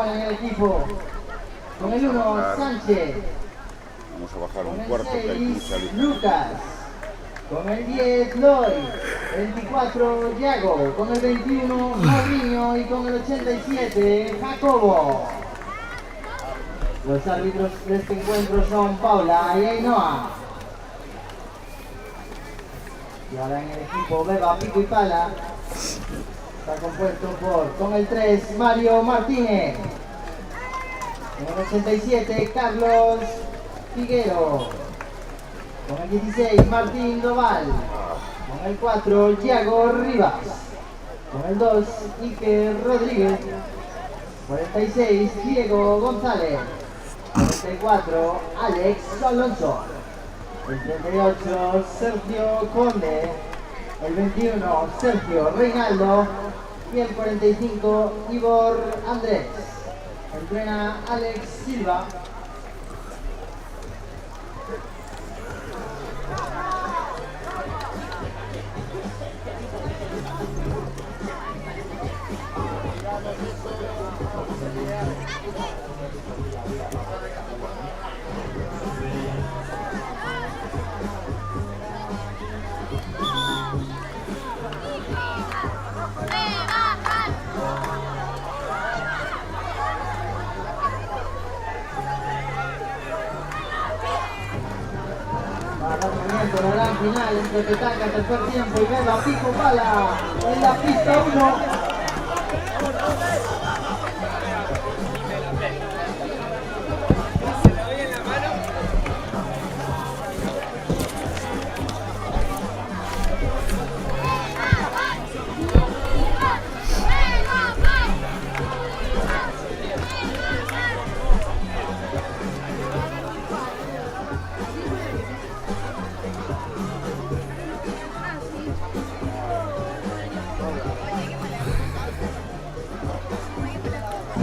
Juan en el equipo. Con el 1, Sánchez. Vamos a bajar Con un el cuarto que hay 6, mucha luz. Lucas. Con el 10, Loy. 24, Yago. Con el 21, Mauriño. Y con el 87, Jacobo. Los árbitros de este encuentro son Paula y Ainhoa. Y ahora en el equipo Beba, Pico y Pala. Está compuesto por, con el 3, Mario Martínez. Con el 87, Carlos Figuero. Con el 16, Martín Doval. Con el 4, Yago Rivas. Con el 2, Iker Rodríguez. 46, Diego González. 44, Alex Alonso. El 38, Sergio Conde. El 21, Sergio Reinaldo. Y el 45, Ivor Andrés. Entrena Alex Silva. La gran final entre Petanca, tercer tiempo, y Beba, Pico, Pala en la pista 1.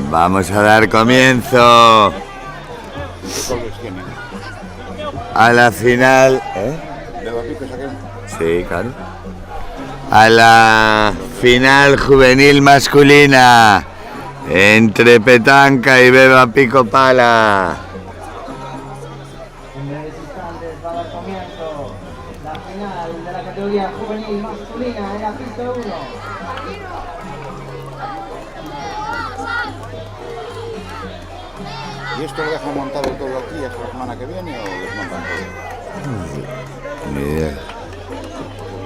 Vamos a dar comienzo a la final. Sí, claro. A la final juvenil masculina entre Petanca y Beba Pico Pala. En breves instantes va a dar comienzo la final de la categoría juvenil masculina en la pista 1. ¿Y esto lo dejan montado todo aquí hasta la semana que viene o desmontan todo? Ni idea.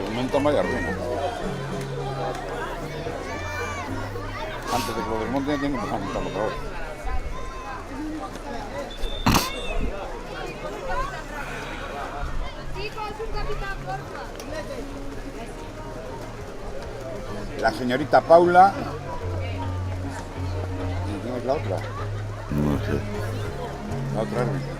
Desmontan vaya ruina. Antes de que lo desmonten tienen que empezar a montarlo otra vez. La señorita Paula. ¿Y quién es la otra? No sé. La otra árbitra.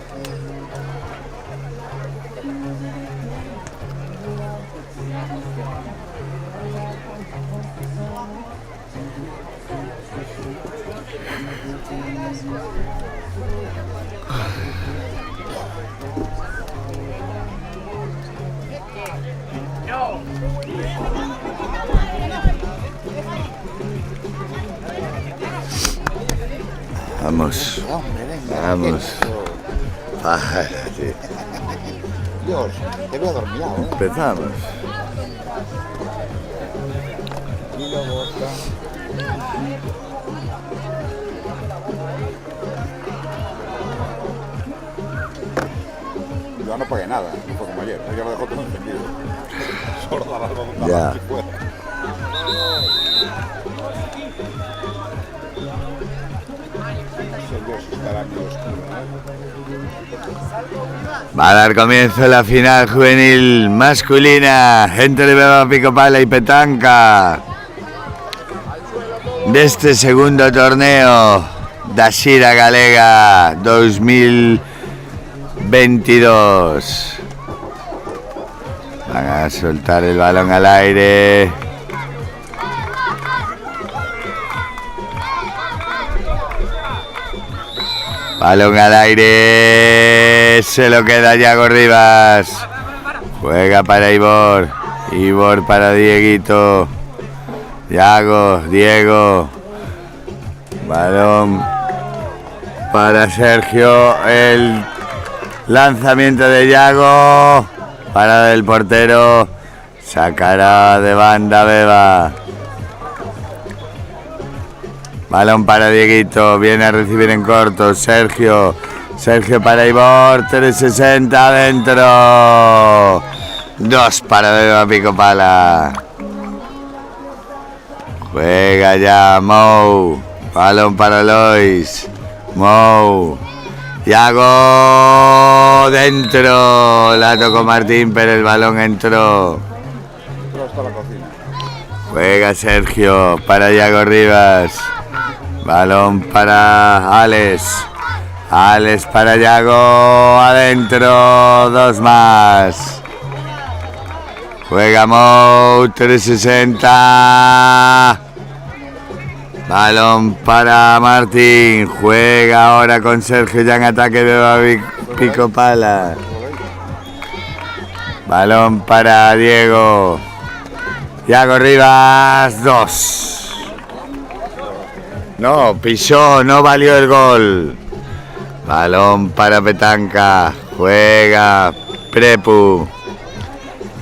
Vamos. Hombre, venga. Vamos. Párate. Dios, te veo adormilado, ¿eh? Empezamos. Y luego otra. Yo no pagué nada, no fue como ayer, ya lo dejó todo encendido. Solo daba algo Ya. aquí fuera. Va a dar comienzo la final juvenil masculina entre Beba Pico Pala y Petanca de este segundo torneo da Xira Galega 2022. Van a soltar el balón al aire. Balón al aire, se lo queda Yago Rivas. Juega para Ivor, Ivor para Dieguito. Yago, Diego. Balón para Sergio, el lanzamiento de Yago, parada del portero, sacará de banda Beba. Balón para Dieguito, viene a recibir en corto, Sergio para Ivor, 360 adentro, 2 para Beba Pico Pala. Juega ya Mou, balón para Lois, Mou, Yago, dentro, la tocó Martín, pero el balón entró. Hasta la cocina. Juega Sergio para Yago Rivas, balón para Alex para Yago, adentro, 2 más. Juega Mou, 360. Balón para Martín. Juega ahora con Sergio ya en ataque de Pico Pala. Balón para Diego. Yago Rivas, 2. No, pisó, no valió el gol. Balón para Petanca. Juega Prepu.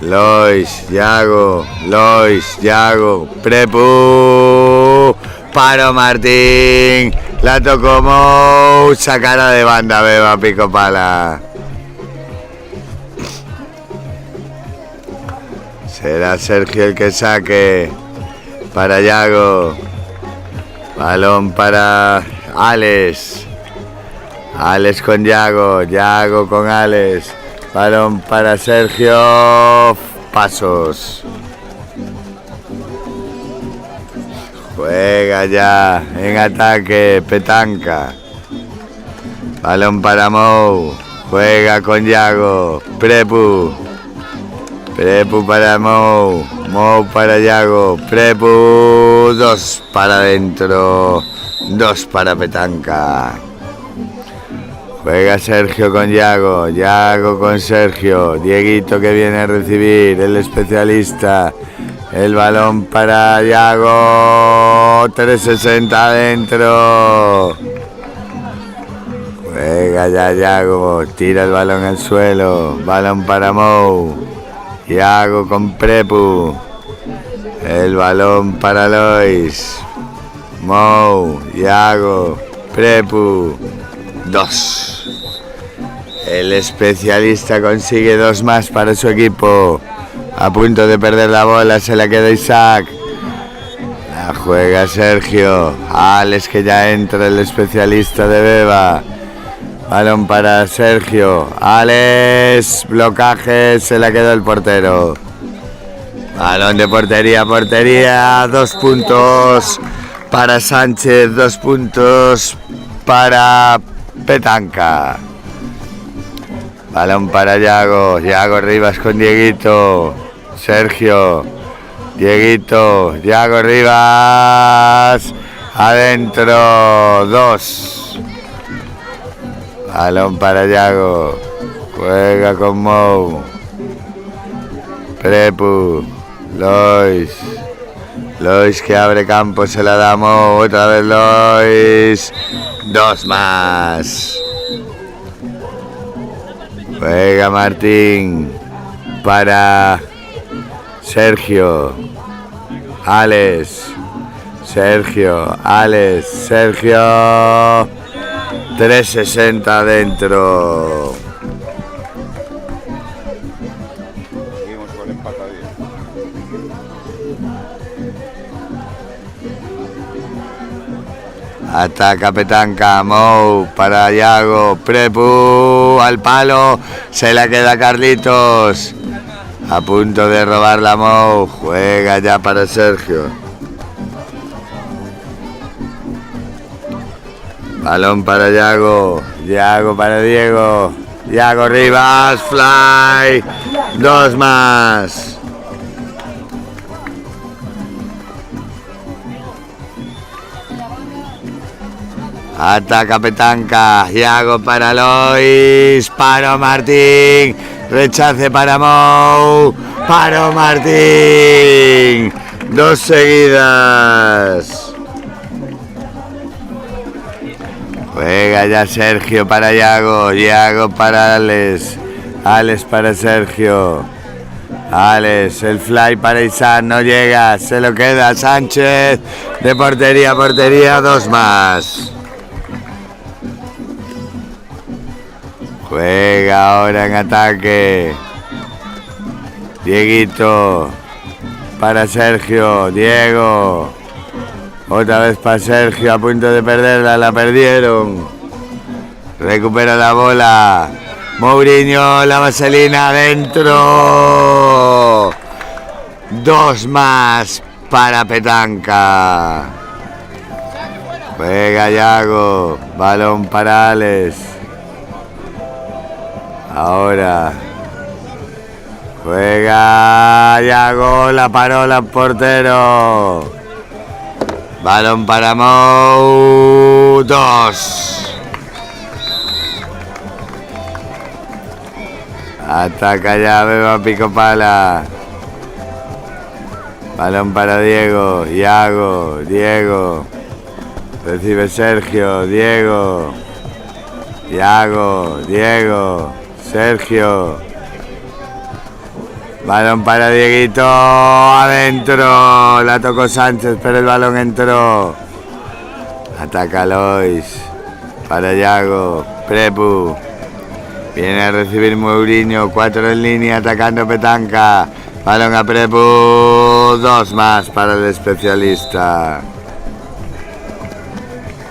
Lois, Yago, Prepu, paro Martín, la tocó Mou, sacará de banda Beba Pico Pala. Será Sergio el que saque para Yago, balón para Alex con Yago con Alex. Balón para Sergio, pasos. Juega ya en ataque Petanca. Balón para Mou. Juega con Yago. Prepu para Mou. Mou para Yago. Prepu, 2 para adentro. 2 para Petanca. Juega Sergio con Yago con Sergio, Dieguito que viene a recibir, el especialista, el balón para Yago, 360 adentro. Juega ya Yago, tira el balón al suelo, balón para Mou, Yago con Prepu, el balón para Lois, Mou, Yago, Prepu, 2. El especialista consigue 2 más para su equipo. A punto de perder la bola, se la queda Isaac. La juega Sergio. Alex que ya entra, el especialista de Beba. Balón para Sergio. Alex, blocaje, se la quedó el portero. Balón de portería, 2 puntos para Sánchez, 2 puntos para Petanca. Balón para Yago Rivas con Dieguito, Sergio, Dieguito, Yago Rivas, adentro, 2. Balón para Yago, juega con Mou, Prepu, Lois que abre campo, se la da Mou, otra vez Lois, 2 más. Juega Martín para Sergio, Alex, 360 adentro. Seguimos con empatadilla. Ataca Petanca, Mou para Yago, Prepu al palo, se la queda Carlitos. A punto de robar la Mou, juega ya para Sergio. Balón para Yago para Diego, Yago Rivas, fly, 2 más. Ataca Petanca, Yago para Lois, paro Martín, rechace para Mou, paro Martín, 2 seguidas. Juega ya Sergio para Yago. Yago para Alex. Alex para Sergio. Alex, el fly para Isaac, no llega, se lo queda Sánchez. De portería a portería, 2 más. Juega ahora en ataque. Dieguito para Sergio. Diego. Otra vez para Sergio, a punto de perderla, la perdieron. Recupera la bola. Mourinho, la vaselina adentro. 2 más para Petanca. Juega Yago. Balón para Alex. Ahora. Juega Yago. La paró el portero. Balón para Mou. 2. Ataca ya Beba Picopala. Balón para Diego. Yago. Diego. Recibe Sergio. Diego. Yago. Diego. Sergio. Balón para Dieguito. Adentro. La tocó Sánchez, pero el balón entró. Ataca Lois. Para Yago. Prepu. Viene a recibir Mourinho, 4 en línea, atacando Petanca. Balón a Prepu, 2 más para el especialista.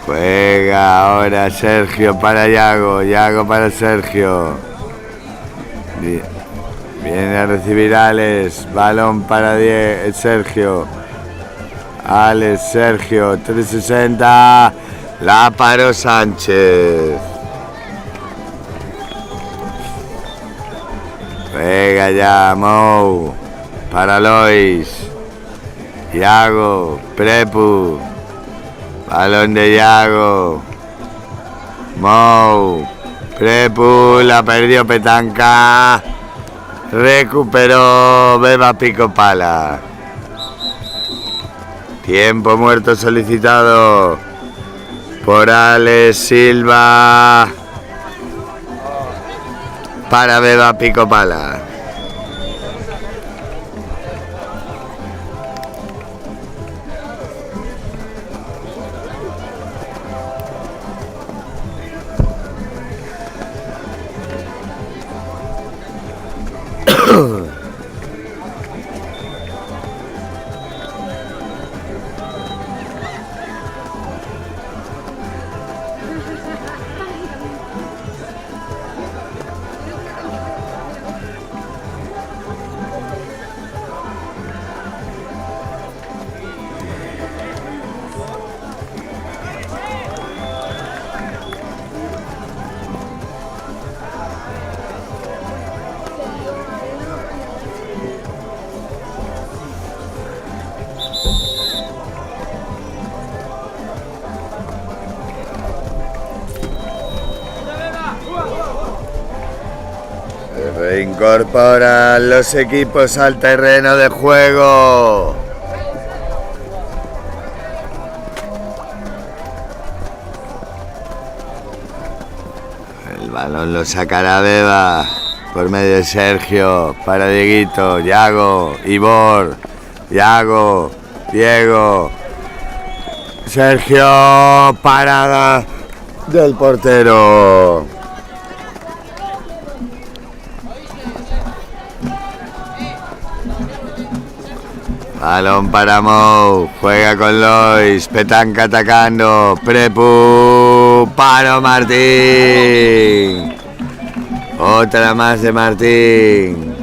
Juega ahora Sergio para Yago, Yago para Sergio. Viene a recibir Alex, balón para Sergio. Alex, Sergio, 360, la paró Sánchez. Juega ya Mou para Lois. Yago, Prepu. Balón de Yago. Mou. Prepu, la perdió Petanca. Recuperó Beba Picopala. Tiempo muerto solicitado por Alex Silva. Para Beba Picopala. Reincorporan los equipos al terreno de juego. El balón lo sacará Beba por medio de Sergio para Dieguito, Yago, Ibor, Yago, Diego, Sergio, parada del portero. Balón para Mou, juega con Lois, Petanca atacando, Prepu, paro Martín. Otra más de Martín.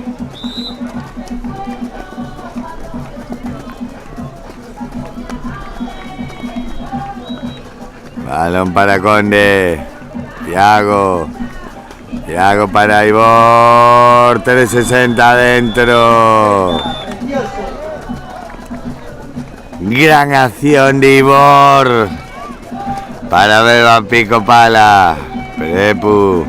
Balón para Conde, Yago. Yago para Ibor, 360 adentro. Gran acción de Ibor para Beba Picopala. Prepu,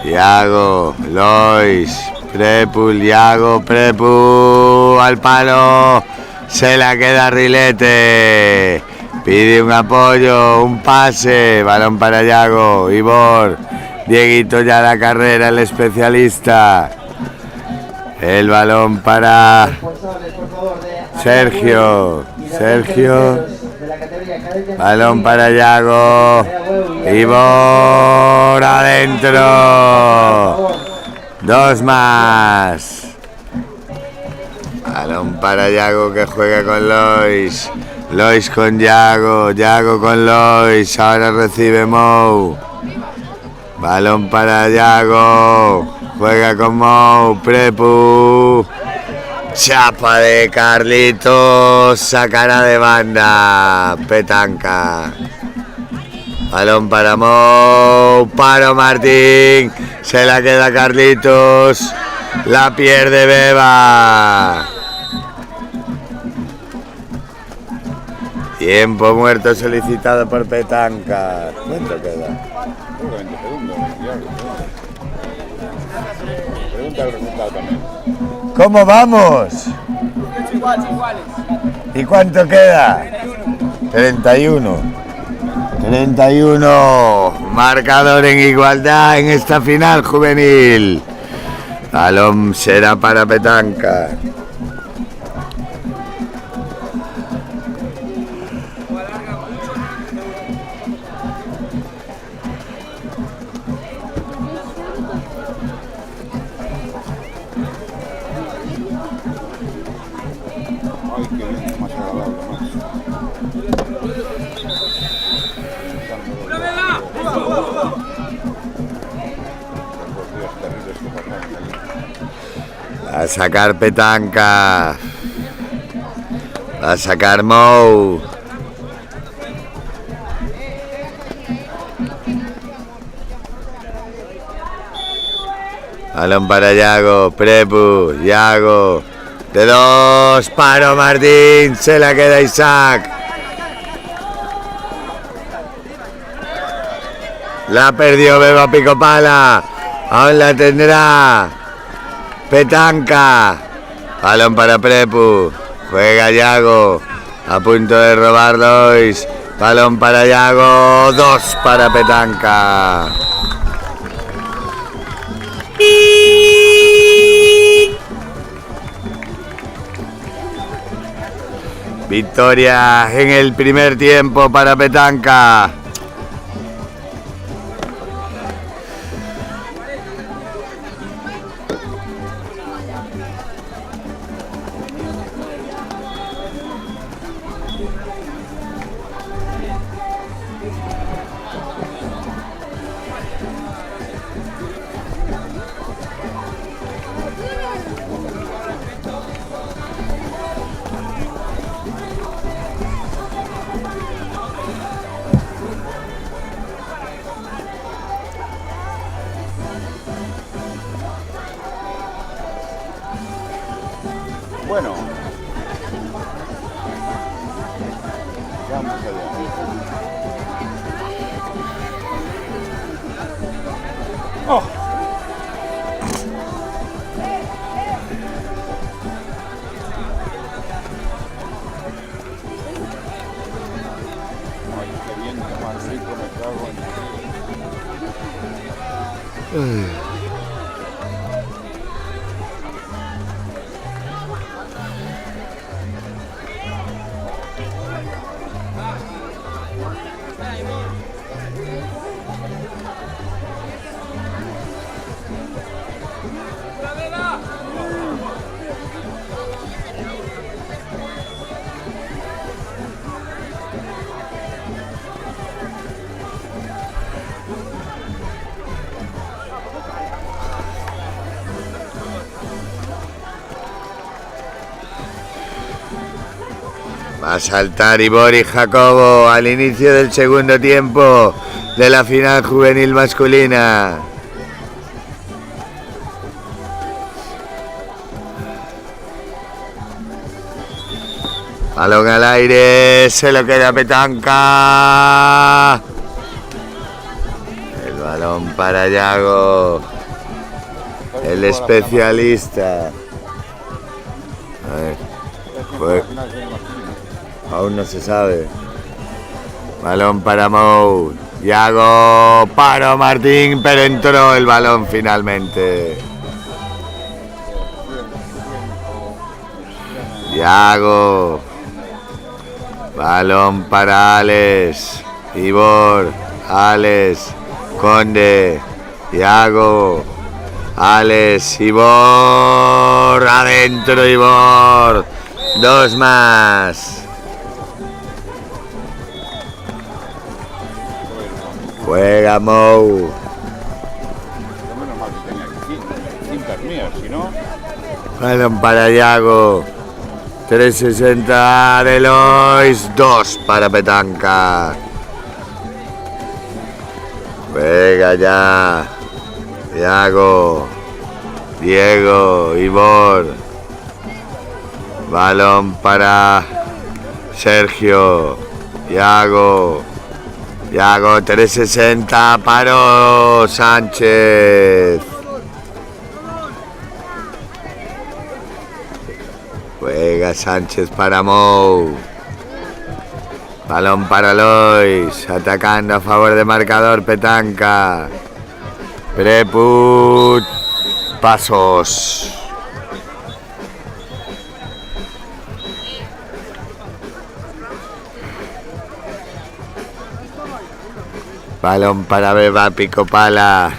Yago, Lois, Prepu, Yago, Prepu, al palo, se la queda Rilete. Pide un apoyo, un pase. Balón para Yago. Ibor. Dieguito ya la carrera, el especialista. El balón para Responsables, por favor, de Sergio. y de Sergio. de la categoría cadete Balón para Yago. Ibor adentro. Dos más. Balón para Yago que juega con Lois. Lois con Yago. Yago con Lois. Ahora recibe Mou. Balón para Yago. Juega con Mou. Prepu. Chapa de Carlitos. Sacará de banda. Petanca. Balón para Mou. Paro Martín. Se la queda Carlitos. La pierde Beba. Tiempo muerto solicitado por Petanca. ¿Cuánto queda? Creo que 20 segundos. Pregunta el resultado también. ¿Cómo vamos? Iguales. ¿Y cuánto queda? 31. 31. Marcador en igualdad en esta final juvenil. Balón será para Petanca. Ay, qué bien, más agradable, más. Los días terribles que pasamos aquí. A sacar Petanca. A sacar Mou. Balón para Yago. Prepu. Yago. De dos. Paro Martín. Se la queda Isaac. La perdió Beba Picopala. Aún la tendrá. Petanca. Balón para Prepu. Juega Yago. A punto de robar Lois. Balón para Yago. Dos para Petanca. Victoria en el primer tiempo para Petanca. Bueno. Vamos allá. ¡Oh! Ay, qué viento más rico me cago en... Va a saltar Ibor y Jacobo al inicio del segundo tiempo de la final juvenil masculina. Balón al aire, se lo queda Petanca. El balón para Yago, el especialista. A ver, pues, aún no se sabe. Balón para Mou. Yago, paró Martín, pero entró el balón finalmente. Yago. Balón para Alex. Ibor. Alex. Conde. Yago. Alex. Ibor. Adentro Ibor. 2 más. Juega Mou. Menos mal que tenía cintas mías, si no. Balón para Yago. 360 de Lois. 2 para Petanca. Juega ya. Yago. Diego. Ibor. Balón para Sergio. Yago. Yago, 360, paró Sánchez. Juega Sánchez para Mou. Balón para Lois, atacando a favor de marcador Petanca. Preput, pasos. Balón para Beba, Pico Pala.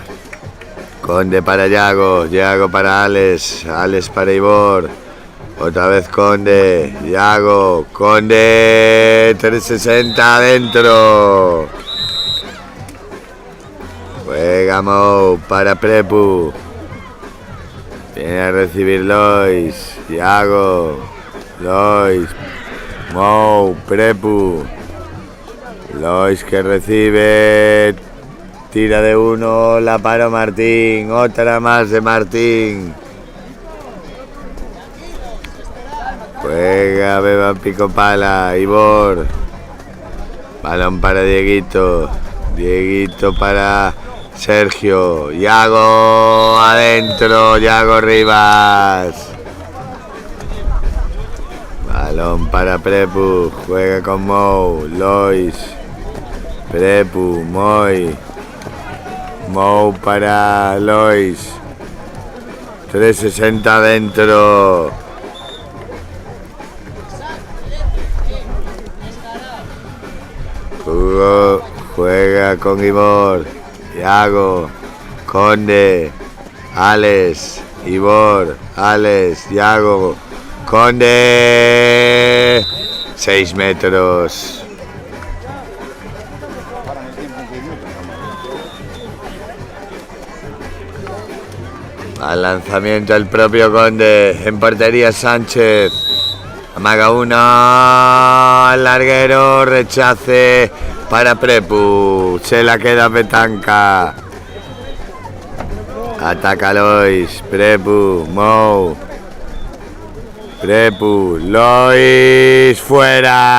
Conde para Yago. Yago para Alex. Alex para Ibor. Otra vez Conde. Yago. Conde. 360 adentro. Juega Mou para Prepu. Viene a recibir Lois. Yago. Lois. Mou. Prepu. Lois que recibe, tira de 1, la paró Martín, otra más de Martín. Juega Beba Pico Pala, Ibor. Balón para Dieguito, Dieguito para Sergio, Yago adentro, Yago Rivas. Balón para Prepu, juega con Mou, Lois. Prepu, Mou para Lois. 360 adentro. Juega con Ibor. Yago. Conde. Alex. Ibor. Alex. Yago. Conde. 6 metros. Al lanzamiento el propio Conde, en portería Sánchez, amaga 1, al larguero, rechace para Prepu, se la queda Petanca, ataca Lois, Prepu, Mou, Prepu, Lois, fuera.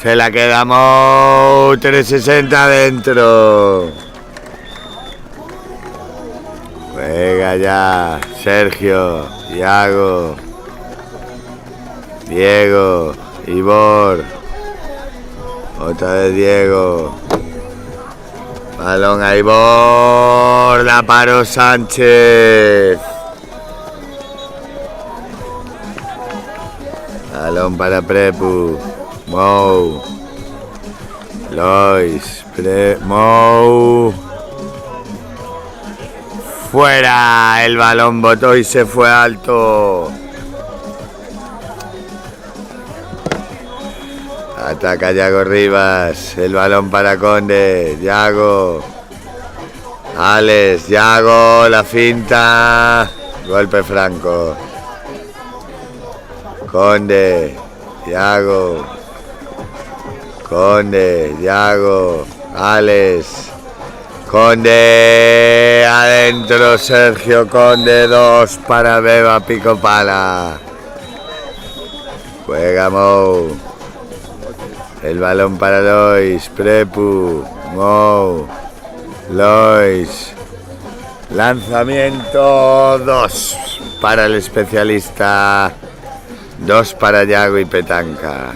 Se la quedamos 360 adentro. Juega ya Sergio, Yago, Diego, Ibor. Otra vez Diego. Balón a Ibor. La paró Sánchez. Balón para Prepu. Mou. Lois. Mou. Fuera. El balón botó y se fue alto. Ataca Yago Rivas. El balón para Conde. Yago. Alex. Yago. La finta. Golpe franco. Conde. Yago. Conde, Yago, Alex, Conde, adentro Sergio Conde, 2 para Beba Pico Pala. Juega Mou. El balón para Lois, Prepu, Mou, Lois. Lanzamiento 2 para el especialista 2 para Yago y Petanca.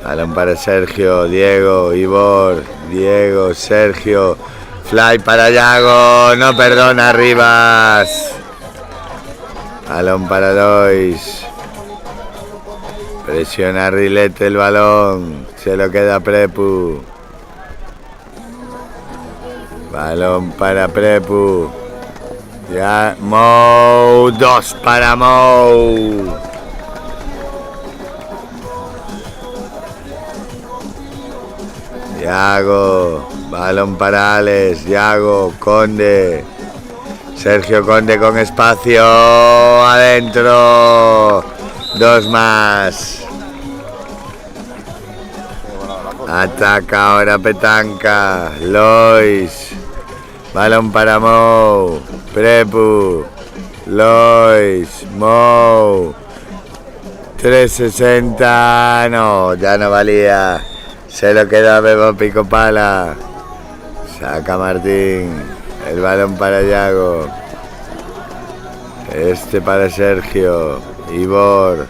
Balón para Sergio, Diego, Ivor, Diego, Sergio. Fly para Yago, no perdona Rivas. Balón para Lois. Presiona Rilete el balón. Se lo queda Prepu. Balón para Prepu. Ya, Mou. 2 para Mou. Yago. Balón para Alex. Yago. Conde. Sergio Conde con espacio. Adentro. 2 más. Ataca ahora Petanca. Lois. Balón para Mou. Prepu. Lois. Mou. 360. No, ya no valía. Se lo queda Bebo Picopala. Saca Martín. El balón para Yago. Este para Sergio. Ivor.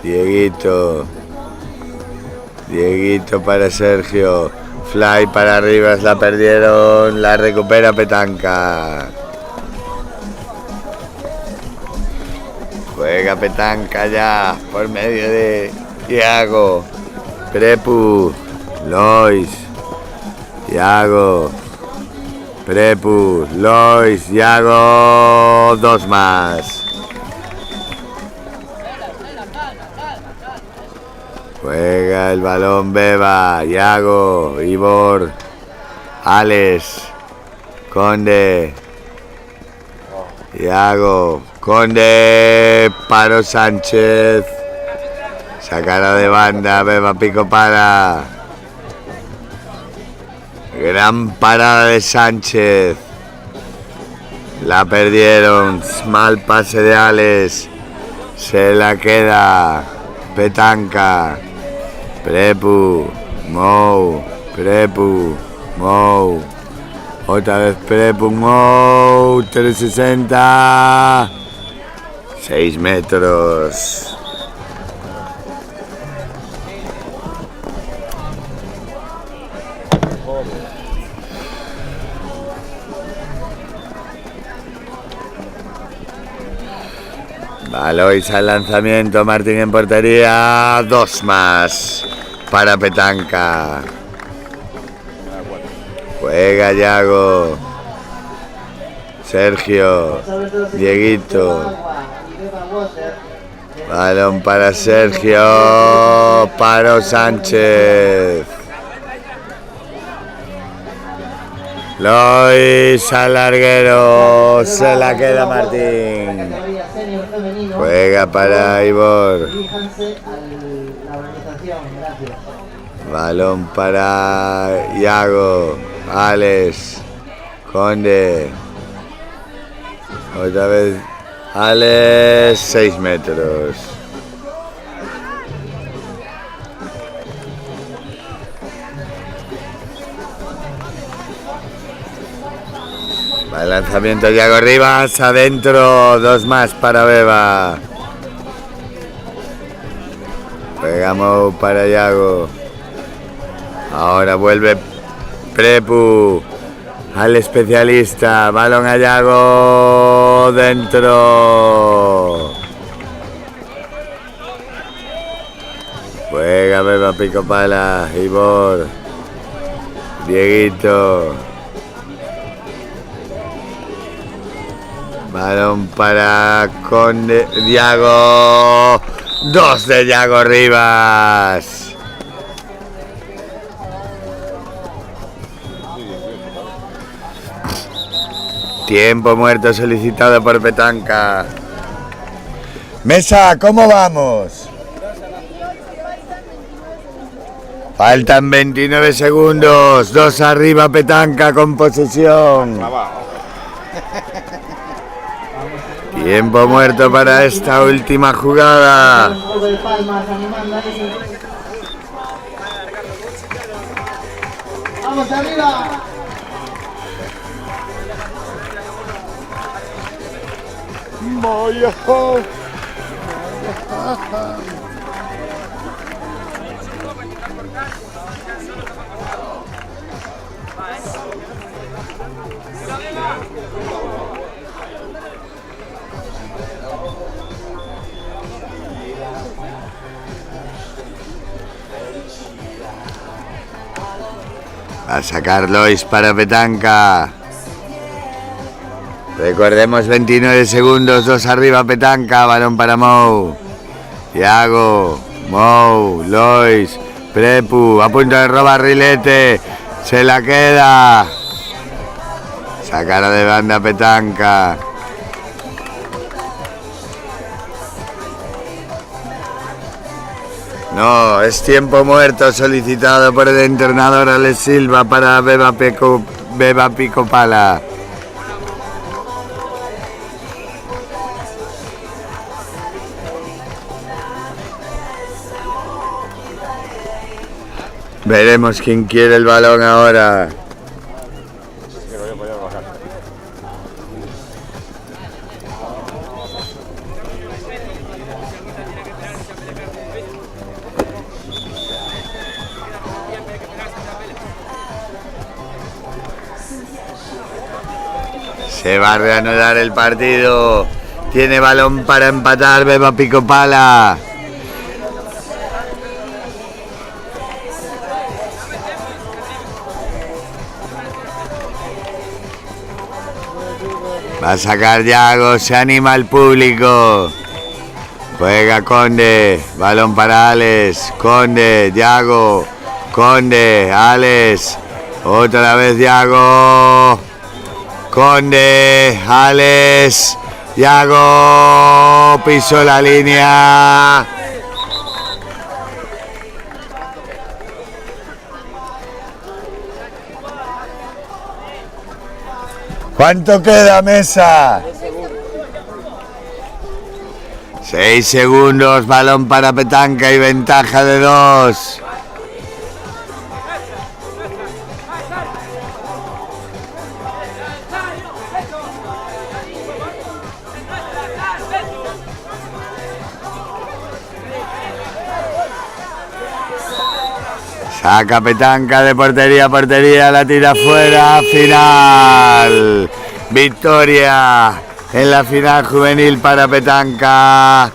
Dieguito. Dieguito para Sergio. Fly para Rivas, la perdieron. La recupera Petanca. Juega Petanca ya por medio de Yago. Prepu. Lois. Yago. Prepu. Lois. Yago. 2 más. Juega el balón Beba, Yago, Ivor, Alex, Conde, Yago, Conde, Paro Sánchez, sacará de banda, Beba Picopala, gran parada de Sánchez, la perdieron, mal pase de Alex, se la queda Petanca. Prepu, Mou, Prepu, Mou. Otra vez Prepu, Mou. 360. 6 metros. Valois al lanzamiento, Martín en portería, 2 más para Petanca. Juega Yago, Sergio, Dieguito. Balón para Sergio, Paro Sánchez. Lois al larguero, se la queda Martín. Juega para Ivor. Balón para Yago, Alex, Conde. Otra vez Alex, 6 metros. El lanzamiento de Yago Rivas, adentro, 2 más para Beba. Pegamos para Yago. Ahora vuelve Prepu al especialista. Balón a Yago, dentro. Juega Beba Picopala, Ivor, Dieguito. Balón para Conde, Yago. 2 de Yago Rivas. Tiempo muerto solicitado por Petanca. Mesa, ¿cómo vamos? Faltan 29 segundos. 2 arriba Petanca con posesión. Tiempo muerto para esta última jugada. ¡Vamos arriba! Va a sacar Lois para Petanca. Recordemos 29 segundos, 2 arriba Petanca, balón para Mou. Iago, Mou, Lois, Prepu, a punto de robar Rilete. Se la queda. Sacara de banda Petanca. No, es tiempo muerto solicitado por el entrenador Alex Silva para Beba Pico Pala. Veremos quién quiere el balón ahora. Se va a reanudar el partido. Tiene balón para empatar Beba Pico Pala. Va a sacar Yago, se anima el público. Juega Conde, balón para Alex. Conde, Yago, Conde, Alex. Otra vez Yago. Conde, Alex, Yago, pisó la línea. ¿Cuánto queda, Mesa? 6 segundos, balón para Petanca y ventaja de 2. Saca Petanca de portería a portería, la tira fuera, final. Victoria en la final juvenil para Petanca.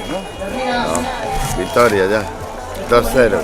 No, victoria ya, 2-0.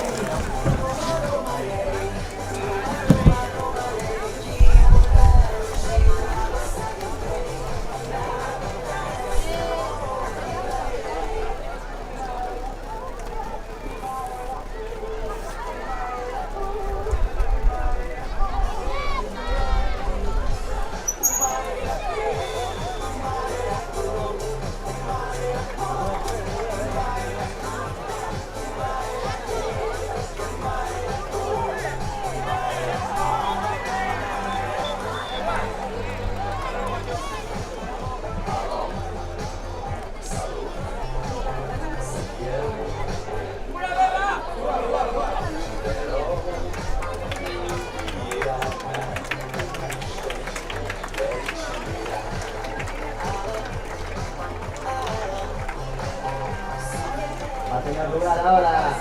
Va a tener lugar ahora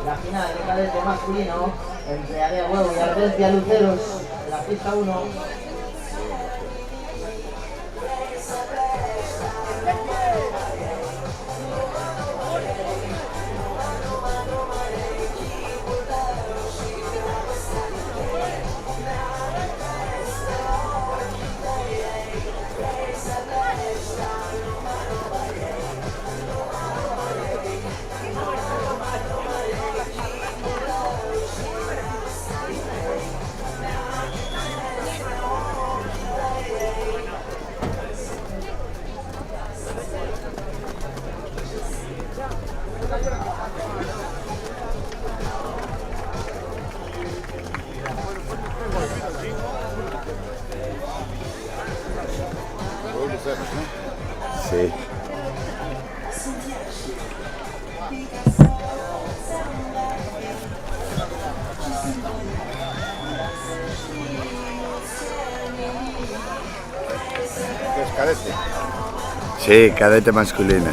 la final de cadete masculino entre Area Huevo y Ardentia Luceros en la pista 1. Sí. ¿Qué es cadete? Sí, cadete masculina.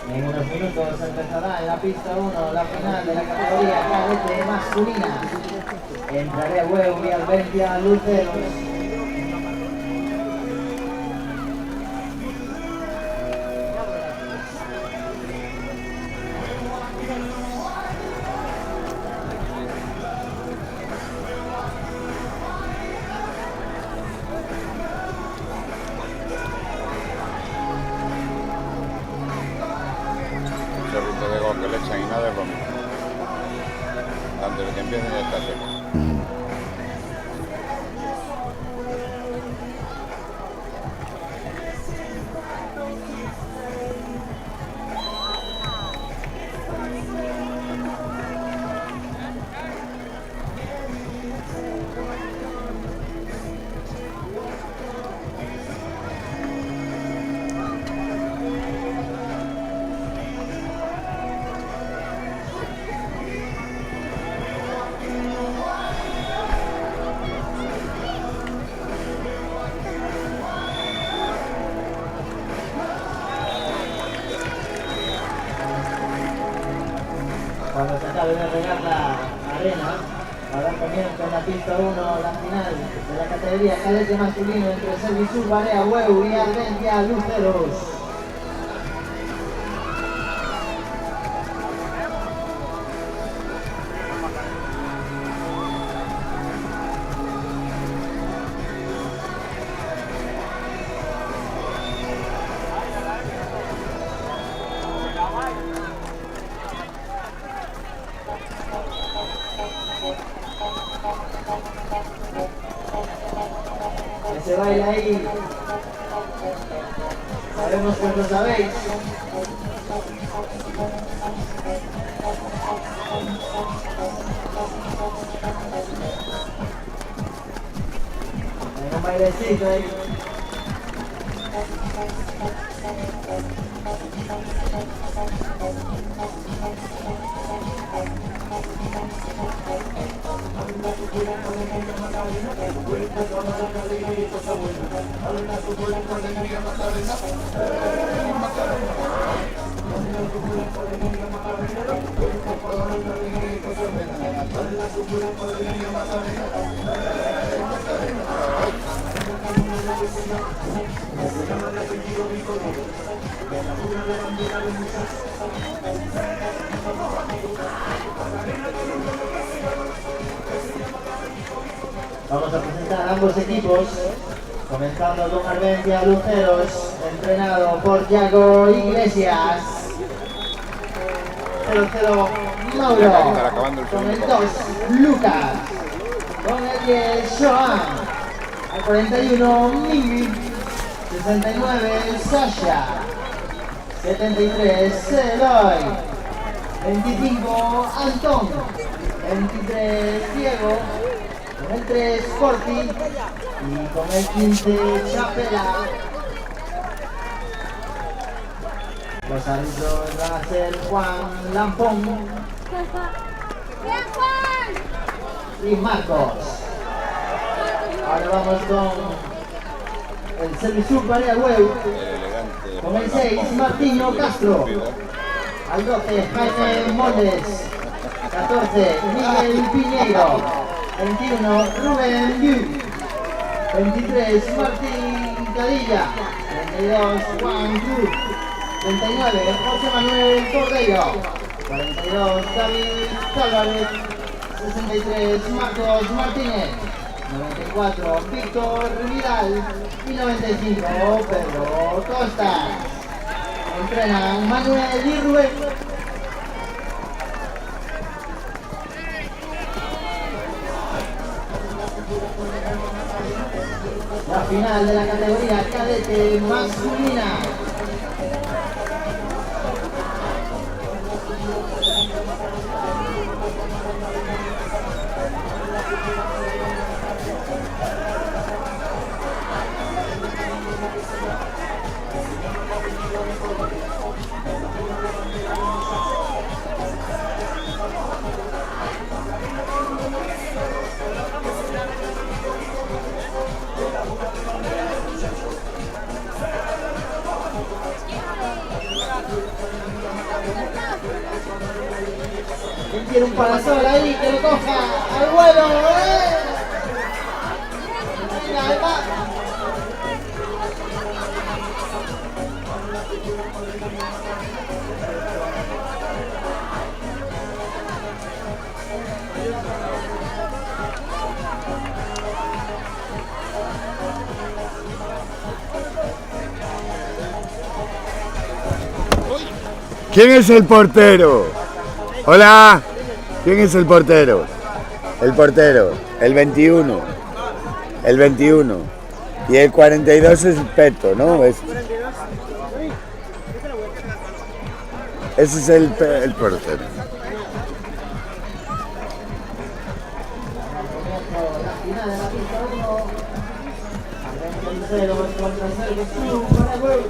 En unos minutos empezará en la pista 1 la final de la categoría cadete masculina entre Areu y Albentia Luceros. Un chorrito de gol que le echan y nada de vómito. Antes de que empiecen ya está seco. Cuando se acabe de regar la arena, habrá comienzo en la pista 1 la final de la categoría cadete masculino entre Servitur Barea Hueu y Albentia Luceros. Que se baila ahí. Sabemos que lo sabéis. Hay un bailecito ahí. Vamos a presentar a ambos equipos, comenzando con Albentia Luceros, entrenado por Yago Iglesias. 0-0 Mauro, con el 2 Lucas, con el 10 Joan, al 41 Mimi, 69 Sasha, 73 Eloy, 25 Antón, 23 Diego, con el 3 Corti y con el 15 Chapela. Los árbitros van a ser Juan Lampón y Marcos. Ahora vamos con el Servitur Barea Hueu, con el 6 Martiño Castro, al 12 Jaime Moldes, 14 Miguel Piñeiro, 21 Rubén Liu, 23 Martín Cadilla, 42, Juan Cruz. 39, José Manuel Cordeiro. 42, David Álvarez. 63, Marcos Martínez. 94, Víctor Vidal. Y 95, Pedro Costa. Entrenan Manuel y Rubén. La final de la categoría cadete masculina. ¿Quién quiere un parasol ahí? Que lo coja al vuelo, Venga, ahí va. ¿Quién es el portero? Hola. ¿Quién es el portero? El portero. El 21. El 21. Y el 42 es Peto, ¿no? Ese es el portero. La final de la pista 1. Arranca el 0 contra 0 para el gol.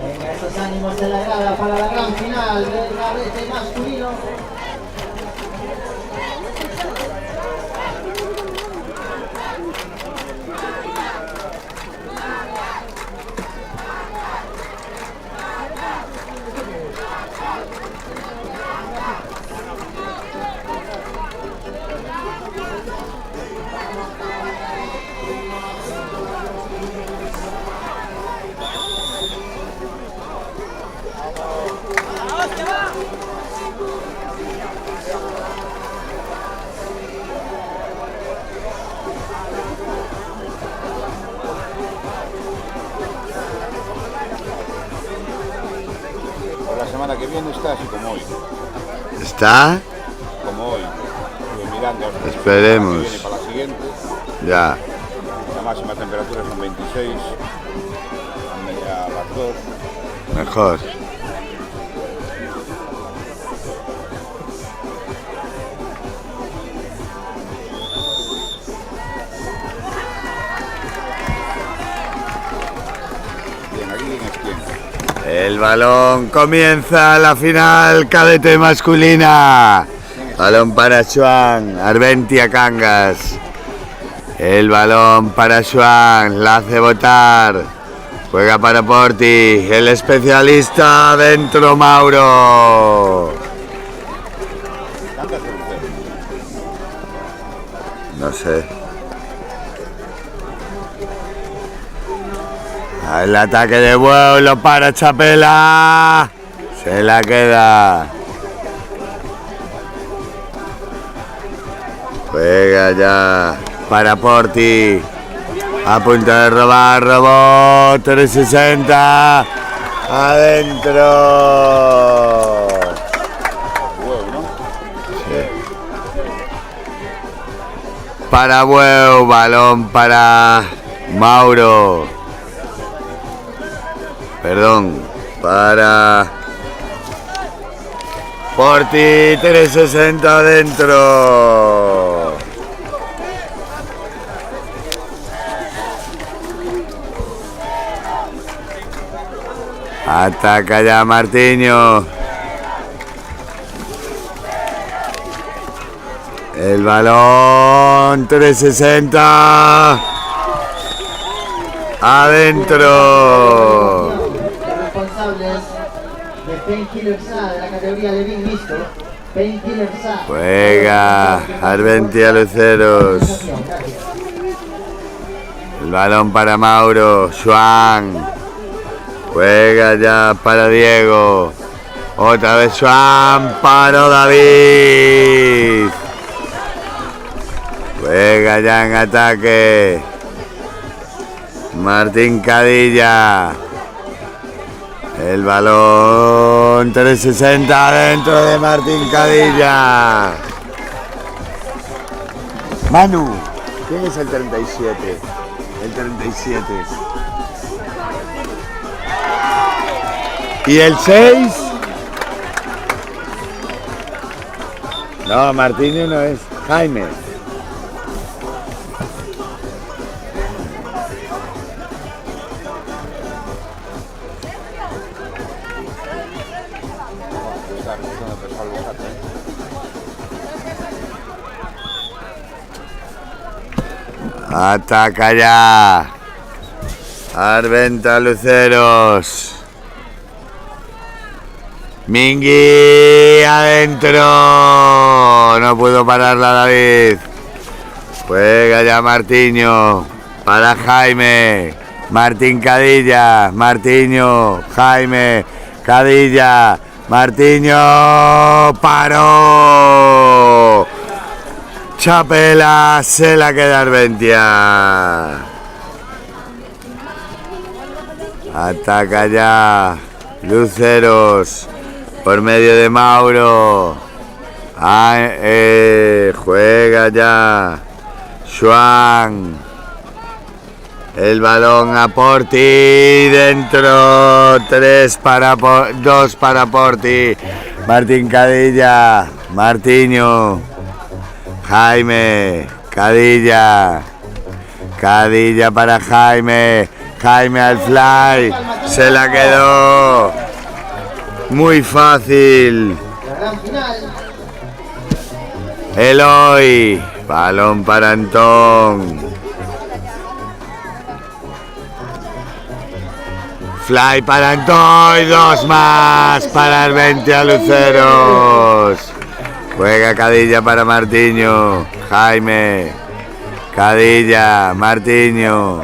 Venga, esos ánimos de la grada para la gran final del cadete masculino. La semana que viene está así como hoy. ¿Está? Como hoy. Estuve mirando hasta Esperemos. la semana que viene para la siguiente. Ya. La máxima temperatura son 26. A las 2. Mejor. Bien, aquí quién es quién. El balón comienza la final cadete masculina. Balón para Xuan, Arbentia Cangas. El balón para Xuan, la hace botar. Juega para Porti, el especialista dentro Mauro. ¿Cuántas son ustedes? No sé. El ataque de vuelo para Chapela. Se la queda. Juega ya para Porti. A punto de robar, robó. 360. Adentro. Huevo, ¿no? Para Bueu, balón para Mauro. Perdón, para Porti, 360 adentro. Ataca ya Martiño. El balón 360. Adentro. Los responsables de Painkiller SA de la categoría de Big Listo. Painkiller SA. Juega Arbentia Luceros. El balón para Mauro. Juan. Juega ya para Diego. Otra vez Juan. Paró David. Juega ya en ataque. Martín Cadilla. El balón 360 dentro de Martín Cadilla. Manu, ¿quién es el 37? El 37. ¿Y el 6? No, Martín no es. Jaime. Ataca ya. Arbentia Luceros. Mingui adentro. No pudo pararla David. Juega ya Martiño. Para Jaime. Martín Cadilla. Martiño. Jaime. Cadilla. Martiño. Paró. Chapela, se la queda Arbentia. Ataca ya Luceros por medio de Mauro. Juega ya Juan. El balón a Porti. Dentro. 2 para Porti. Martín Cadilla. Martiño. Jaime, Cadilla. Cadilla para Jaime. Jaime al fly. Se la quedó. Muy fácil. La gran final. Eloy. Balón para Antón. Fly para Antón. Y 2 más para Arbentia Luceros. Juega Cadilla para Martiño. Jaime. Cadilla. Martiño.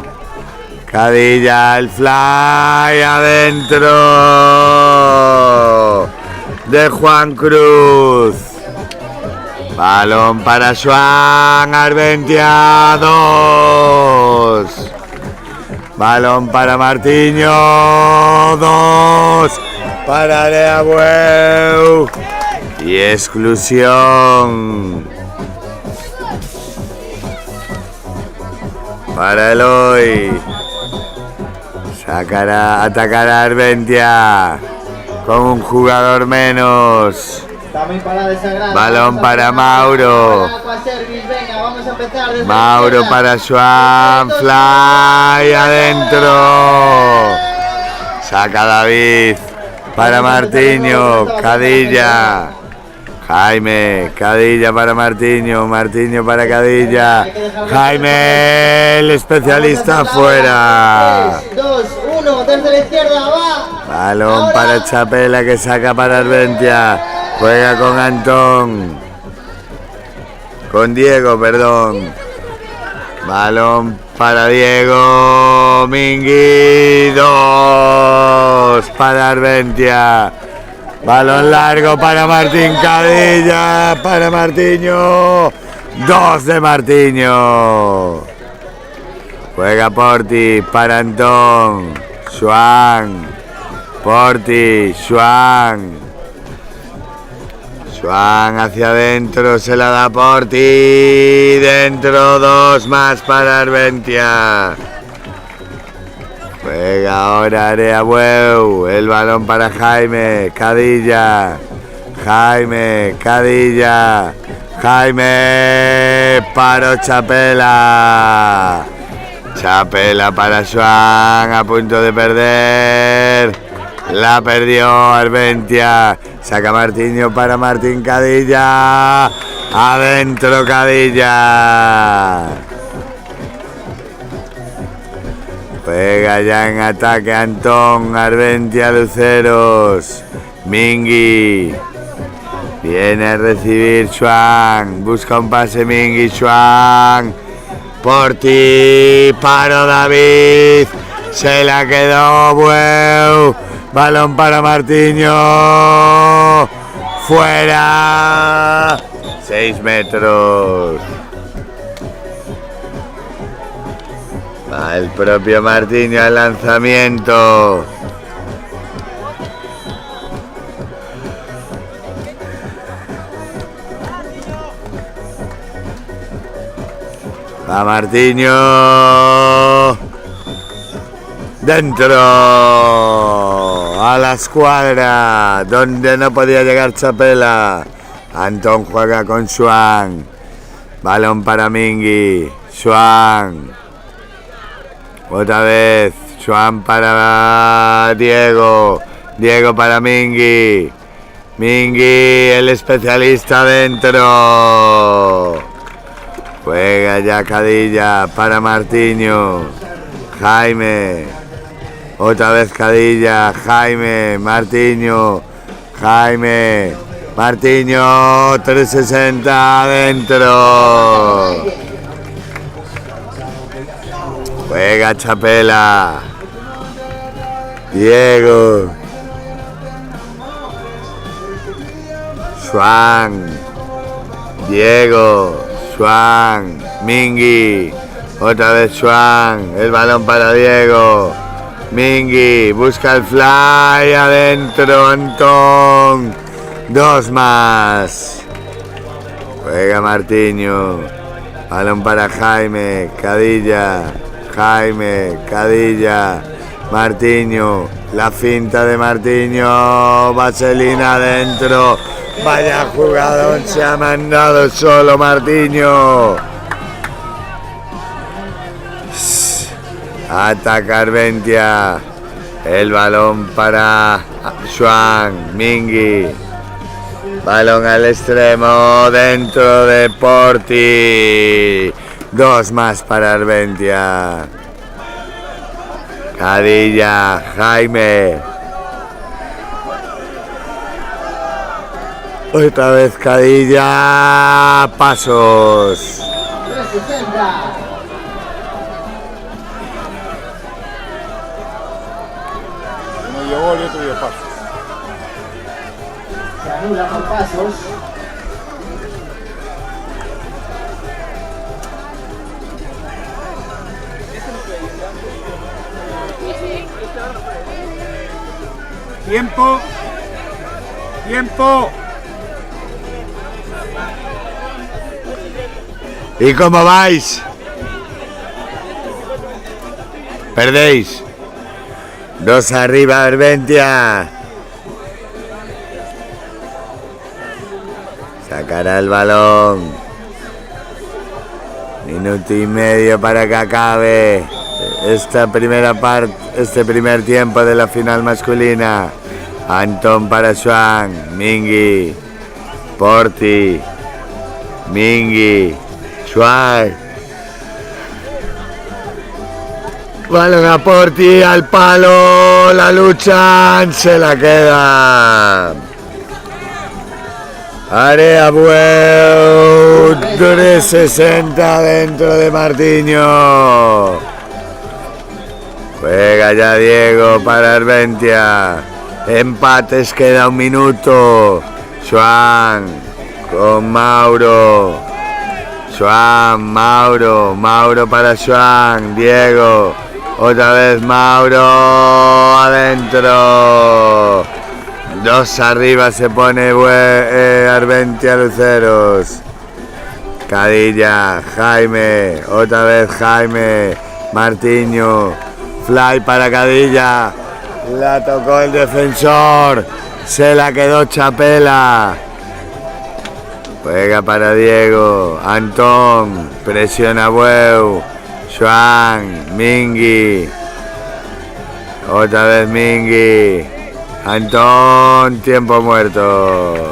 Cadilla. El fly adentro de Juan Cruz. Balón para Juan. Arbentia 2. Balón para Martiño. 2 para Areabueu. Y exclusión para Eloy. Atacará Arbentia con un jugador menos. Balón para Mauro. Mauro para Juan. Fly adentro. Saca David para Martiño. Cadilla. Jaime, Cadilla para Martiño, Martiño para Cadilla. Jaime, el especialista afuera. 3, 2, 1, desde la izquierda va. Balón para Chapela que saca para Arbentia. Juega con Antón. Con Diego, perdón. Balón para Diego. Mingui. 2 para Arbentia. Balón largo para Martín Cadilla, para Martiño. 2 de Martiño. Juega Porti para Antón. Juan. Porti, Juan. Juan hacia adentro, se la da Porti. Dentro 2 más para Arbentia. Juega ahora Areabueu. El balón para Jaime. Cadilla. Jaime. Cadilla. Jaime. Paró Chapela. Chapela para Juan. A punto de perder. La perdió Arbentia. Saca Martiño para Martín Cadilla. Adentro Cadilla. Juega ya en ataque Antón. Arbentia Luceros. Mingui. Viene a recibir Xuan. Busca un pase Mingui. Xuan. Por ti. Paro David. Se la quedó Bueu. Balón para Martiño. Fuera. 6 metros. Va el propio Martiño al lanzamiento. Va Martiño. Dentro. A la escuadra. Donde no podía llegar Chapela. Antón juega con Xuan. Balón para Mingui. Xuan. Otra vez. Xuan para Diego. Diego para Mingui. Mingui, el especialista dentro. Juega ya Cadilla para Martiño. Jaime. Otra vez Cadilla. Jaime. Martiño. Jaime. Martiño. 360 adentro. Juega Chapela. Diego. Xuan. Diego. Xuan. Mingui. Otra vez Xuan. El balón para Diego. Mingui. Busca el fly. Adentro Antón. 2 más. Juega Martiño. Balón para Jaime. Cadilla. Jaime. Cadilla. Martiño. La finta de Martiño. Vaselina adentro. Vaya jugador, se ha mandado solo Martiño. Ataca Arbentia. El balón para Xuan. Mingui. Balón al extremo. Dentro de Porti. 2 más para Arbentia. Cadilla. Jaime. Otra vez Cadilla. Pasos. 360. Uno dio gol y otro dio paso. Se anula por pasos. Tiempo. Tiempo. ¿Y cómo vais? Perdéis. 2 arriba, Arbentia. Sacará el balón. Minuto y medio para que acabe esta primera parte, este primer tiempo de la final masculina. Antón para Xuan. Mingui. Porti. Mingui. Xuan. Balón a Porti, al palo, la luchan, se la queda. Área Bueu, 360 dentro de Martiño. Juega ya Diego para Arbentia. Empates, queda 1 minuto. Xuan con Mauro. Xuan, Mauro, Mauro para Xuan, Diego, otra vez Mauro, adentro. 2 arriba se pone Arbentia Luceros. Cadilla, Jaime, otra vez Jaime, Martiño, fly para Cadilla, la tocó el defensor, se la quedó Chapela. Juega para Diego, Antón, presiona Bueu, Xuan, Mingui, otra vez Mingui, Antón, tiempo muerto.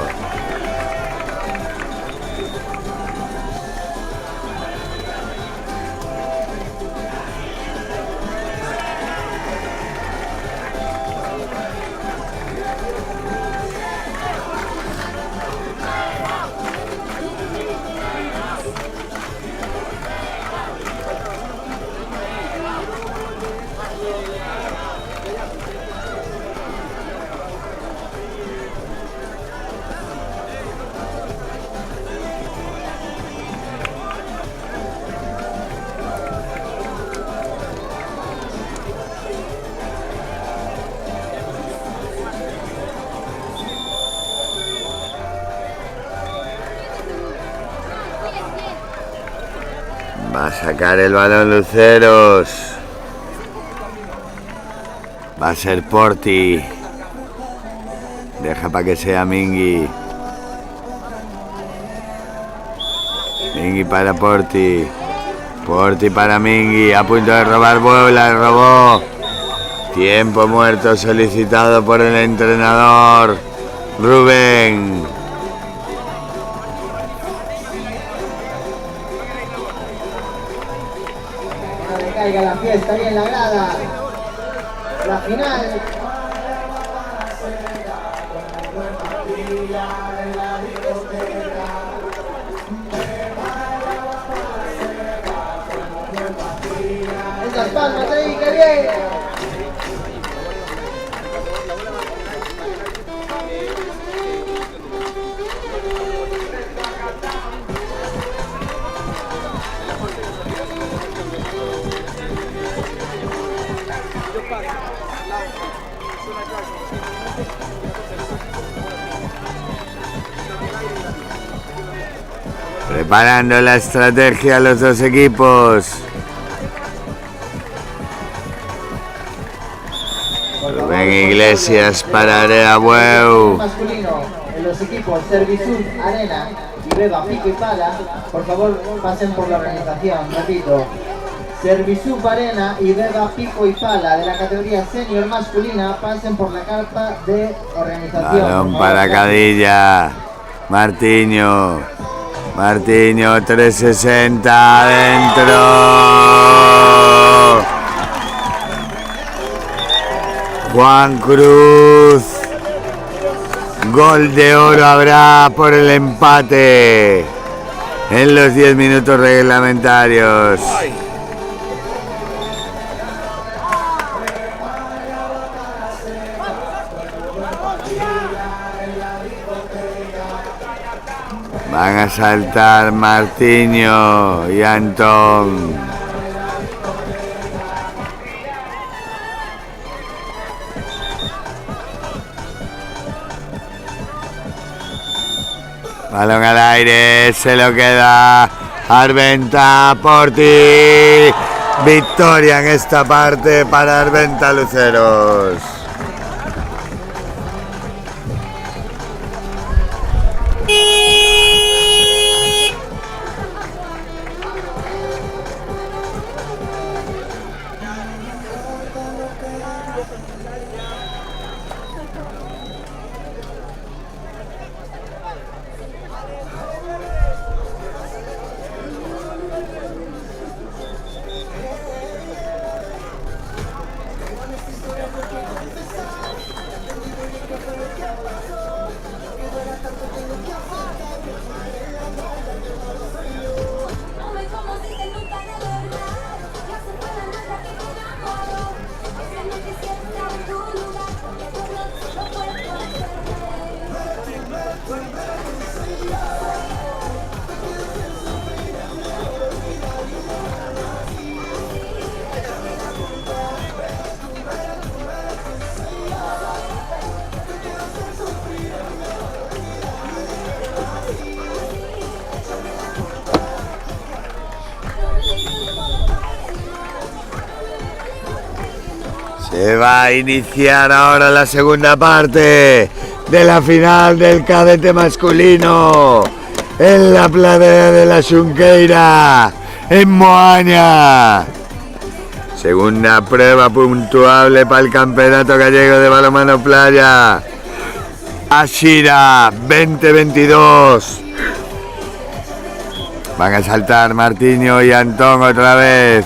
Va a sacar el balón Luceros. Va a ser Porti. Deja para que sea Mingui. Mingui para Porti. Porti para Mingui. A punto de robar bola. Robó. Tiempo muerto solicitado por el entrenador Rubén. Caiga la fiesta ahí en la grada. La final. Esas palmas ahí, que bien. Preparando la estrategia los dos equipos. Rubén Iglesias para Area Bueu. Masculino en los equipos Servicios Arena y Beba Pico y Pala, por favor pasen por la organización, repito. Servicios Arena y Beba Pico y Pala de la categoría senior masculina pasen por la carpa de organización. Balón para Cadilla. Martiño. Martiño 360 adentro. Juan Cruz. Gol de oro habrá por el empate en los 10 minutos reglamentarios. Van a saltar Martiño y Antón. Balón al aire, se lo queda Arventa, Porti. Victoria en esta parte para Arventa Luceros. Se va a iniciar ahora la segunda parte de la final del cadete masculino en la pradera de la Xunqueira, en Moaña. Segunda prueba puntuable para el Campeonato Gallego de Balonmano Playa. Ashira 2022. Van a saltar Martiño y Antón otra vez.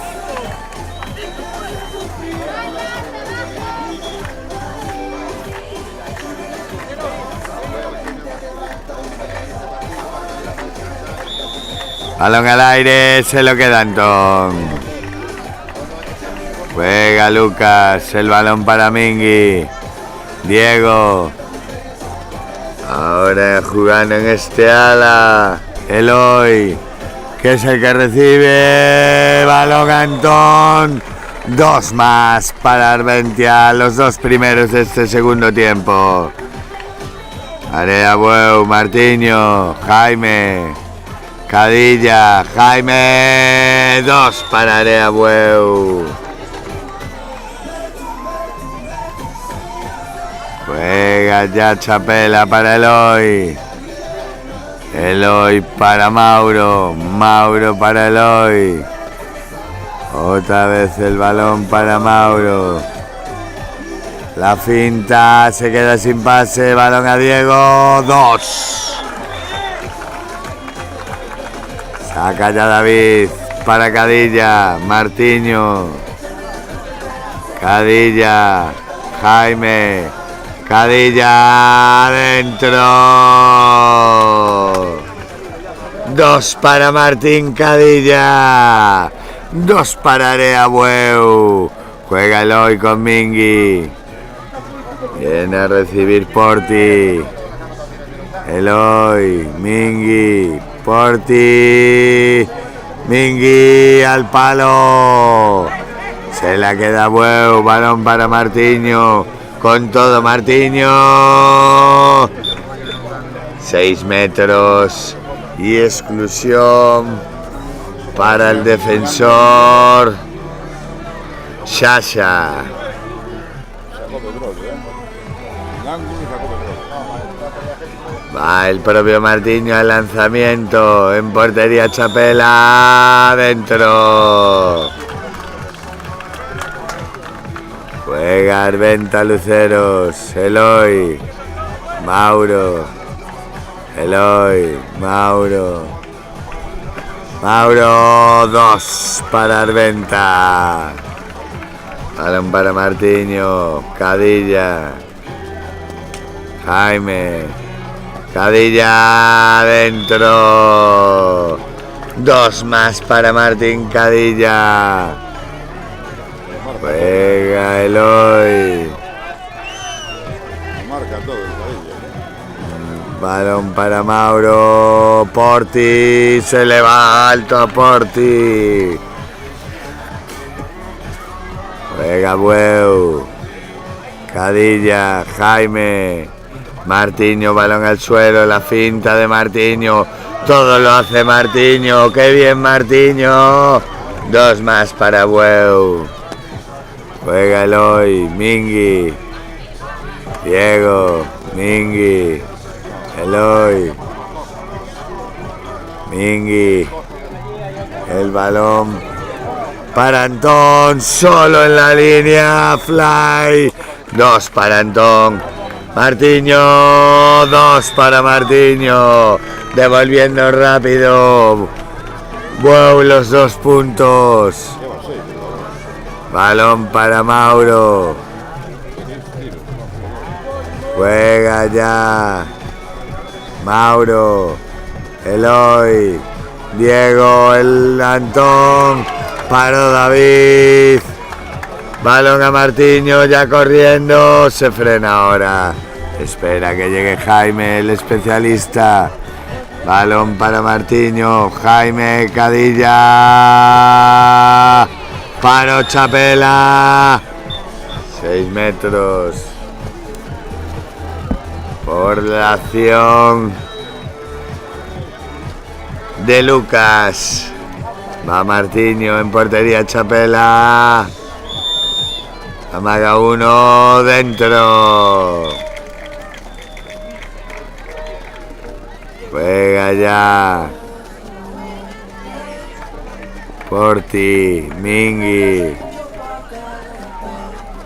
Balón al aire, se lo queda Antón. Juega Lucas, el balón para Mingui. Diego. Ahora jugando en este ala. Eloy, que es el que recibe. Balón Antón. 2 más para Arbentia, los 2 primeros de este segundo tiempo. Area Bueu, Martiño, Jaime. Cadilla, Jaime, 2 para Area Bueu. Juega ya Chapela para Eloy. Eloy para Mauro. Mauro para Eloy. Otra vez el balón para Mauro. La finta, se queda sin pase. Balón a Diego. 2. Saca ya David para Cadilla. Martiño. Cadilla. Jaime. Cadilla adentro. 2 para Martín Cadilla. 2 para Area Bueu. Juega Eloy con Mingui. Viene a recibir Porti. Eloy, Mingui, Porti. Mingui al palo. Se la queda Bueu. Balón para Martiño. Con todo Martiño. 6 metros. Y exclusión para el defensor Shasha. Va el propio Martiño al lanzamiento. En portería Chapela. Dentro. Juega Arventa Luceros. Eloy. Mauro. Eloy. Mauro. Mauro. 2 para Arventa. Balón para Martiño. Cadilla. Jaime. Cadilla adentro. 2 más para Martín Cadilla. Juega Eloy. Marca todo el Cadilla. Balón para Mauro. Porti. Se le va alto a Porti. Juega Bueu. Cadilla. Jaime. Martiño. Balón al suelo. La finta de Martiño. Todo lo hace Martiño. ¡Qué bien Martiño! 2 más para Bueu. Juega Eloy. Mingui. Diego. Mingui. Eloy. Mingui. El balón para Antón. Solo en la línea. Fly. 2 para Antón. Martiño. 2 para Martiño. Devolviendo rápido. Wow, los 2 puntos. Balón para Mauro. Juega ya. Mauro. Eloy. Diego. El Antón. Paró David. Balón a Martiño. Ya corriendo. Se frena ahora. Espera que llegue Jaime, el especialista. Balón para Martiño. Jaime. Cadilla. Paro Chapela. 6 metros. Por la acción de Lucas. Va Martiño en portería Chapela. Amaga 1 dentro. Juega ya. Porti, Mingui.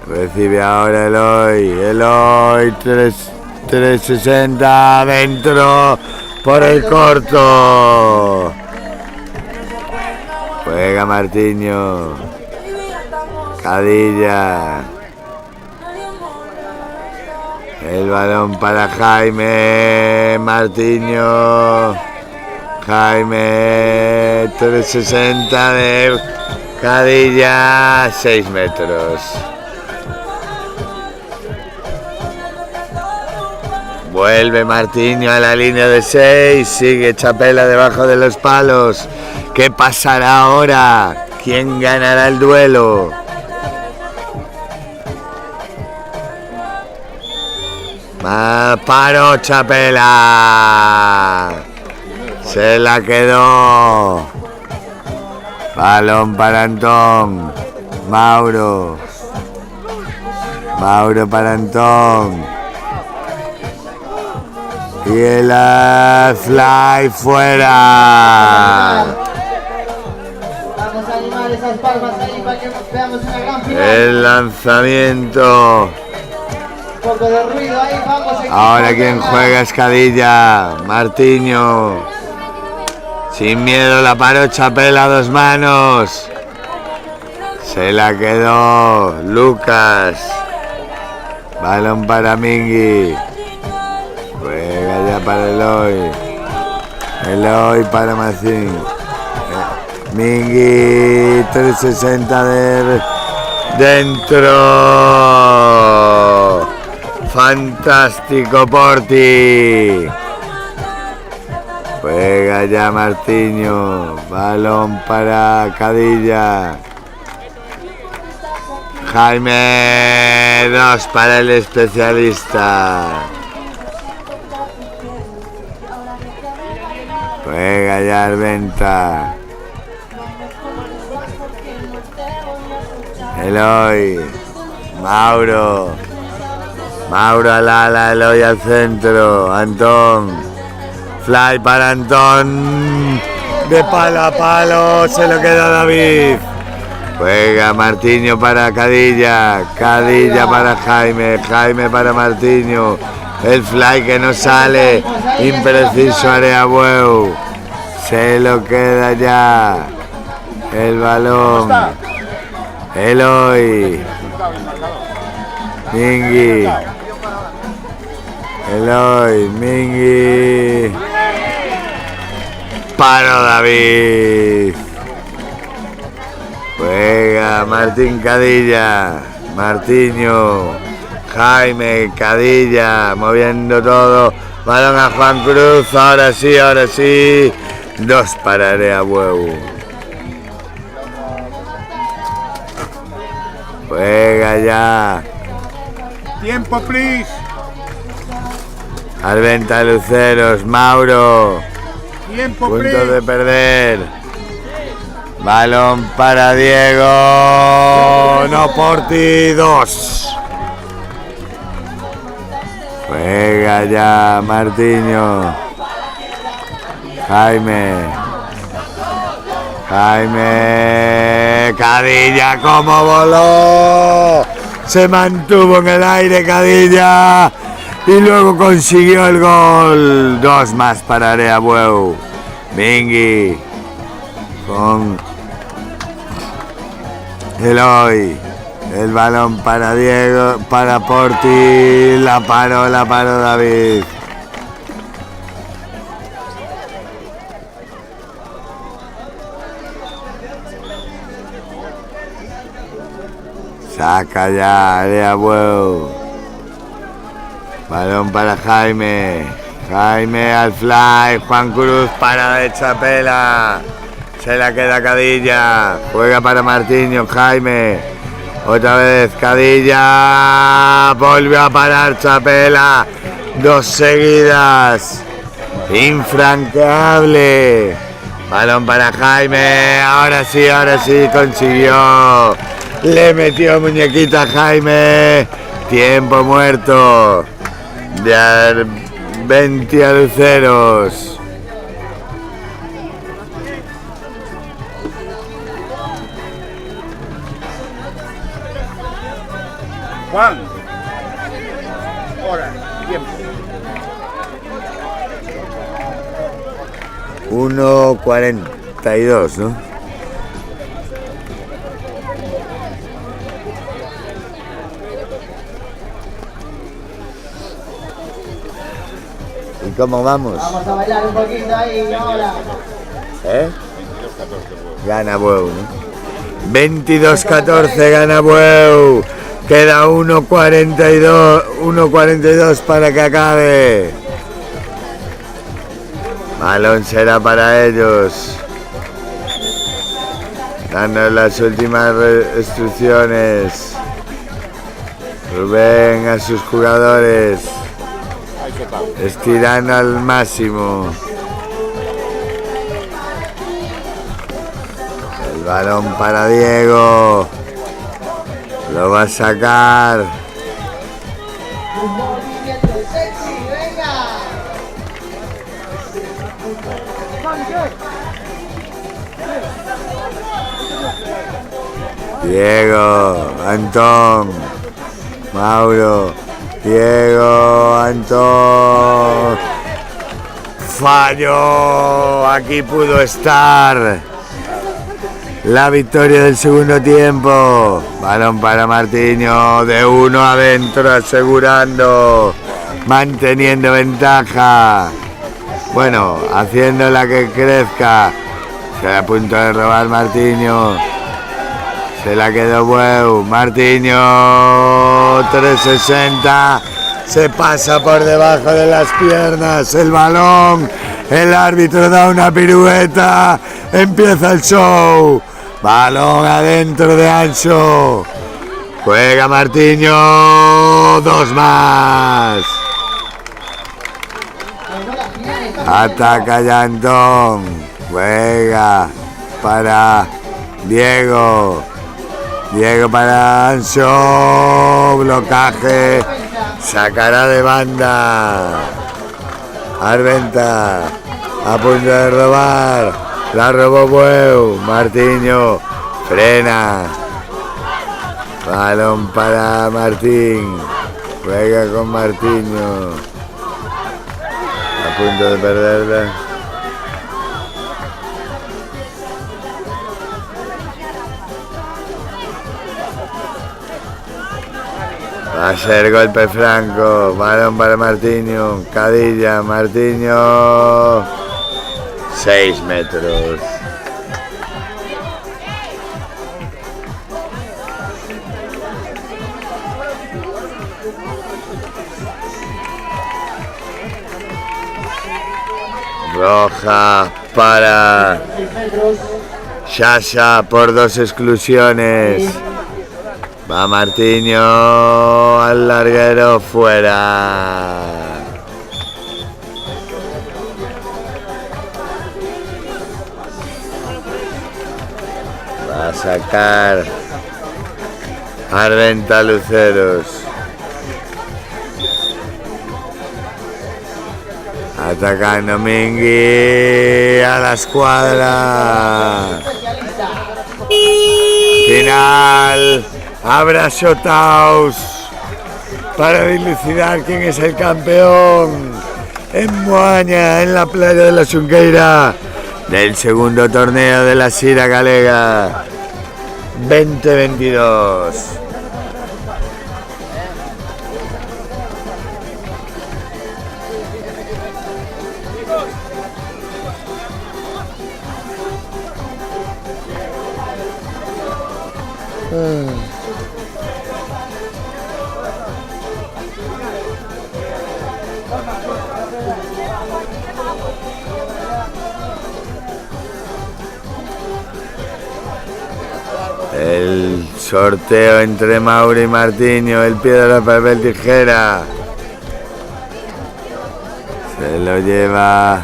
Recibe ahora Eloy 360 dentro por el corto. Juega Martiño. Cadilla. El balón para Jaime. Martiño. Jaime 360 de Cadilla. 6 metros. Vuelve Martiño a la línea de 6, sigue Chapela debajo de los palos. ¿Qué pasará ahora? ¿Quién ganará el duelo? Paró Chapela. Se la quedó. Balón para Antón. Mauro para Antón. Y el fly fuera. Vamos a animar esas palmas ahí para que veamos una gran final. El lanzamiento. Un poco de ruido ahí, vamos. Ahora quien juega es Cadilla. Martiño. Sin miedo la paró Chapela a 2 manos. Se la quedó Lucas. Balón para Mingui. Juega ya para Eloy para Macín. Mingui 360 de dentro. Fantástico Porti. Juega ya Martiño. Balón para Cadilla. Jaime 2 para el especialista. Juega ya Arventa. Eloy. Mauro al ala, Eloy al centro. Antón. Fly para Antón. De palo a palo. Se lo queda David. Juega Martiño para Cadilla. Cadilla para Jaime. Jaime para Martiño. El fly que no sale. Impreciso Areabueu. Se lo queda ya. El balón. Eloy. Mingui. Eloy. Mingui. Paro David. Juega Martín Cadilla. Martiño. Jaime Cadilla. Moviendo todo. Balón a Juan Cruz. Ahora sí. 2 para Areabueu. Juega ya. Tiempo, please. Arventa Luceros. Mauro. Tiempo, Punto please. de perder. Balón para Diego. No, Porti. 2. Juega ya Martiño. Jaime. Cadilla, como voló. Se mantuvo en el aire Cadilla. Y luego consiguió el gol. 2 más para Areabueu. Mingui. Con Eloy. El balón para Diego. Para Porti. La paró David. Saca ya Areabueu. Balón para Jaime. Jaime al fly. Juan Cruz para de Chapela. Se la queda Cadilla. Juega para Martiño. Jaime. Otra vez Cadilla. Volvió a parar Chapela. 2 seguidas. Infranqueable. Balón para Jaime. Ahora sí consiguió. Le metió muñequita a Jaime. Tiempo muerto. De 20 a Luceros. Juan. Hora, tiempo. 1:42, ¿no? ¿Y cómo vamos? Vamos a bailar un poquito ahí ahora. ¿Eh? Gana Bueu, ¿no? 22-14 gana Bueu. Queda 1:42 para que acabe. Balón será para ellos. Dando las últimas instrucciones. Rubén a sus jugadores. Estirando al máximo. El balón para Diego. Lo va a sacar. Un movimiento sexy, venga. Diego, Antón, Mauro, Diego, Antón. Fallo. Aquí pudo estar la victoria del segundo tiempo. Balón para Martiño, de uno adentro, asegurando, manteniendo ventaja. Bueno, haciéndola que crezca. Se a punto de robar Martiño. Se la quedó Bueu. Martiño, 360. Se pasa por debajo de las piernas el balón. El árbitro da una pirueta. Empieza el show. Balón adentro de Ancho. Juega Martiño. 2 más. Ataca Yantón. Juega para Diego. Diego para Ancho. Blocaje. Sacará de banda. Arventa. A punto de robar. La robó Bueu. Martiño. Frena. Balón para Martín. Juega con Martiño. A punto de perderla. Va a ser golpe franco. Balón para Martiño. Cadilla. Martiño. 6 metros. Roja para Shasha por 2 exclusiones. Va Martiño al larguero, fuera. Va a sacar Arventa Luceros. Atacando Mingui a la escuadra. Final. Habrá shotouts para dilucidar quién es el campeón en Moaña, en la playa de la Xunqueira, del segundo torneo de la Sira Galega 2022. El sorteo entre Mauro y Martiño, el piedra, papel, tijera. Se lo lleva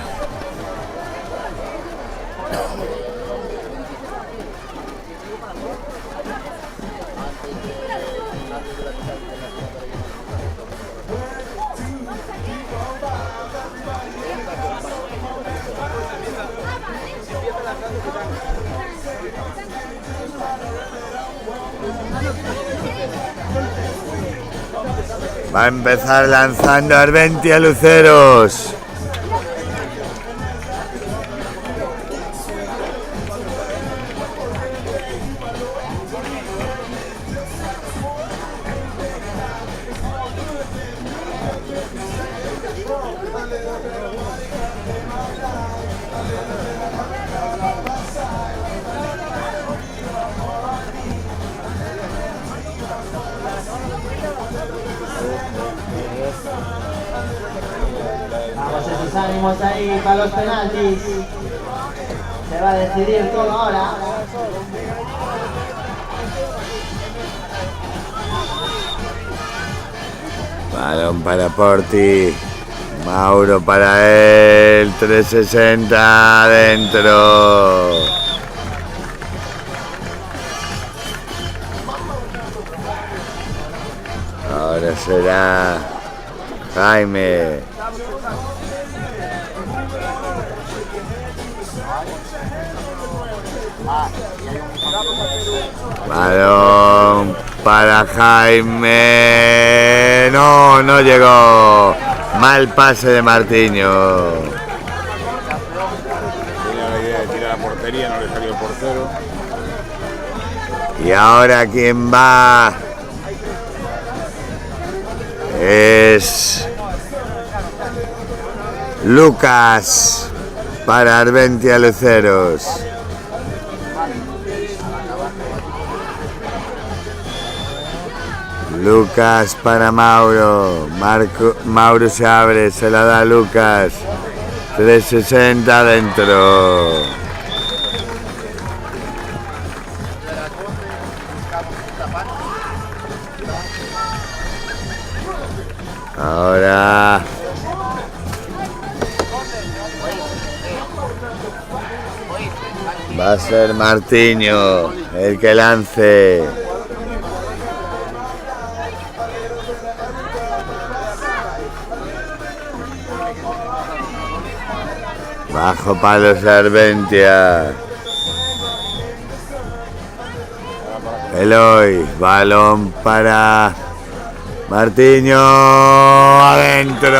Va a empezar lanzando Arbentia Luceros. Vamos esos ánimos ahí para los penaltis. Se va a decidir todo ahora. Balón para Porti. Mauro para él. 360 adentro. Ahora será Jaime. Balón para Jaime. No, no llegó. Mal pase de Martiño. Tenía la idea de tirar a la portería, no le salió el portero. Y ahora quien va es Lucas para Arbentia Luceros. Lucas para Mauro. Mauro se abre, se la da a Lucas. 360 adentro. Ahora va a ser Martiño el que lance. Bajo palos Arbentia. Eloy, balón para Martiño, adentro.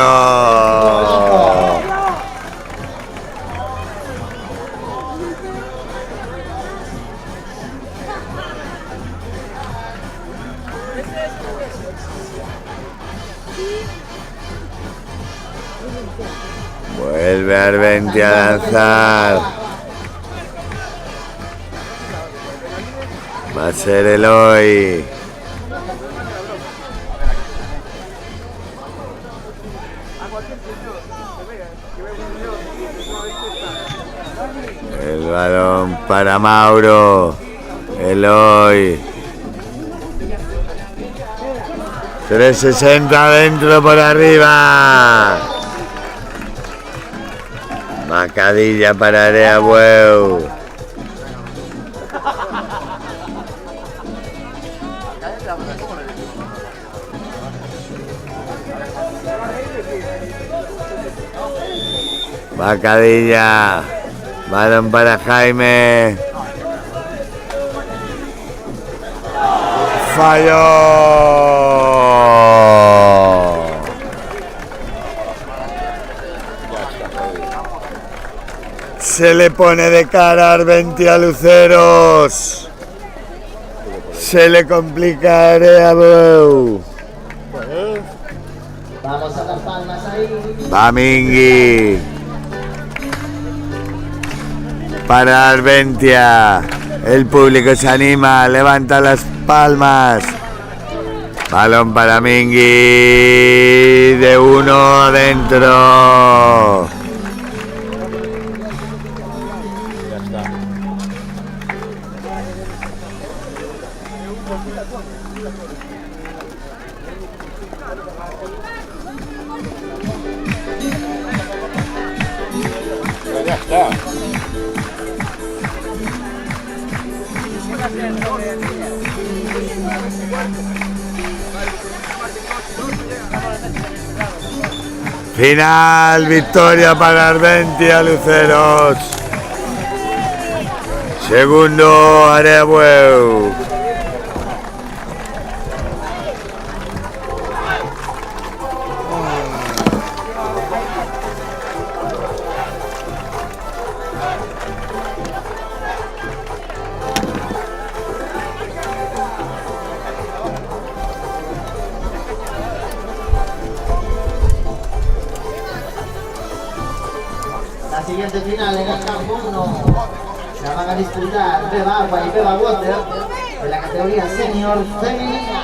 Vuelve Arbentia a lanzar. Va a ser Eloy. El balón para Mauro. Eloy. 360 adentro por arriba. Macadilla para Areabueu. Macadilla. Balón para Jaime. Falló. Se le pone de cara a Arbentia Luceros. Se le complica a Areabueu. Vamos a dar palmas ahí. Va Mingui. Para Arbentia. El público se anima, levanta las palmas. Balón para Mingui. De uno adentro. Ya está. Final, victoria para Arbentia Luceros. Segundo, Areabueu. siguiente final en el campo 1 la van a disputar Beba Agua y Beba Water de la categoría senior femenina.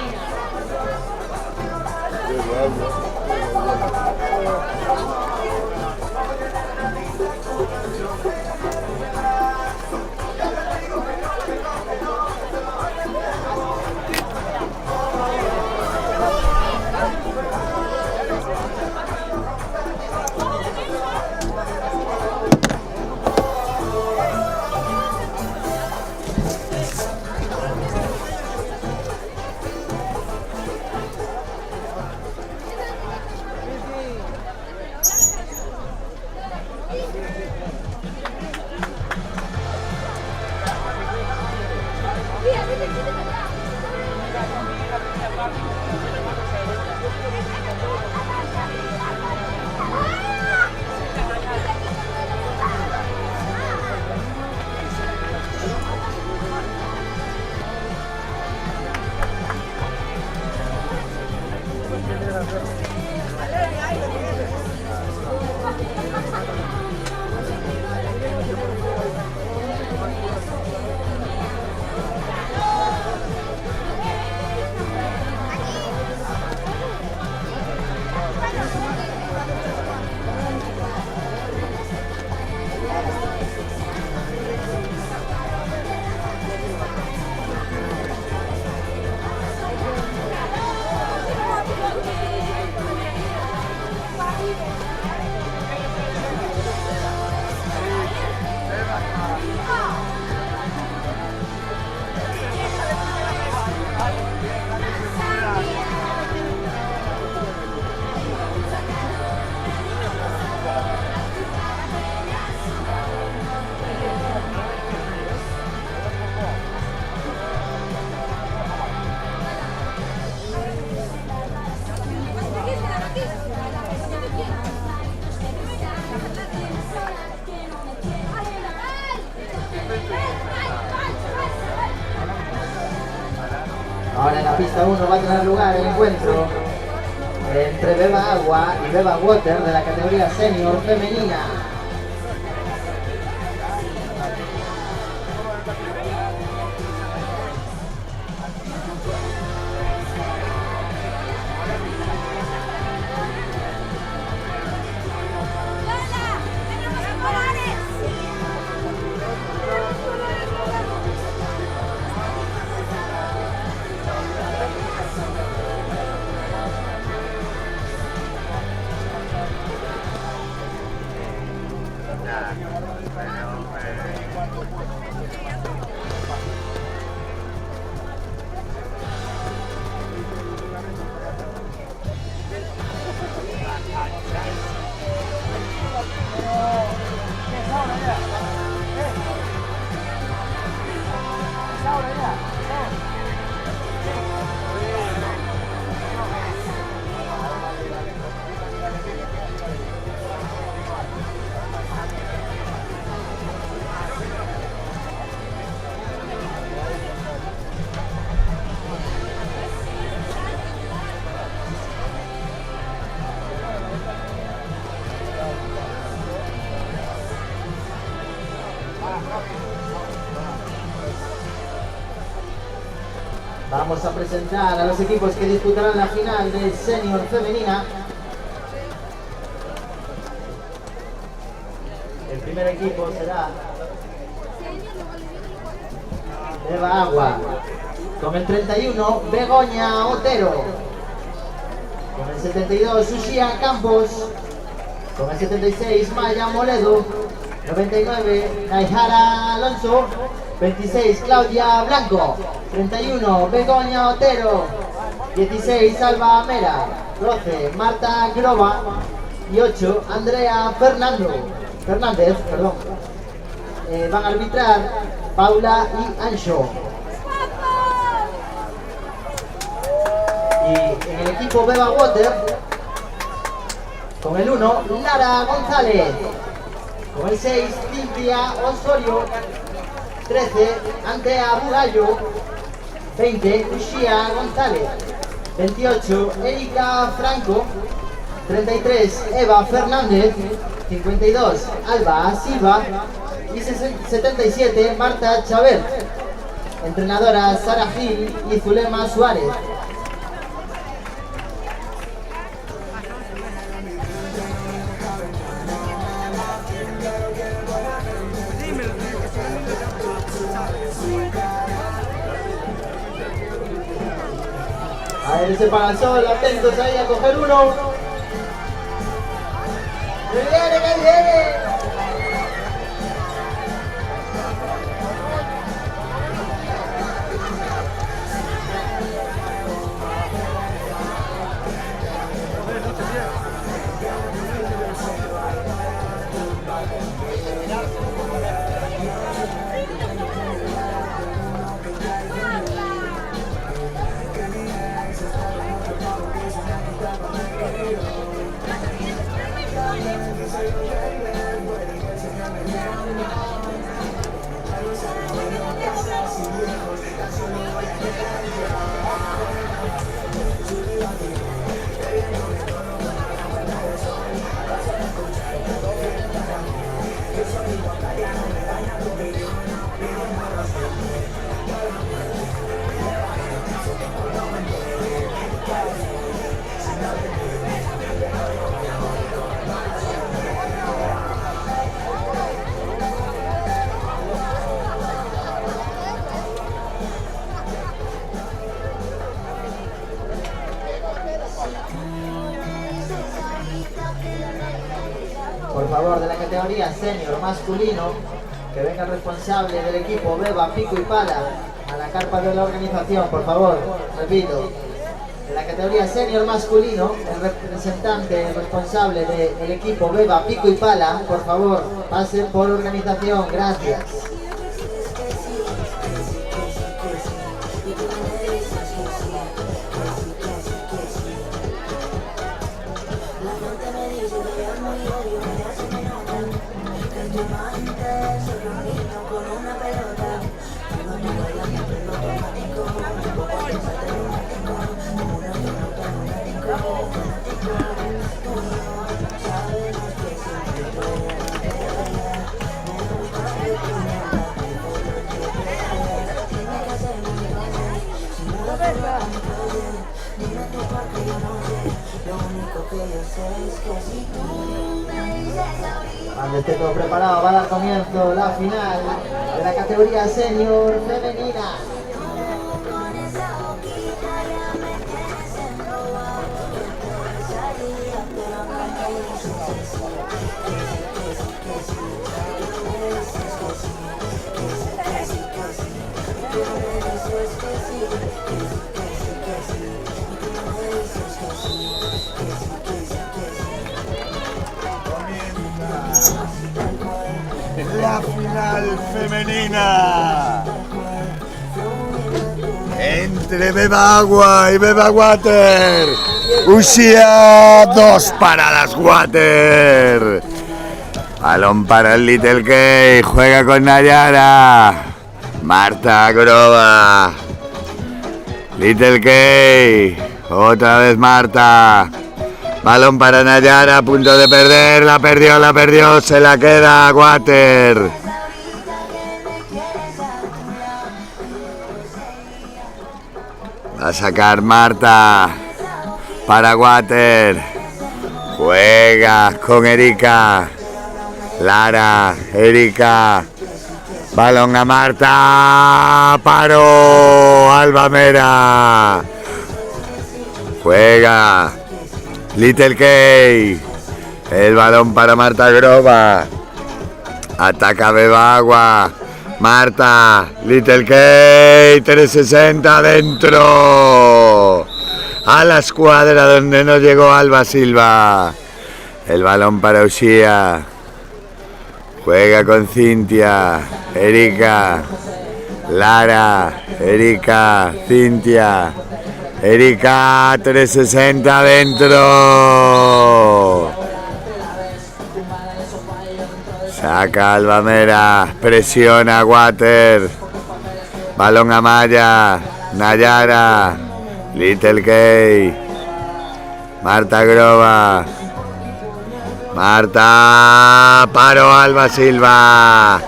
Ahora en la pista 1 va a tener lugar el encuentro entre Beba Agua y Beba Water de la categoría senior femenina. Vamos a presentar a los equipos que disputarán la final de senior femenina. El primer equipo será Beba Agua, con el 31 Begoña Otero, con el 72 Uxía Campos, con el 76 Maya Moledo, 99 Naihara Alonso, 26 Claudia Blanco, 31 Begoña Otero, 16 Alba Mera, 12 Marta Groba y 8 Andrea Fernández. Van a arbitrar Paula y Ancho. Y en el equipo Beba Water, con el 1 Lara González, con el 6 Cintia Osorio, 13 Antea Bugallo, 20 Uxía González, 28 Erika Franco, 33, Eva Fernández. 52, Alba Silva. Y 77, Marta Chávez. Entrenadora Sara Gil y Zulema Suárez. A ver, se para el sol, atentos ahí a coger uno. ¡Que viene, que viene! Por favor, de la categoría senior masculino, que venga el responsable del equipo Beba, Pico y Pala a la carpa de la organización, por favor, repito. De la categoría senior masculino, el representante, el responsable del equipo Beba, Pico y Pala, por favor, pasen por organización, gracias. Cuando esté todo preparado, va a dar comienzo la final de la categoría senior femenina. La final femenina entre Beba Agua y Beba Water. Uxía 2 para las Water. Balón para el Little K. Juega con Nayara. Marta Grova. Little K. Otra vez Marta. Balón para Nayara, a punto de perder, la perdió, se la queda Water. Va a sacar Marta para Water. Juega con Erika. Lara, Erika. Balón a Marta. Paró Alba Mera. Juega Little K. El balón para Marta Grova. Ataca Beba Agua. Marta. Little K. 360 dentro. A la escuadra donde no llegó Alba Silva. El balón para Uxía. Juega con Cintia. Erika. Lara. Erika. Cintia. Erika, 360 dentro. Saca Alba Mera, presiona Water. Balón a Maya, Nayara, Little K, Marta Grova. Marta, paró Alba Silva.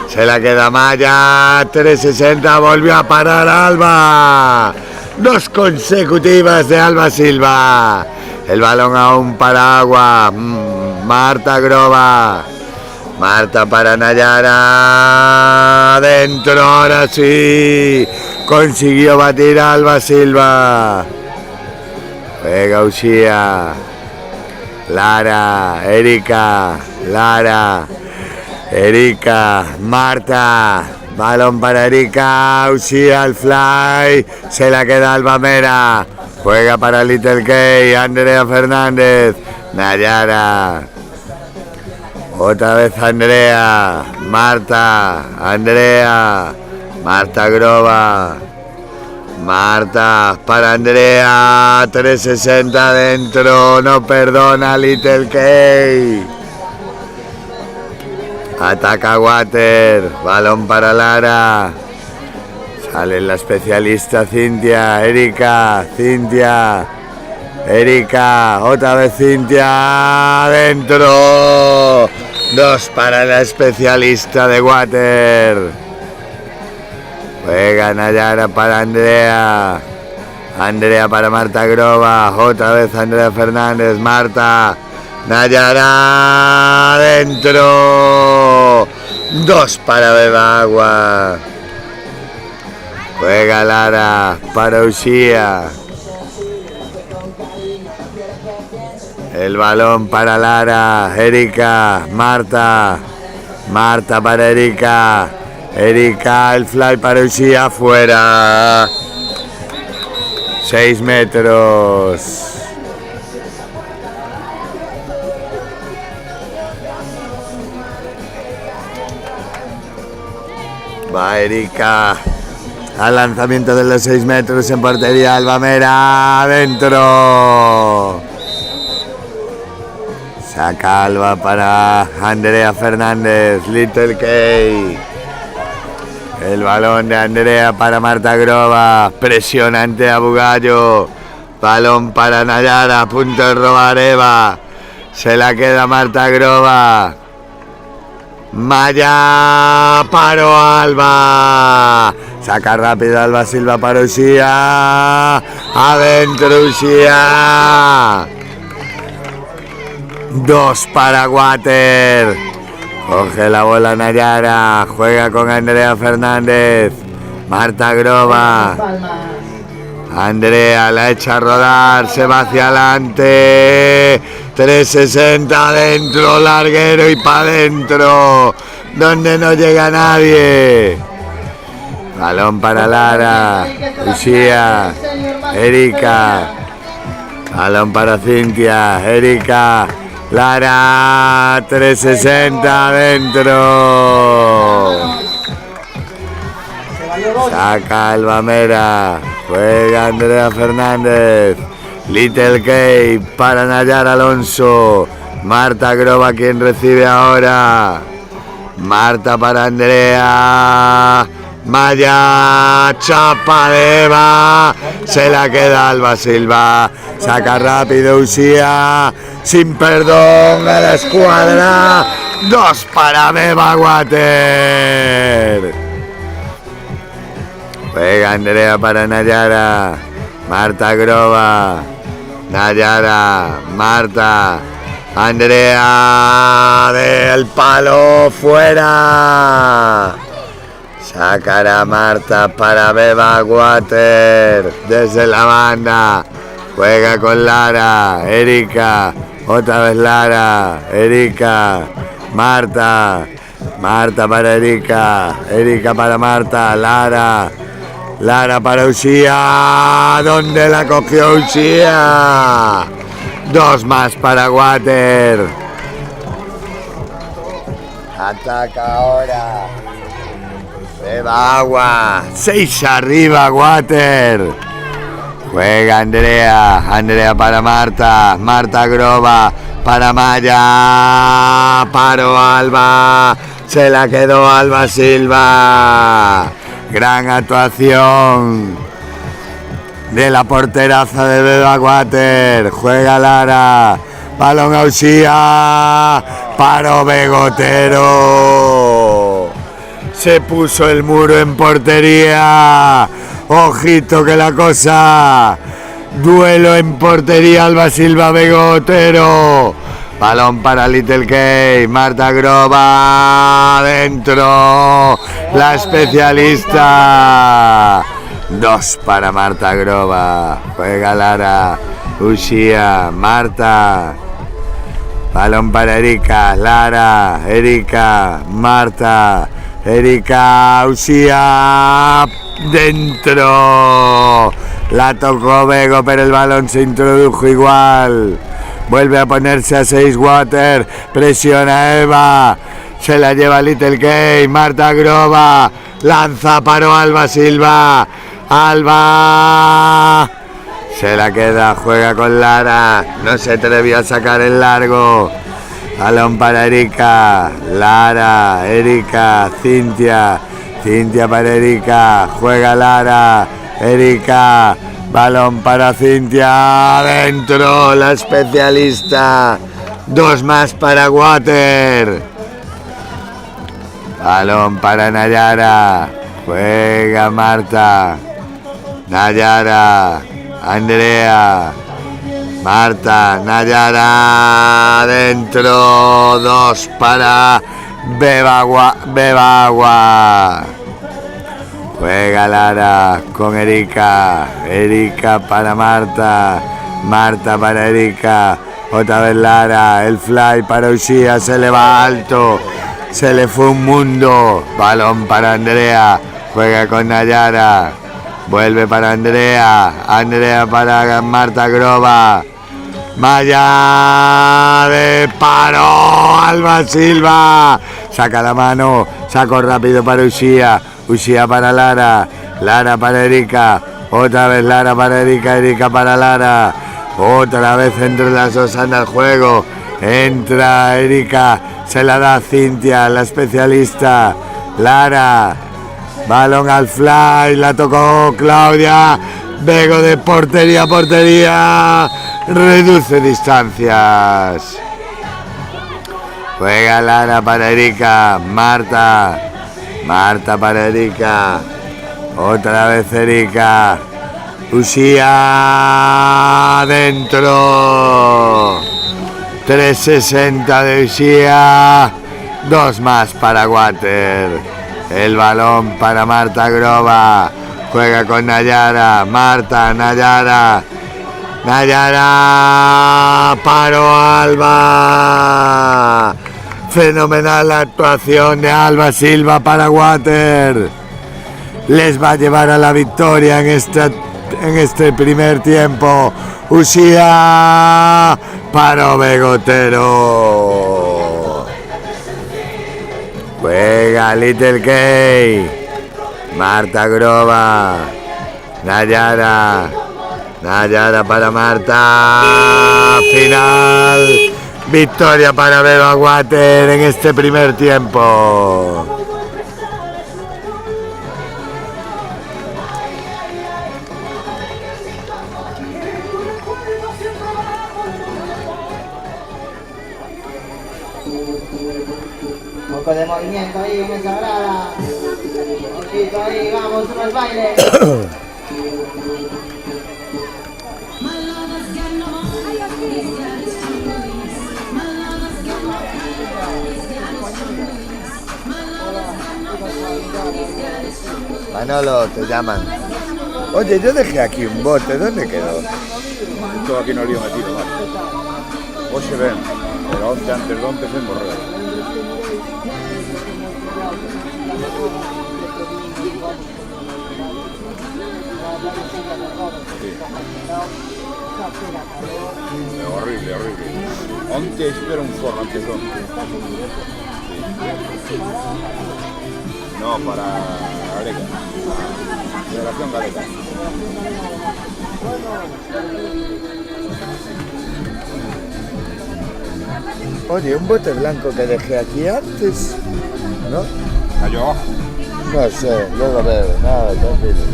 Se la queda Maya, 360, volvió a parar Alba. 2 consecutivas de Alba Silva. El balón aún para Agua. Marta Grova. Marta para Nayara. Dentro, ahora sí. Consiguió batir a Alba Silva. Juega Uxía. Lara, Erika, Lara, Erika, Marta, balón para Erika, Uxía al fly, se la queda Alba Mera, juega para Little Key, Andrea Fernández, Nayara, otra vez Andrea, Marta, Andrea, Marta Grova, Marta para Andrea, 360 dentro, no perdona Little Key. Ataca Water, balón para Lara. Sale la especialista Cintia, Erika, Cintia, Erika, otra vez Cintia, dentro. 2 para la especialista de Water. Juega Nayara para Andrea. Andrea para Marta Grova. Otra vez Andrea Fernández. Marta. Nayara. Dentro. 2 para Beba Agua. Juega Lara para Uxía. El balón para Lara. Erika. Marta. Marta para Erika. Erika, el fly para Uxía, fuera. 6 metros. Va Erika al lanzamiento de los 6 metros en portería. Alba Mera, adentro. Saca Alba para Andrea Fernández. Little Key. El balón de Andrea para Marta Grova. Presionante a Bugallo. Balón para Nayara. A punto de robar Eva. Se la queda Marta Grova. Maya. Paró Alba. Saca rápido Alba Silva para Uxía. Adentro Uxía. 2 para Water. Coge la bola Nayara, juega con Andrea Fernández, Marta Grova, Andrea la echa a rodar, se va hacia adelante, 360 adentro, larguero y para adentro, donde no llega nadie. Balón para Lara, Uxía, Erika, balón para Cintia, Erika. Lara, 360 adentro. Saca Alba Mera. Juega Andrea Fernández. Little Key para Nayara Alonso. Marta Grova quien recibe ahora. Marta para Andrea. Maya, chapa de Eva. Se la queda Alba Silva. Saca rápido Uxía. Sin perdón a la escuadra. 2 para Beba Water. Juega Andrea para Nayara. Marta Grova. Nayara. Marta. Andrea. Del palo fuera. Sacará Marta para Beba Water. Desde la banda. Juega con Lara. Erika. Otra vez Lara, Erika, Marta, Marta para Erika, Erika para Marta, Lara, Lara para Uxía, ¿dónde la cogió Uxía? 2 más para Water. Ataca ahora. Beba Agua, 6 arriba Water. Juega Andrea, Andrea para Marta, Marta Grova para Maya, paró Alba, se la quedó Alba Silva. Gran actuación de la porteraza de Beba Water. Juega Lara, balón a Usía, paró Begotero, se puso el muro en portería, ojito que la cosa, duelo en portería, Alba Silva Begotero, balón para Little Key, Marta Grova, dentro, la especialista, 2 para Marta Grova, juega Lara, Usía, Marta, balón para Erika, Lara, Erika, Marta, Erika, Usía, dentro, la tocó Bego, pero el balón se introdujo igual, vuelve a ponerse a 6 Water, presiona Eva, se la lleva Little Key, Marta Grova, lanza, paró Alba Silva, Alba, se la queda, juega con Lara, no se atrevió a sacar el largo, balón para Erika, Lara, Erika, Cintia, Cintia para Erika, juega Lara, Erika, balón para Cintia, adentro, la especialista, 2 más para Water, balón para Nayara, juega Marta, Nayara, Andrea, Marta, Nayara, dentro, 2 para Bebagua, juega Lara con Erika, Erika para Marta, Marta para Erika, otra vez Lara, el fly para Usía, se le va alto, se le fue un mundo, balón para Andrea, juega con Nayara, vuelve para Andrea, Andrea para Marta Grova, Maya de paro, Alba Silva, saca la mano, sacó rápido para Usía, Usía para Lara, Lara para Erika, otra vez Lara para Erika, Erika para Lara, otra vez entre las dos anda el juego, entra Erika, se la da Cintia, la especialista, Lara, balón al fly, la tocó Claudia, Bego de portería a portería, reduce distancias, juega Lara para Erika, Marta, Marta para Erika, otra vez Erika, Usía, dentro, 360 de Usía, 2 más para Water, el balón para Marta Grova, juega con Nayara, Marta, Nayara, Nayara, paro Alba, fenomenal la actuación de Alba Silva para Water, les va a llevar a la victoria en este primer tiempo. Usía, paro Begotero, juega Little Key, Marta Grova, Nayara, Nayara para Marta, final, victoria para Beba Water en este primer tiempo. Un poco de movimiento ahí en esa grada. Ojito ahí, vamos, unos bailes. Manolo, te llaman. Oye, yo dejé aquí un bote, ¿dónde quedó? Todo aquí no lío metido, vale. Hoy se ven, pero antes de onte se morreu. Sí. Horrible, horrible. Onte espera un forno, antes de onte. Sí. No, para Galega. Federación Galega. Oye, un bote blanco que dejé aquí antes, ¿no? Cayó abajo. No sé, luego veo, nada, tranquilo.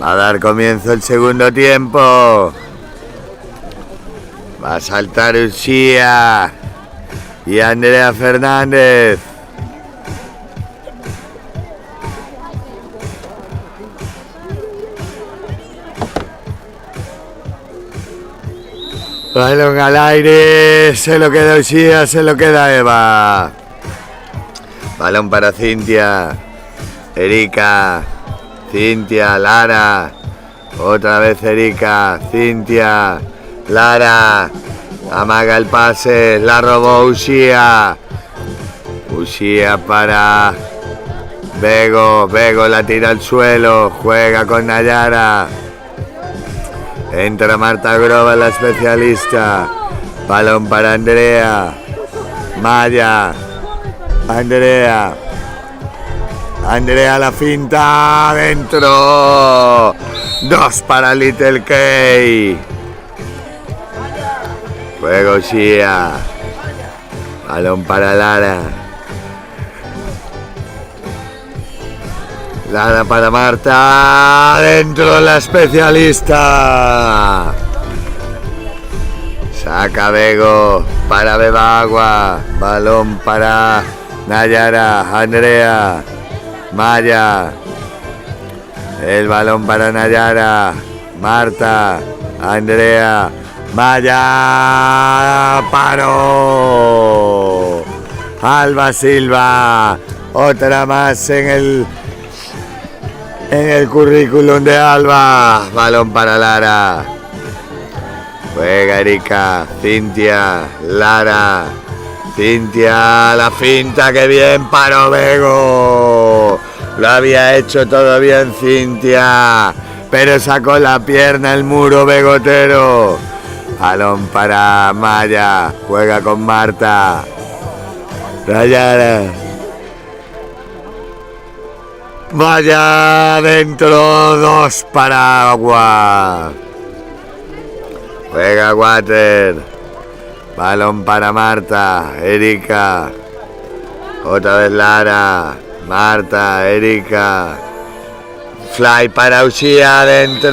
Va a dar comienzo el segundo tiempo. Va a saltar Uxía y Andrea Fernández. Balón al aire, se lo queda Uxía, se lo queda Eva. Balón para Cintia, Erika, Cintia, Lara, otra vez Erika, Cintia, Lara, amaga el pase, la robó Uxía. Uxía para Bego, Bego la tira al suelo, juega con Nayara. Entra Marta Grova, la especialista. Balón para Andrea. Maya. Andrea. Andrea la finta. Dentro. 2 para Little K. Juego Xia. Balón para Lara. Lara para Marta, dentro la especialista. Saca Bego para Bebagua, balón para Nayara, Andrea, Maya. El balón para Nayara, Marta, Andrea, Maya, paró. Alba Silva, otra más en el currículum de Alba. Balón para Lara. Juega Erika, Cintia, Lara. Cintia, la finta, que bien paró Bego. Lo había hecho todo bien Cintia, pero sacó la pierna el muro begotero. Balón para Maya. Juega con Marta. Nayara. Vaya dentro, 2 para Agua. Juega Water. Balón para Marta, Erika. Otra vez Lara, Marta, Erika. Fly para Uxía dentro.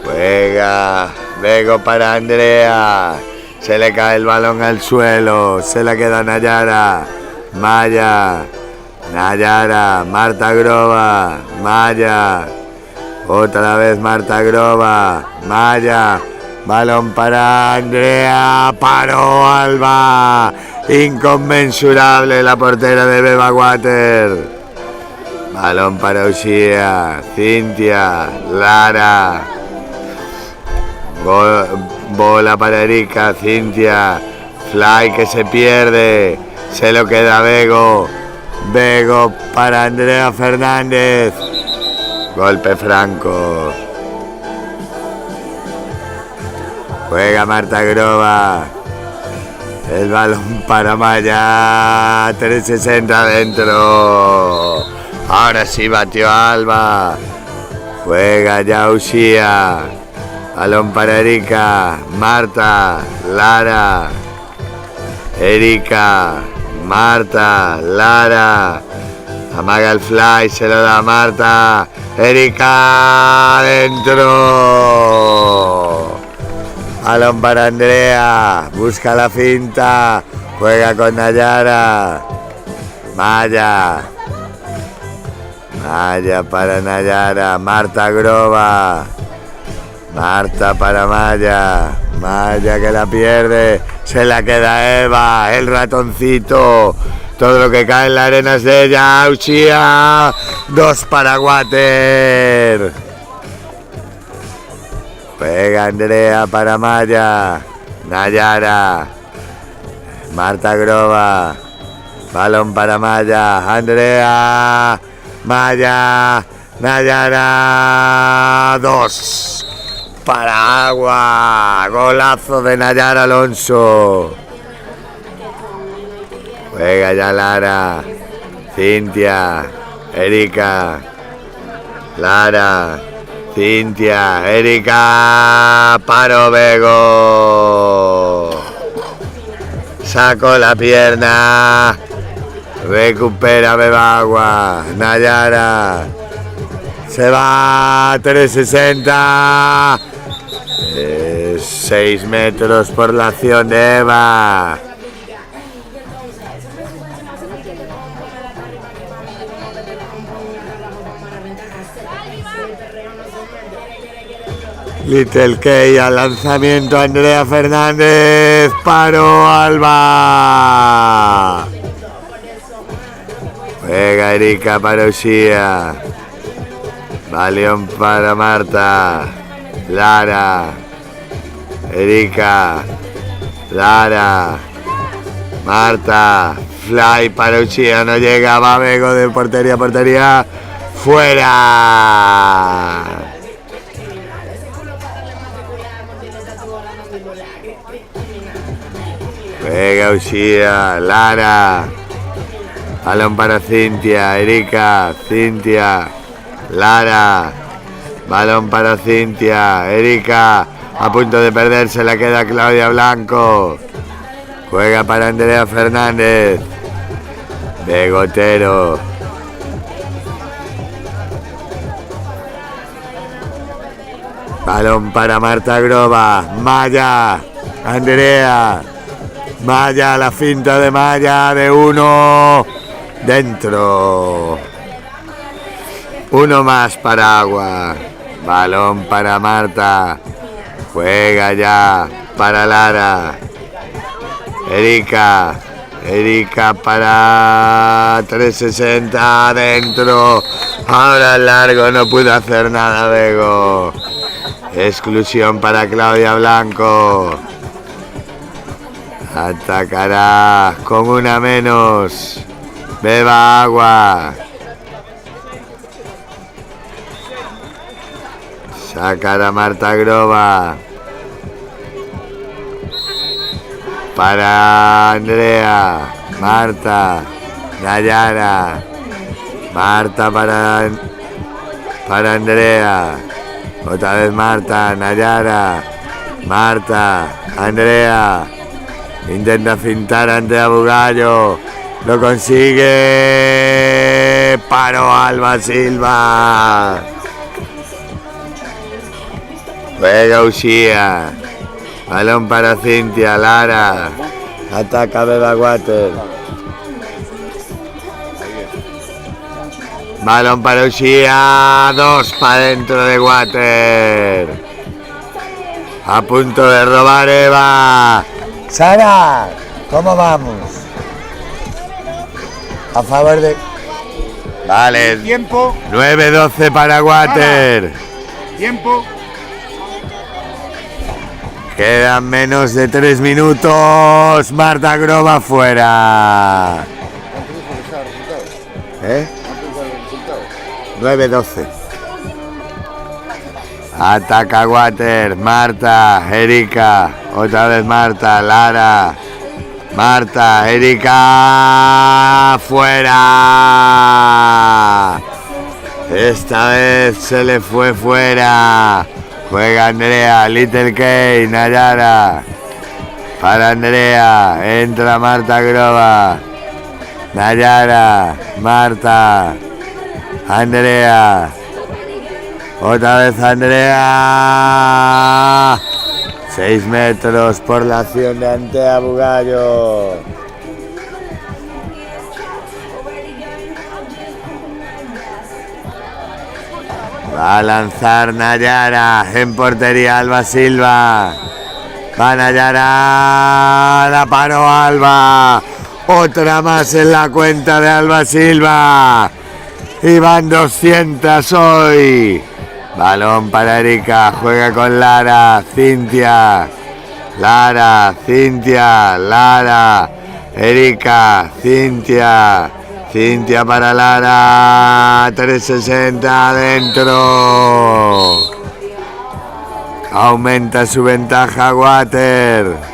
Juega Bego para Andrea. Se le cae el balón al suelo. Se la queda Nayara. Maya, Nayara, Marta Grova, Maya, otra vez Marta Grova, Maya, balón para Andrea, paró Alba, inconmensurable la portera de Beba Water. Balón para Uxía, Cintia, Lara, bola para Erika, Cintia, Fly que se pierde. Se lo queda Bego. Bego para Andrea Fernández. Golpe franco. Juega Marta Grova. El balón para Maya. 360 dentro. Ahora sí batió Alba. Juega ya Uxía. Balón para Erika. Marta. Lara. Erika. Marta, Lara, amaga el fly, se lo da a Marta, Erika, dentro. Balón para Andrea, busca la finta, juega con Nayara, Maya, Maya para Nayara, Marta Grova, Marta para Maya, Maya que la pierde. Se la queda Eva, el ratoncito. Todo lo que cae en la arena es de ella. Uxía, 2 para Water. Pega Andrea para Maya. Nayara. Marta Groba. Balón para Maya. Andrea. Maya. Nayara. 2. Para Agua. Golazo de Nayara Alonso. Juega ya Lara. Cintia. Erika. Lara. Cintia. Erika. Paro Bego. Sacó la pierna. Recupera Bebagua. Nayara. Se va. 360. 6 metros por la acción de Eva. Little Key al lanzamiento, Andrea Fernández, paro Alba. Juega Erika para Uxía. Baleón para Marta. Lara. Erika. Lara. Marta. Fly para Uxía, no llega, va Bego de portería a portería. ¡Fuera! Juega Uxía, Lara. Balón para Cintia, Erika, Cintia, Lara. Balón para Cintia, Erika. A punto de perderse, la queda Claudia Blanco. Juega para Andrea Fernández. Begotero. Balón para Marta Groba. Maya. Andrea. Maya, la finta de Maya de 1. Dentro. 1 más para Agua. Balón para Marta. Juega ya para Lara. Erika. Erika para 360. Dentro. Ahora el largo, no pudo hacer nada Bego. Exclusión para Claudia Blanco. Atacará con una menos. Beba Agua. Sacará Marta Groba. Para Andrea. Marta. Nayara. Marta para Andrea. Otra vez Marta. Nayara. Marta. Andrea. Intenta fintar ante Abugallo. Lo consigue. Paro Alba Silva. Juega Uxía. Balón para Cintia. Lara. Ataca Beba Water. Balón para Uxía. 2 para dentro de Water. A punto de robar Eva. Sara, ¿cómo vamos? A favor de... Vale. Tiempo. 9-12 para Water. Tiempo. Quedan menos de 3 minutos. Marta Groba fuera. ¿Eh? 9-12. Ataca Water. Marta, Erika. Otra vez Marta, Lara. Marta, Erika. Fuera. Esta vez se le fue fuera. Juega Andrea, Little Key, Nayara. Para Andrea. Entra Marta Groba. Nayara. Marta. Andrea. Otra vez Andrea. 6 metros por la acción de Antea Bugallo. Va a lanzar Nayara. En portería Alba Silva. Va Nayara. La paró Alba. Otra más en la cuenta de Alba Silva. Y van 200 hoy. Balón para Erika. Juega con Lara. Cintia. Lara. Cintia. Lara. Erika, Cintia para Lara, 360 adentro. Aumenta su ventaja Water.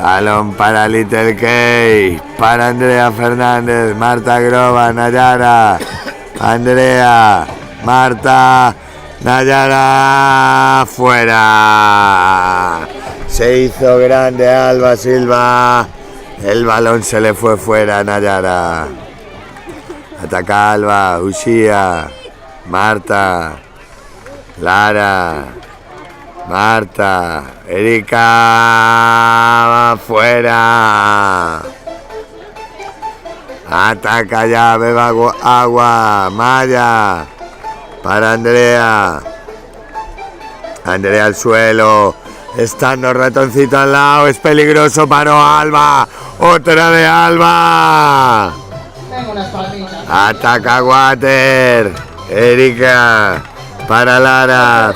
Balón para Little Key, para Andrea Fernández, Marta Grova, Nayara, Andrea, Marta, Nayara, fuera. Se hizo grande Alba Silva, el balón se le fue fuera a Nayara. Ataca Alba, Uxía, Marta, Lara, Marta, Erika, fuera. Ataca ya, beba agua, Maya, para Andrea. Andrea al suelo, estando ratoncito al lado, es peligroso, paró Alba, otra de Alba. Tengo unas palmitas. Ataca Water, Erika, para Lara,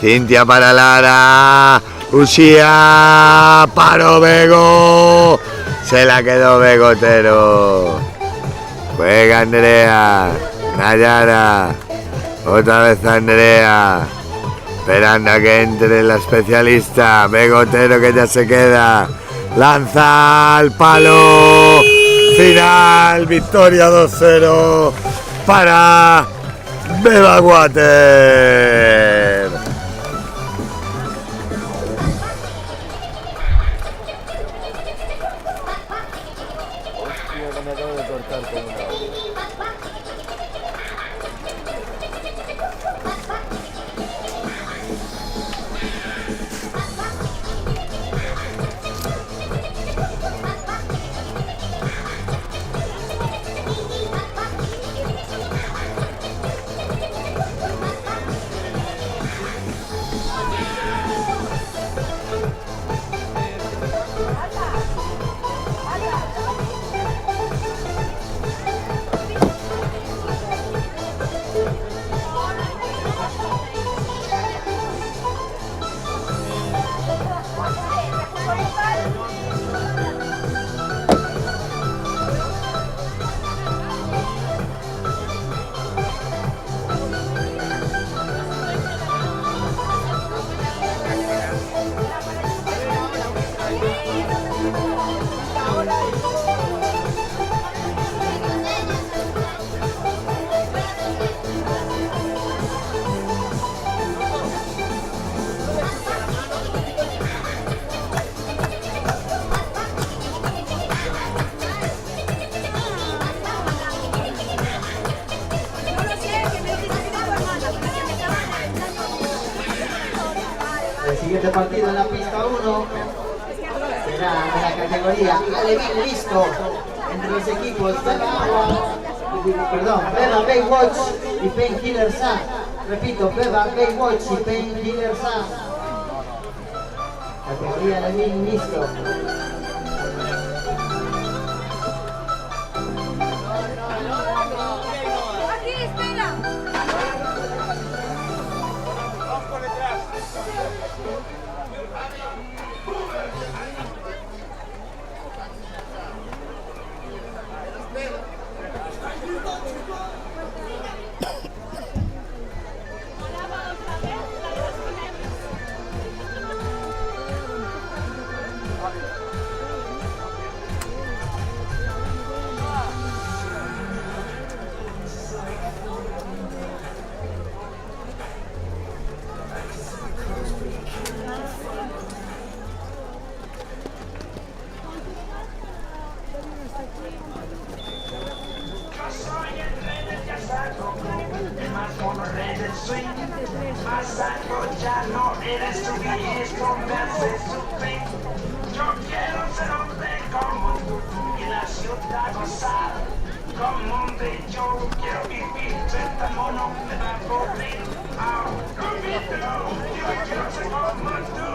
Cintia para Lara, Uxía, paró Bego, se la quedó Begotero. Juega Andrea, Nayara, otra vez Andrea, esperando a que entre la especialista, Begotero que ya se queda, lanza al palo, final, victoria 2-0 para Beba Water. El siguiente partido en la pista 1 será de la categoría Alevín Listo entre los equipos Beba Baywatch y Painkiller Sam. Repito, Beba Baywatch y Painkiller Sam. Categoría Alevín Listo. Aquí, espera. Más algo ya no eres tú y esconderse su fin. Yo quiero ser hombre como tú y la ciudad gozar como un bello. Quiero vivir frente al mono, me va a aburrir. Yo quiero ser como tú.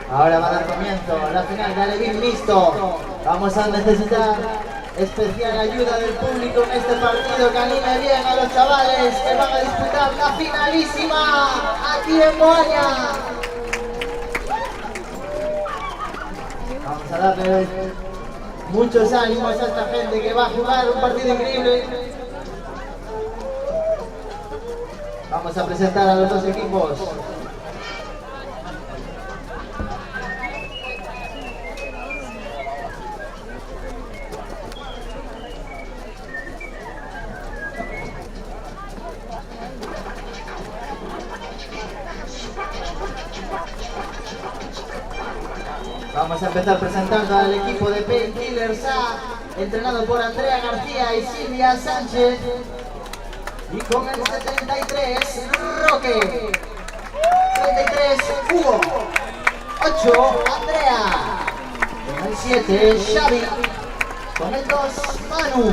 Ahora va a dar comienzo la final de Alevín Listo. Vamos a necesitar especial ayuda del público en este partido que anime bien a los chavales que van a disputar la finalísima aquí en Moaña. Vamos a darle muchos ánimos a esta gente que va a jugar un partido increíble. Vamos a presentar a los dos equipos. Vamos a empezar presentando al equipo de Painkillers A, entrenado por Andrea García y Silvia Sánchez. Y con el 73, Roque. 33, Hugo. 8, Andrea. Con el 7, Xavi. Con el 2, Manu.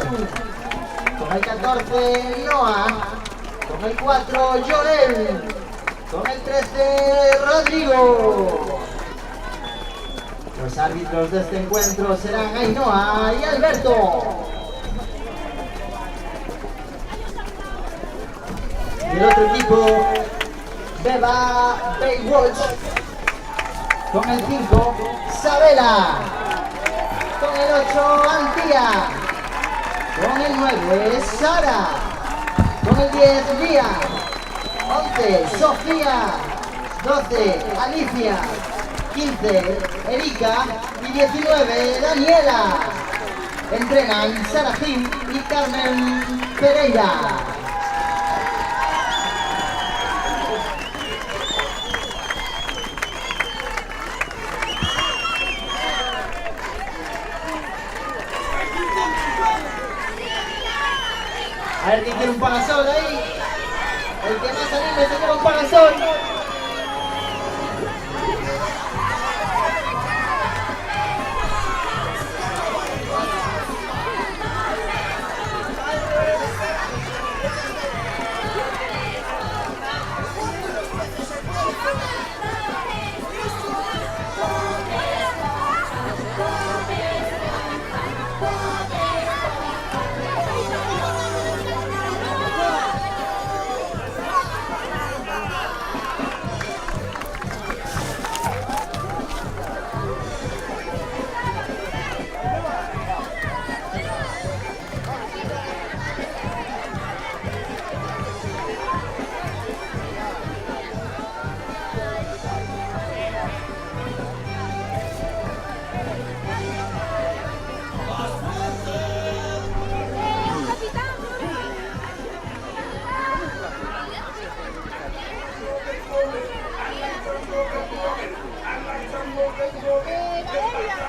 Con el 14, Noah. Con el 4, Joel. Con el 13, Rodrigo. Los árbitros de este encuentro serán Ainhoa y Alberto. Y el otro equipo, Beba Baywatch. Con el 5, Sabela. Con el 8, Antía. Con el 9, Sara. Con el 10, Lía. 11, Sofía. 12, Alicia. 15, Erika y 19, Daniela. Entrenan Sarajim y Carmen Pereira. A ver quién tiene un parasol ahí. El que más anime se lleva un parasol.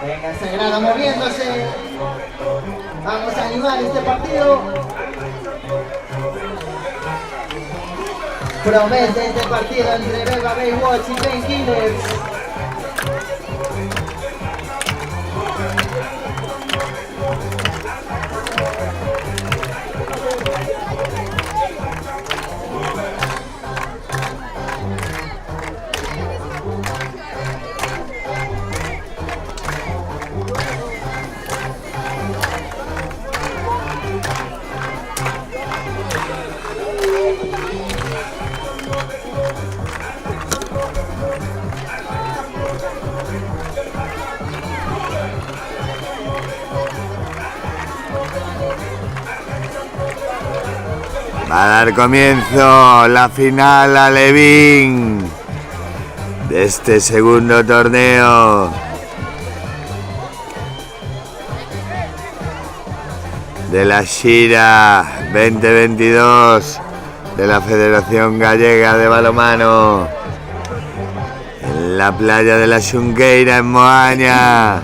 Venga, Sagrada moviéndose. Vamos a animar este partido. Promete este partido entre Beba Baywatch y Painkillers. Va a dar comienzo la final alevín de este segundo torneo de la Xira 2022 de la Federación Gallega de Balonmano en la playa de la Xunqueira en Moaña.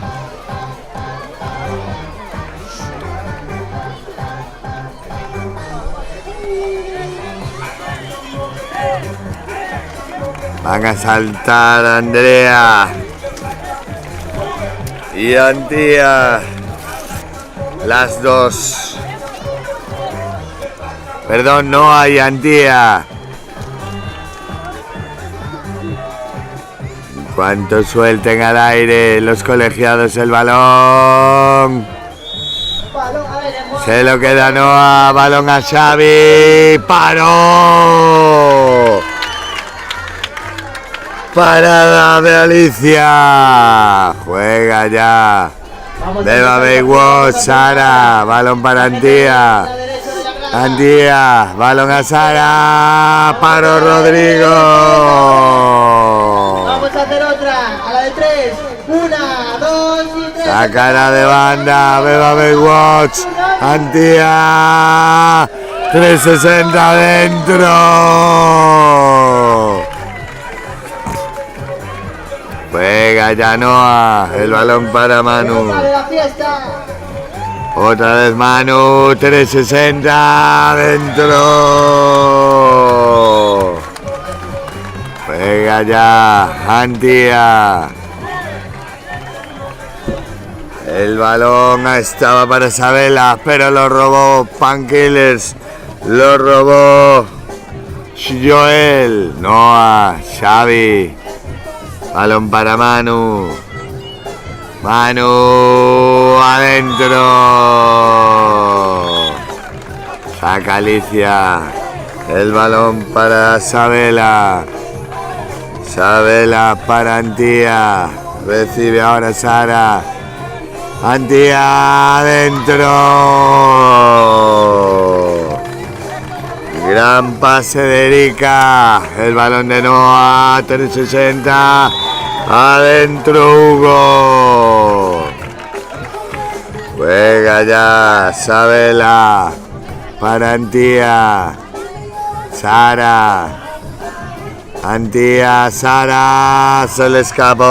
Van a saltar Andrea y Antía, las dos. Perdón, no hay Antía. Cuanto suelten al aire los colegiados el balón. Balón, a ver, Se lo queda Noah, balón a Xavi, paró. Parada de Alicia. Juega ya. Beba Baywatch, Sara, balón para Antía. Antía, balón a Sara, paró Rodrigo. Vamos a hacer otra, a la de 3. 1, 2 y 3. Sacará de banda, Beba Baywatch, Antía, 360 dentro. Juega ya Noah, el balón para Manu. De la fiesta. Otra vez Manu, 360 dentro. Juega ya Antía. El balón estaba para Isabela, pero lo robó Painkillers. Lo robó Joel. Noah, Xavi. Balón para Manu. Manu adentro. Saca Alicia. El balón para Isabela. Isabela para Antía. Recibe ahora Sara. Antía adentro. Gran pase de Erika. El balón de Noah. 360. Adentro Hugo. Juega ya Isabela. Para Antía. Sara. Antía, Sara. Se le escapó.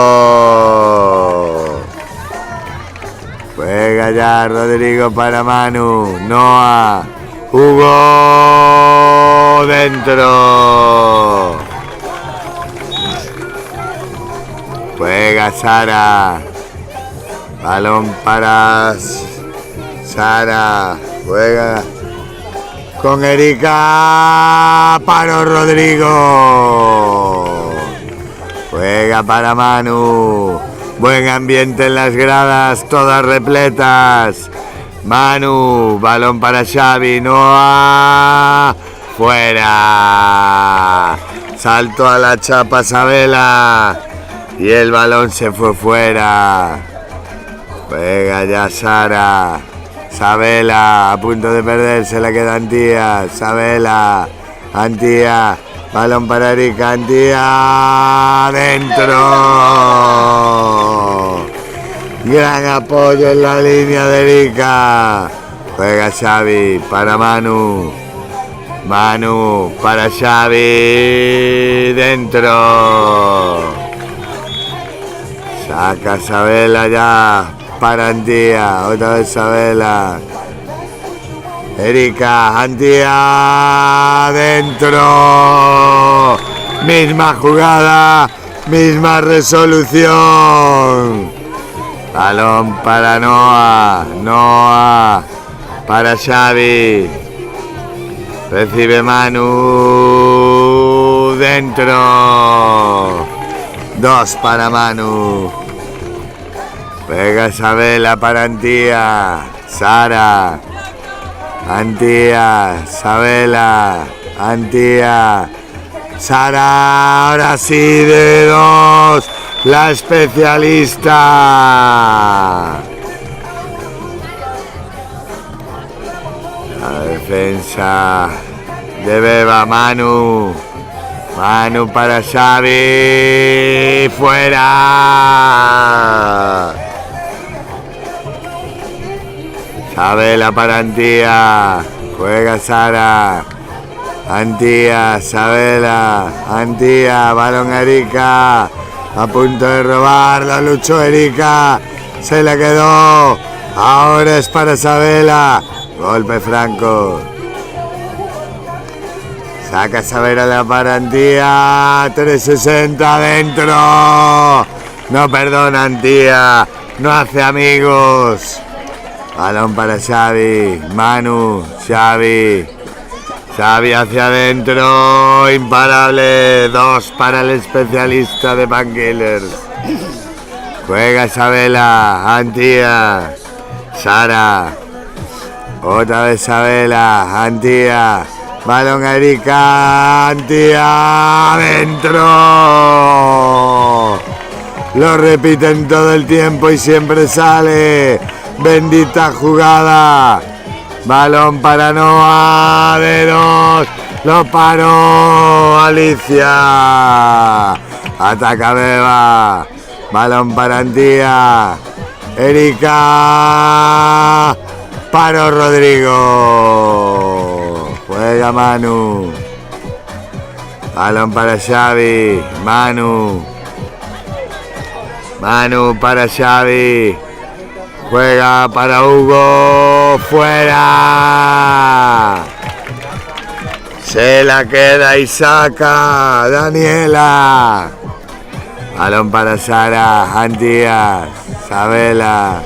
Juega ya Rodrigo para Manu. Noah. Hugo. Dentro. Juega Sara. Balón para Sara. Juega con Erika. Paró Rodrigo. Juega para Manu. Buen ambiente en las gradas, todas repletas. Manu, balón para Xavi. Noah. Fuera. Salto a la chapa Isabela. Y el balón se fue fuera. Juega ya Sara. Isabela a punto de perder. Se la queda Antía. Isabela. Antía. Balón para Erika. Antía. Dentro. Gran apoyo en la línea de Erika. Juega Xavi para Manu. Manu para Xavi. Dentro. Saca Isabela ya para Antía. Otra vez Isabela. Erika, Antía. Dentro. Misma jugada. Misma resolución. Balón para Noah. Noah para Xavi. Recibe Manu. Dentro. 2 para Manu. Pega Isabela para Antía. Sara. Antía. Isabela. Antía. Sara. Ahora sí de 2. La especialista. La defensa de Beba. Manu. Manu para Xavi. Fuera. Isabela para Antía. Juega Sara. Antía. Isabela. Antía. Balón a Erika. A punto de robar. La luchó Erika. Se la quedó. Ahora es para Isabela. Golpe franco. Saca Isabela la para Antía. 360 dentro. No perdona Antía. No hace amigos. Balón para Xavi. Manu. Xavi. Xavi hacia adentro, imparable, 2 para el especialista de Painkillers. Juega Isabela, Antía, Sara, otra vez Isabela, Antía, balón a Erika, Antía, adentro. Lo repiten todo el tiempo y siempre sale. Bendita jugada. Balón para Noah, de 2, lo paró Alicia. Ataca Beba. Balón para Antía. Erika. Paró Rodrigo. Juega Manu. Balón para Xavi. Manu para Xavi. Juega para Hugo. Fuera. Se la queda y saca Daniela. Balón para Sara. Antía. Isabela.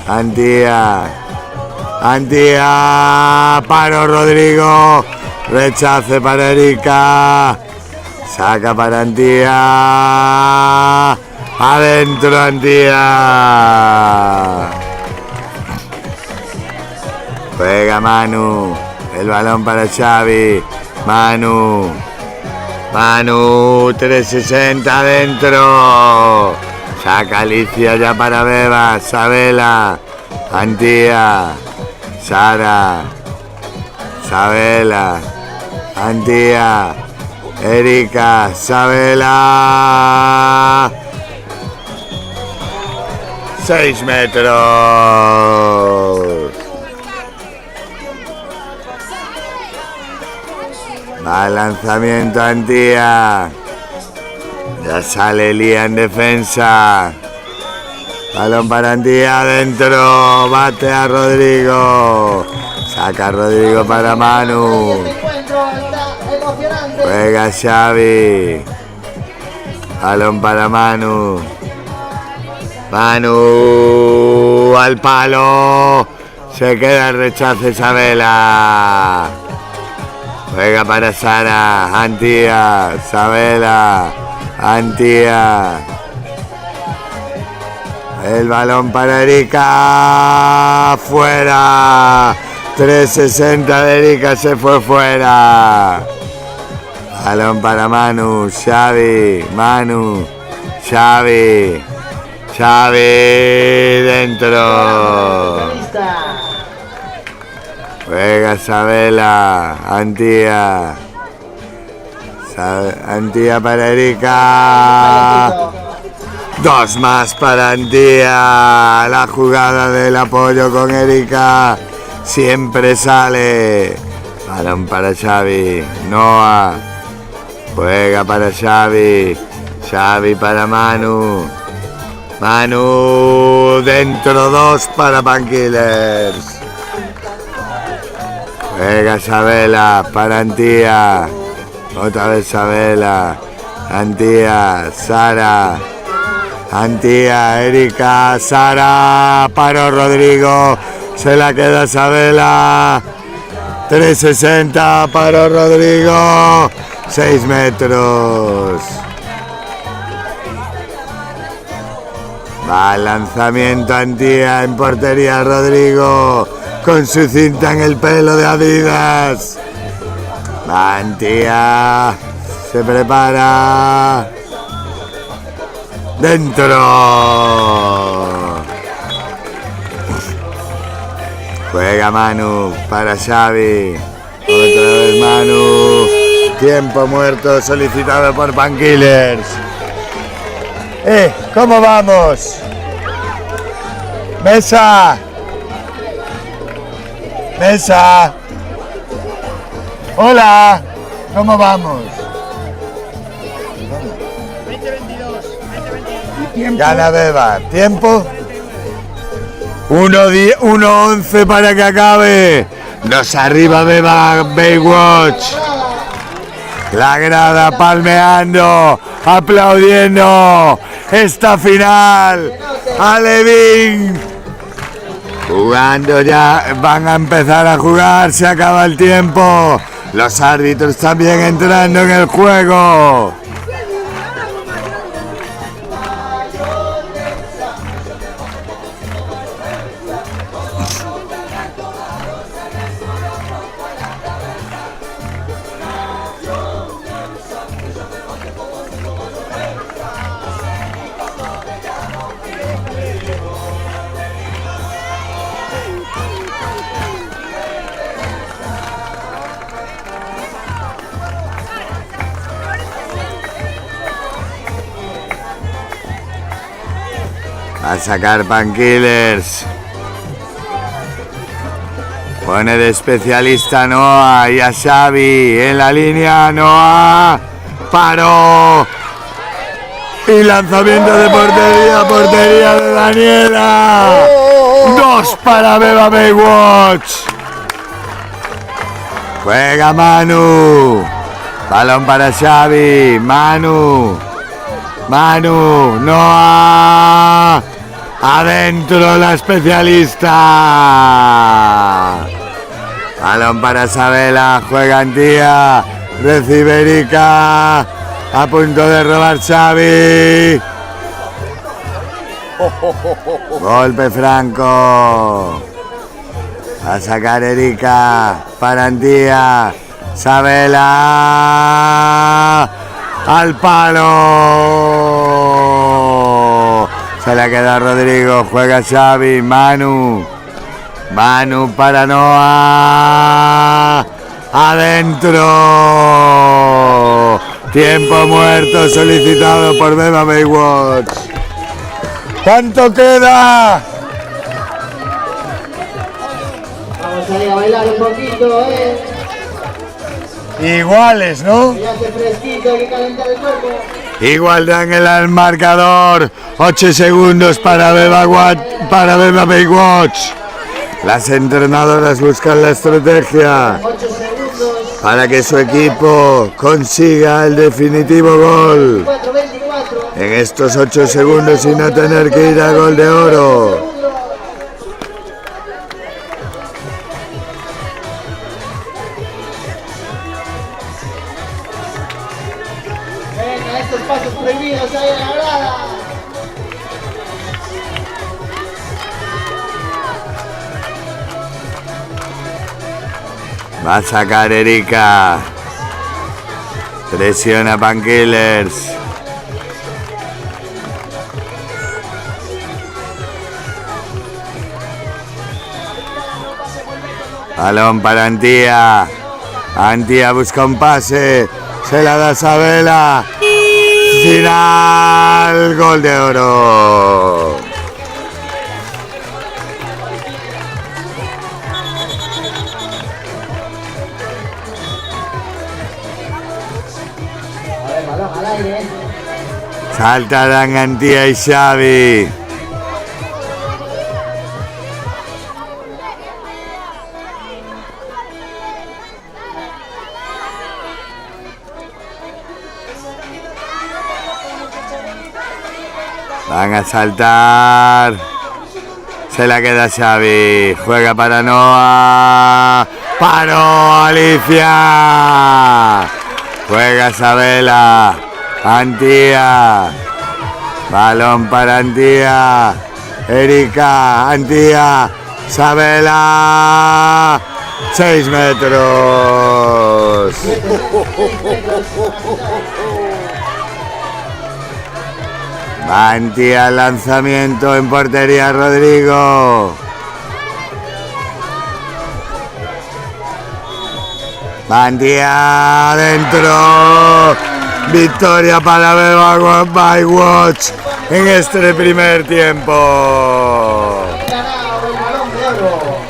Antía. Paro Rodrigo. Rechace para Erika. Saca para Antía. Adentro Antía. Juega Manu. El balón para Xavi. Manu 360 adentro. Saca Alicia ya para Beba. Isabela. Antía. Sara. Isabela. Antía. Erika. Isabela. 6 metros. Va el lanzamiento Antía. Ya sale Lía en defensa. Balón para Antía adentro. Bate a Rodrigo. Saca a Rodrigo para Manu. Juega Xavi. Balón para Manu al palo. Se queda el rechazo Isabela. Juega para Sara. Antía. Isabela. Antía. El balón para Erika. Fuera. 360 de Erika se fue fuera. Balón para Manu. Xavi. Xavi dentro. Juega Isabela. Antía para Erika. 2 más para Antía. La jugada del apoyo con Erika siempre sale. Balón para Xavi. Noah. Juega para Xavi. Xavi para Manu dentro. 2 para Painkillers. Juega Isabela para Antía. Otra vez Isabela. Antía. Sara. Antía. Erika. Sara. Paró Rodrigo. Se la queda Isabela. 360. Paró Rodrigo. 6 metros. Va el lanzamiento Antía en portería Rodrigo con su cinta en el pelo de Adidas. Va Antía, se prepara. Dentro. Juega Manu para Xavi. Otra vez Manu. Tiempo muerto solicitado por Painkillers. ¿Cómo vamos? Mesa. Hola. ¿Cómo vamos? 20-22. Gana Beba. ¿Tiempo? 1:11 para que acabe. Nos arriba Beba Baywatch. La grada palmeando, aplaudiendo esta final. Alevín jugando ya, van a empezar a jugar, se acaba el tiempo. Los árbitros también entrando en el juego. A sacar Painkillers. Pone de especialista Noah y a Xavi en la línea. Noah paró. Y lanzamiento de portería. Portería de Daniela. 2 para Beba Baywatch. Juega Manu. Balón para Xavi. Manu, Noah. Adentro la especialista. Balón para Sabela. Juega Antía. Recibe Erika. A punto de robar Xavi. Golpe franco. A sacar Erika. Para Antía. Sabela. Al palo. Se la queda Rodrigo. Juega Xavi. Manu para Noah. Adentro. Tiempo muerto solicitado por Beba Baywatch. ¿Cuánto queda? Vamos a ir a bailar un poquito, Iguales, ¿no? Ya hace fresquito, hay que calentar el cuerpo. Igualdad en el marcador. 8 segundos para Beba Baywatch. Las entrenadoras buscan la estrategia 8 segundos. para que su equipo consiga el definitivo gol 24. en estos 8 segundos y no tener que ir a gol de oro. Venga, estos pasos prohibidos ahí en la grada. Va a sacar Erika. Presiona Painkillers. Balón para Antía. Antía busca un pase. Se la da Sabela. Final. Gol de oro. A ver, balón al aire. Saltarán Antía y Xavi. Van a saltar. Se la queda Xavi. Juega para Noah. ¡Paró Alicia! Juega Sabela. Antía. Balón para Antía. Erika. Antía. Sabela. 6 metros. Antía, lanzamiento en portería Rodrigo. Antía adentro. Victoria para Beba Baywatch en este primer tiempo. Ganado el balón de oro.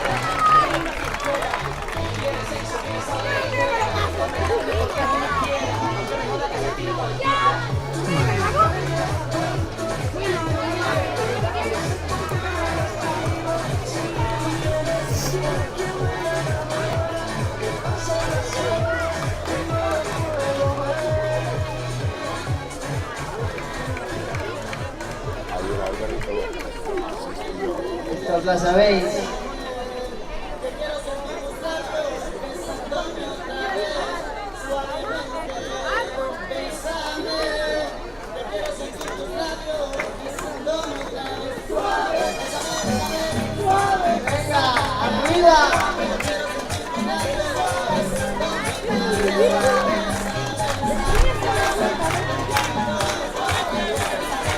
Esto la sabéis.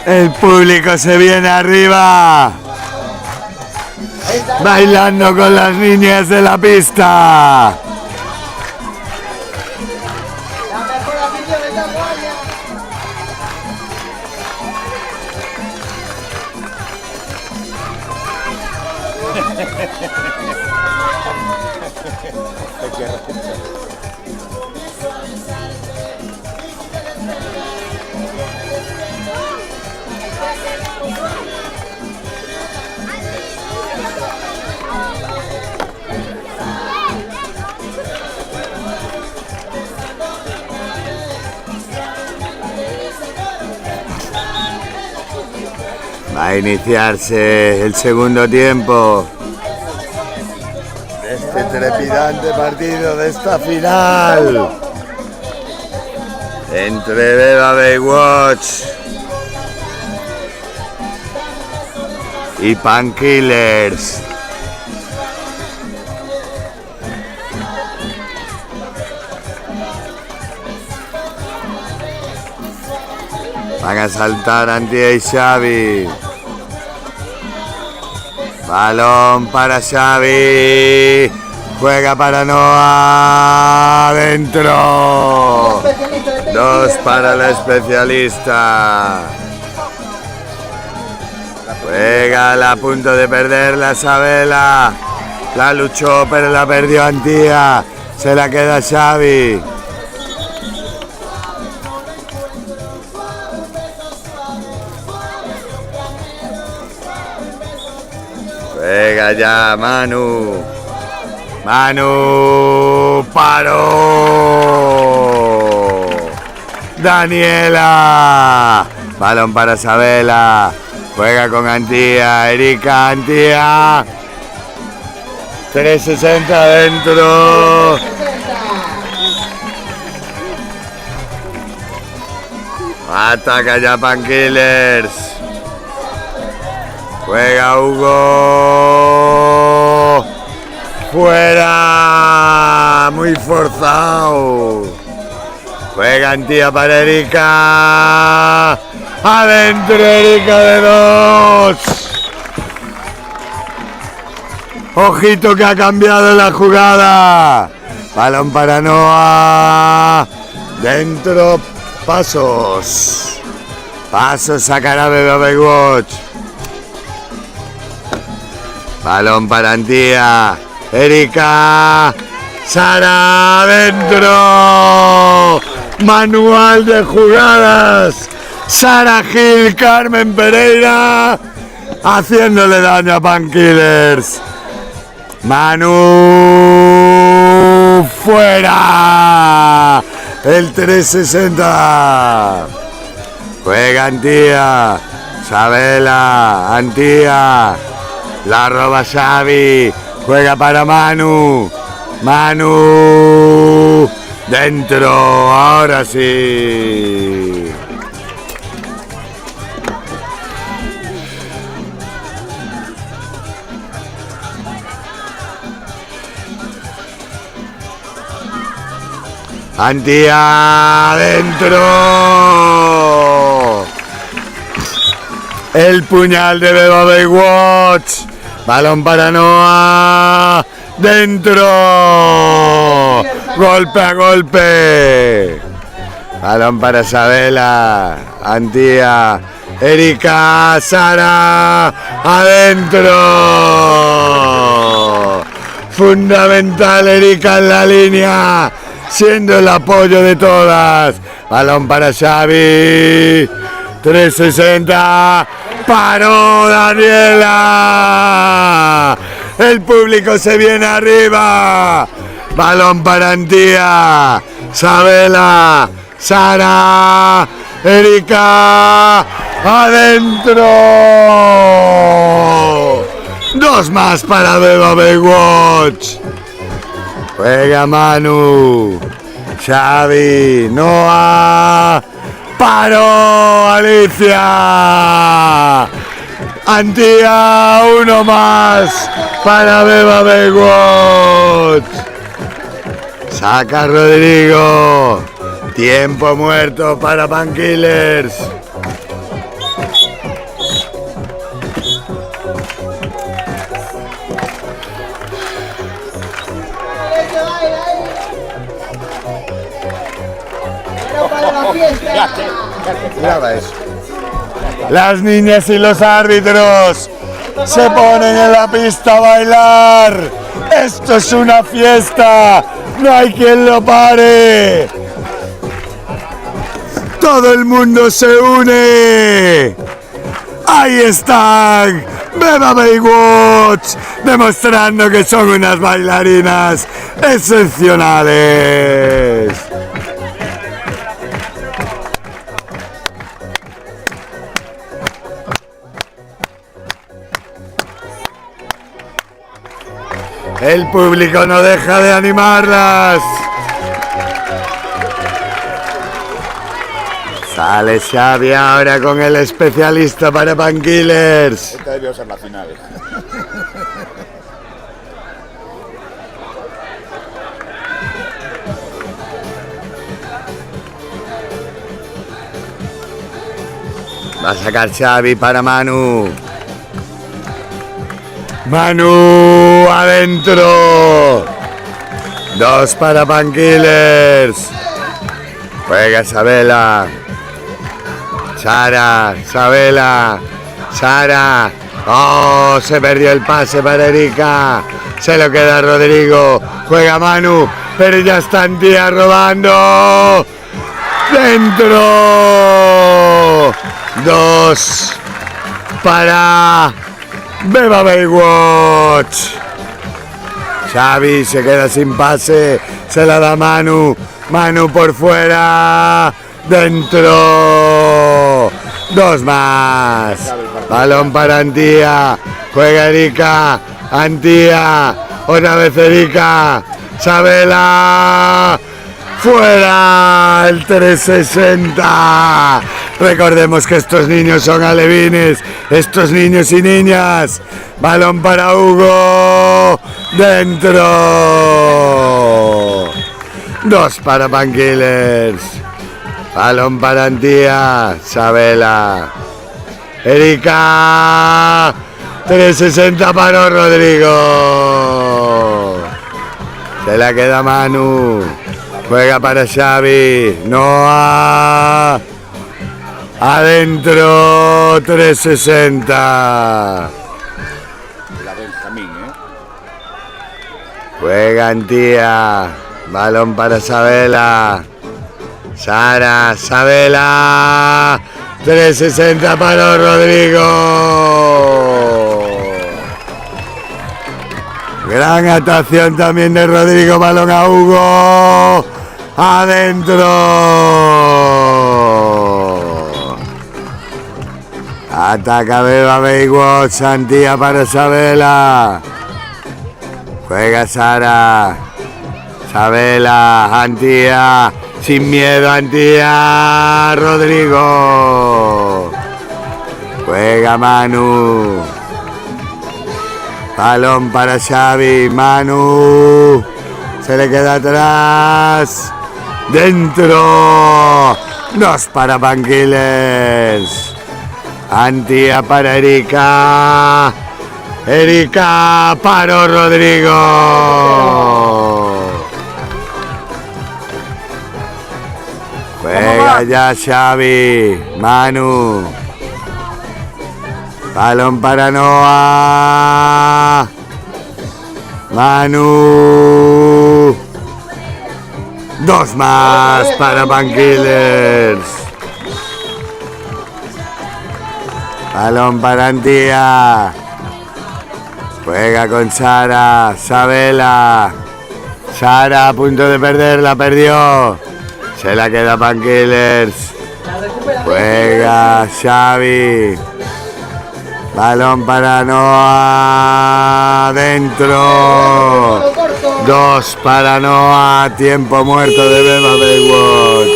El público se viene arriba. Bailando con las niñas de la pista. La mejor afición está Guaya. Va a iniciarse el segundo tiempo de este trepidante partido, de esta final entre Beba Baywatch y Painkillers. Van a saltar Antía y Xavi. Balón para Xavi. Juega para Noah. Dentro. Dos para la especialista. Juega a punto de perder la Sabela. La luchó pero la perdió Antía. Se la queda Xavi. Juega ya Manu. Manu paró. Daniela. Balón para Sabela. Juega con Antía. Erika Antía. 360 dentro. Ataca ya Painkillers. Juega Hugo. Fuera. Muy forzado. Juega Antía para Erika. Adentro Erika de 2. Ojito que ha cambiado la jugada. Balón para Noah. Dentro. Pasos. Pasos sacará Beba Baywatch. Balón para Antía. Erika. Sara adentro. Manual de jugadas. Sara Gil, Carmen Pereira. Haciéndole daño a Painkillers. Manu. Fuera. El 360. Juega Antía. Sabela. Antía. La roba Xavi. Juega para Manu. Manu. Dentro. Ahora sí. Antía dentro. El puñal de Beba Baywatch. Balón para Noah. Dentro. Golpe a golpe. Balón para Sabela. Antía. Erika. Sara. Adentro. Fundamental Erika en la línea. Siendo el apoyo de todas. Balón para Xavi. 360. Paró Daniela. El público se viene arriba. Balón para Antía. Sabela. Sara. Erika. Adentro. Dos más para Beba Baywatch. Juega Manu. Xavi. Noah. Paró Alicia. Antía. Uno más para Beba Baywatch. Saca Rodrigo. Tiempo muerto para Painkillers. Graba eso. Las niñas y los árbitros se ponen en la pista a bailar. Esto es una fiesta. No hay quien lo pare. Todo el mundo se une. Ahí están Beba Baywatch, demostrando que son unas bailarinas excepcionales. El público no deja de animarlas. Sale Xavi ahora con el especialista para Painkillers. Esta debió ser la final. Va a sacar Xavi para Manu. Manu adentro. 2 para Painkillers. Juega Sabela. Sara, Sabela, Sara. Oh, se perdió el pase para Erika. Se lo queda Rodrigo. Juega Manu, pero ya está Antía robando. Dentro. 2 para Beba Baywatch. Xavi se queda sin pase. Se la da Manu. Manu por fuera. Dentro. 2 más. Balón para Antía. Juega Erika. Antía. Otra vez Erika. Sabela. Fuera. El 360. Recordemos que estos niños son alevines. Estos niños y niñas. Balón para Hugo. Dentro. 2 para Painkillers. Balón para Antía. Sabela. Erika. 360 para Rodrigo. Se la queda Manu. Juega para Xavi. Noah. Adentro. 360. La Benjamín, Juega Antía. Balón para Sabela. Sara, Sabela. 360 para Rodrigo. Gran actuación también de Rodrigo. Balón a Hugo. Adentro. Ataca Beba Baywatch. Antía para Sabela. Juega Sara. Sabela, Antía, sin miedo Antía, Rodrigo. Juega Manu. Balón para Xavi, Manu. Se le queda atrás. Dentro. 2 para Painkillers. Antía para Erika. Erika para Rodrigo. Juega ya Xavi. Manu. Balón para Noah. Manu. 2 más para Painkillers. Balón para Antía. Juega con Sara. Sabela. Sara a punto de perder. La perdió. Se la queda Painkillers. Juega Xavi. Balón para Noah. Dentro. 2 para Noah. Tiempo muerto de Beba Baywatch.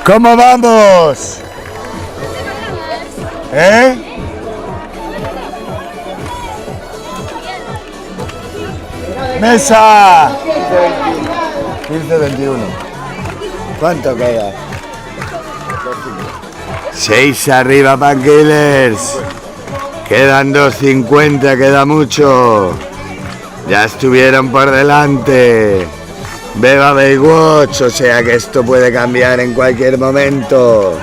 ¿Cómo vamos? Mesa. 15-21. ¿Cuánto queda? 6 arriba Painkillers. Quedan 2:50, queda mucho. Ya estuvieron por delante. Beba Baywatch, o sea que esto puede cambiar en cualquier momento.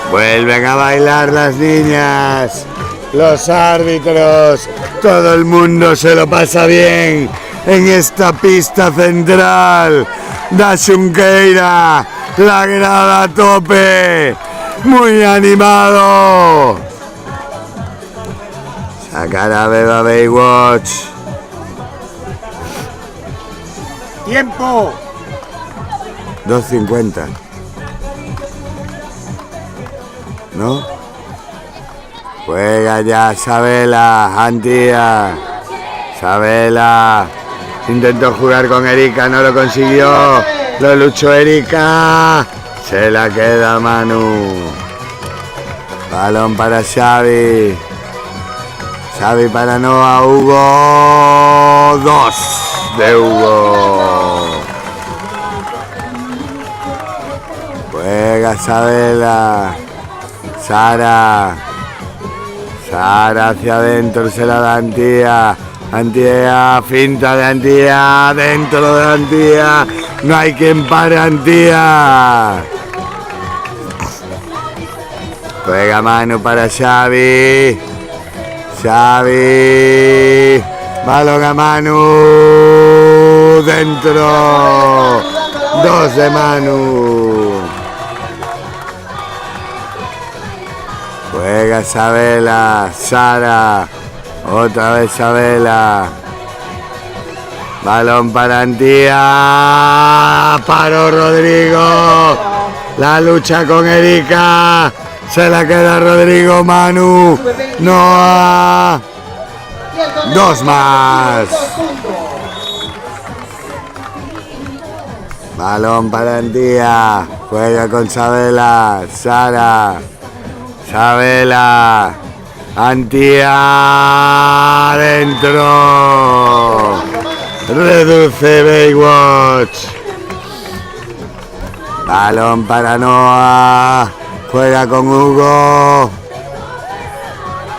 Vuelven a bailar las niñas, los árbitros, todo el mundo se lo pasa bien en esta pista central. Da Xunqueira, la grada a tope, muy animado. Sacará Beba Baywatch. ¡Tiempo! 2:50. ¿No? Juega ya Sabela, Antía. Sabela intentó jugar con Erika, no lo consiguió. Lo luchó Erika. Se la queda Manu. Balón para Xavi. Xavi para Noah. Hugo. 2 de Hugo. Juega Sabela. Sara hacia adentro, se la da Antía. Antía, finta de Antía, dentro de Antía. No hay quien pare a Antía. Juega Manu para Xavi. Xavi. Balón a Manu. Dentro. 2 de Manu. Juega Sabela, Sara, otra vez Sabela. Balón para Antía. Paró Rodrigo. La lucha con Erika. Se la queda Rodrigo. Manu. Noah. 2 más. Balón para Antía. Juega con Sabela. Sara. Sabela, Antía, adentro, reduce Baywatch. Balón para Noah, juega con Hugo,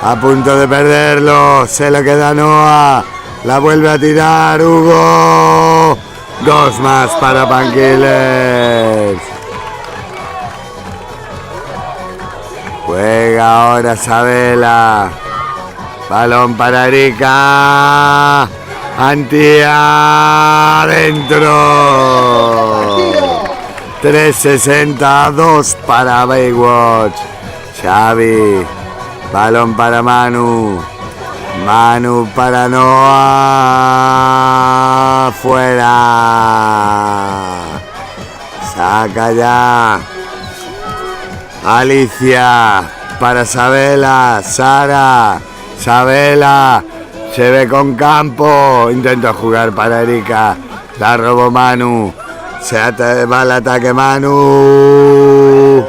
a punto de perderlo, se lo queda Noah, la vuelve a tirar Hugo, 2 más para Panquiles. Juega ahora Sabela. Balón para Erika. Antía adentro. 3:62 para Baywatch. Xavi. Balón para Manu. Manu para Noah. Fuera. Saca ya. Alicia para Sabela, Sara, Sabela, se ve con campo, intenta jugar para Erika, la robó Manu, va al ataque Manu,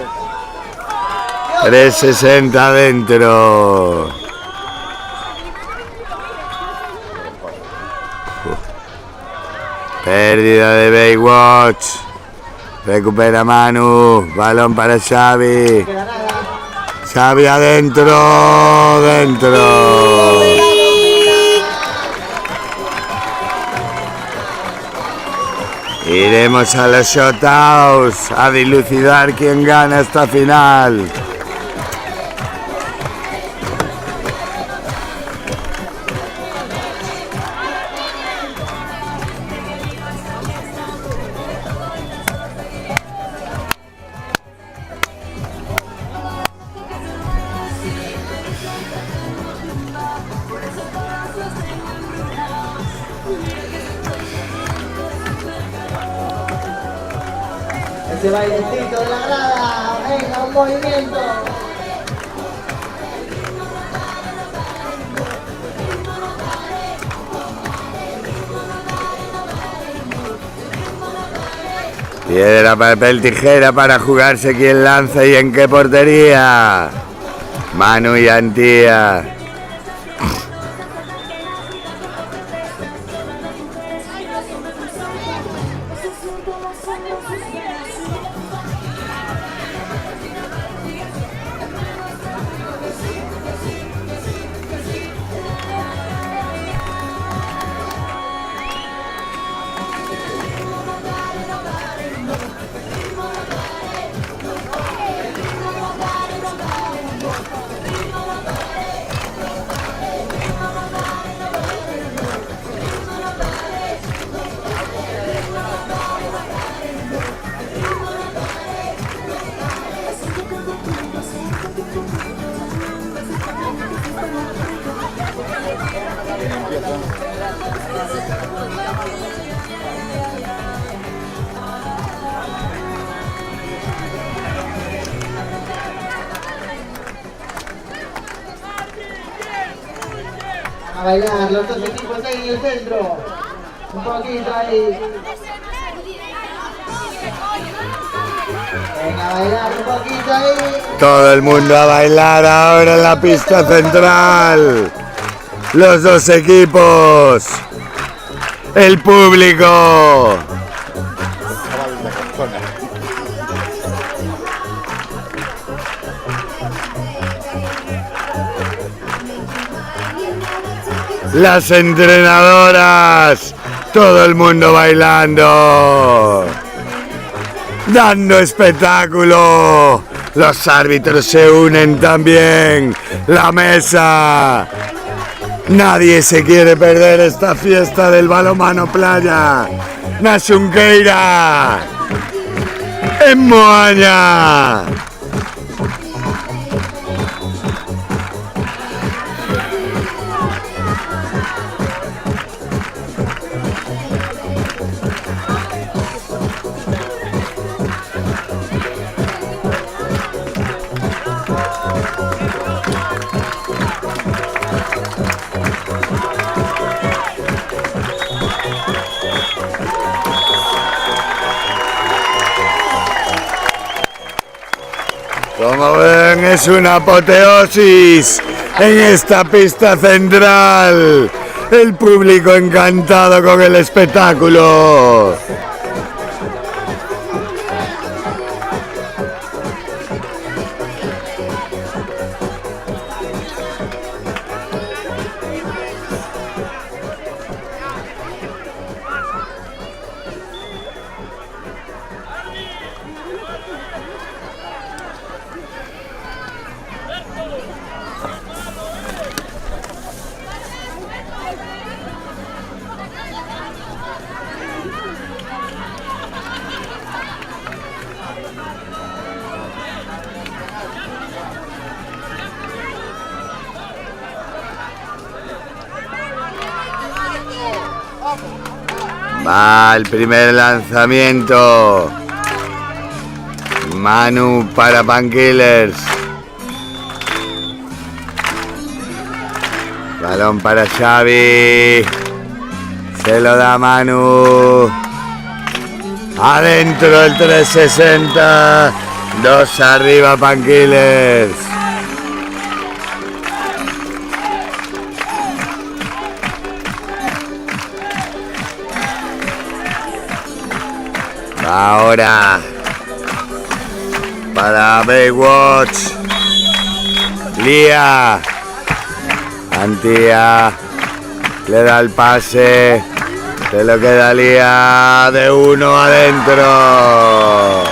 3:60 dentro. Pérdida de Baywatch. Recupera Manu, balón para Xavi. Xavi adentro, dentro. Iremos a los shotouts a dilucidar quién gana esta final. Ese bailecito de la grada, venga, un movimiento. Piedra, papel, tijera para jugarse quién lanza y en qué portería. Manu y Antía. A bailar los dos equipos ahí en el centro. Un poquito ahí. Venga, a bailar un poquito ahí. Todo el mundo a bailar ahora en la pista central. Los dos equipos. El público. Chaval de Cartona. Las entrenadoras. Todo el mundo bailando. Dando espectáculo. Los árbitros se unen también. La mesa. Nadie se quiere perder esta fiesta del balonmano playa. Naxunqueira. En Moaña. Como ven, es una apoteosis en esta pista central. El público encantado con el espectáculo. Va el primer lanzamiento. Manu para Painkillers. Balón para Xavi. Se lo da Manu. Adentro el 360. 2 arriba Painkillers. Ahora para Baywatch. Lía. Antía. Le da el pase. Se lo queda Lía. De 1 adentro.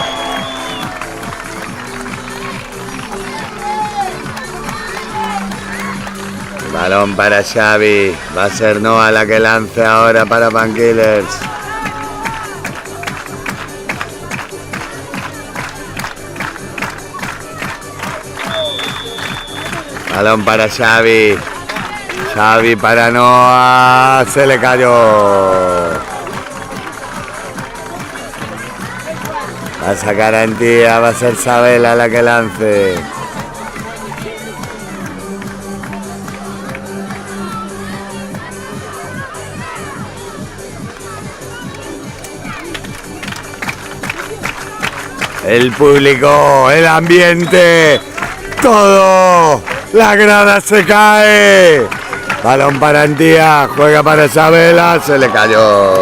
Balón para Xavi. Va a ser Noah la que lance ahora para Painkillers. Balón para Xavi. Xavi para Noah. Se le cayó. Va a sacar a Antía. Va a ser Sabela la que lance. el público, el ambiente, todo, la grada se cae. Balón para Antía, juega para Isabela, se le cayó.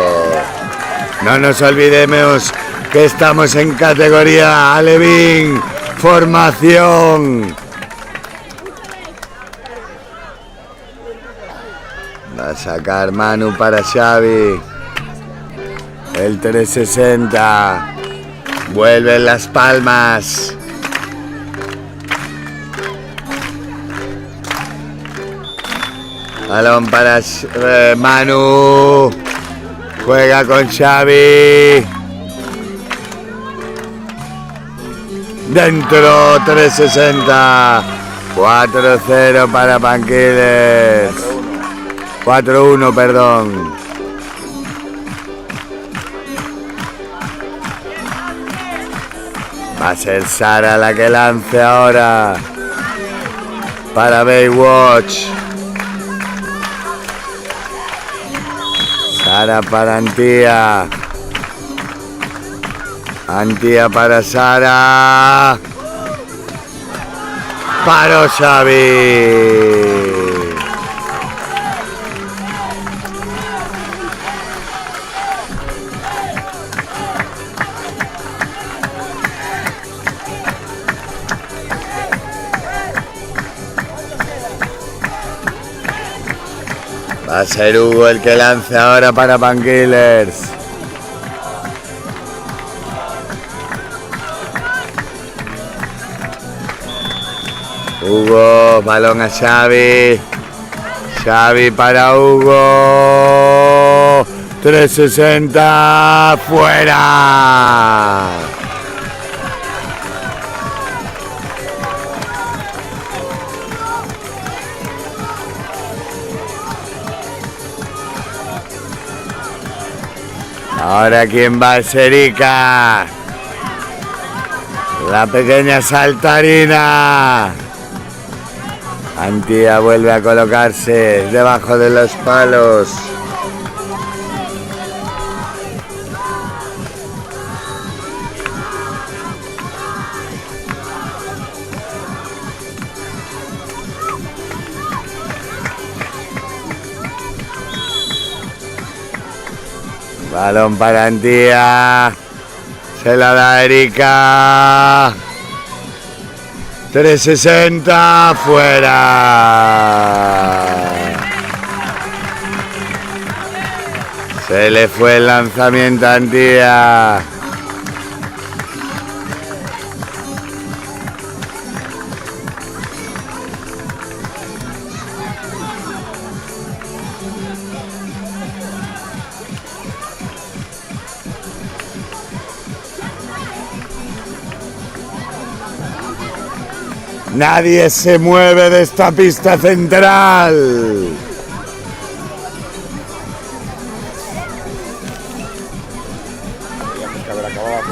No nos olvidemos que estamos en categoría Alevín, formación. Va a sacar Manu para Xavi. El 360. Vuelven Las Palmas. Balón para Manu. Juega con Xavi. Dentro, 360. 4-0 para Panquiles. 4-1, perdón. Va a ser Sara la que lance ahora para Baywatch. Sara para Antía. Antía para Sara. Paró Xavi. Va a ser Hugo el que lance ahora para Panquilers. Hugo, balón a Xavi. Xavi para Hugo. 360, fuera. Ahora quién va a ser Erika. La pequeña saltarina. Antía vuelve a colocarse debajo de los palos. Balón para Antía. Se la da Erika. 360, fuera. Se le fue el lanzamiento a Antía. Nadie se mueve de esta pista central.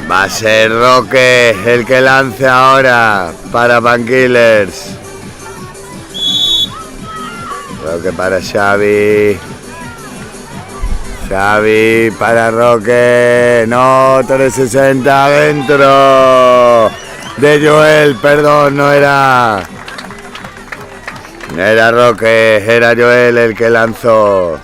Va a ser Roque el que lance ahora para Panquilers. Roque para Xavi. Xavi para Roque. No, 360 adentro. De Joel, perdón, no era Roque, era Joel el que lanzó.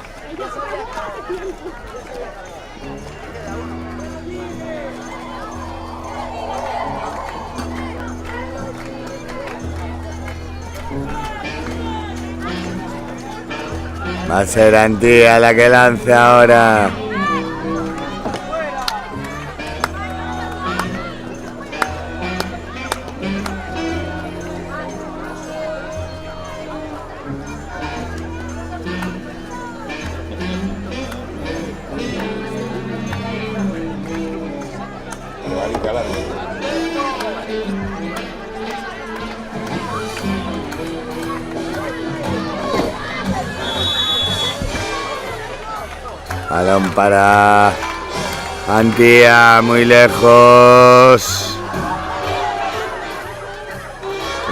Va a ser Antía la que lance ahora. Balón para Antía, muy lejos.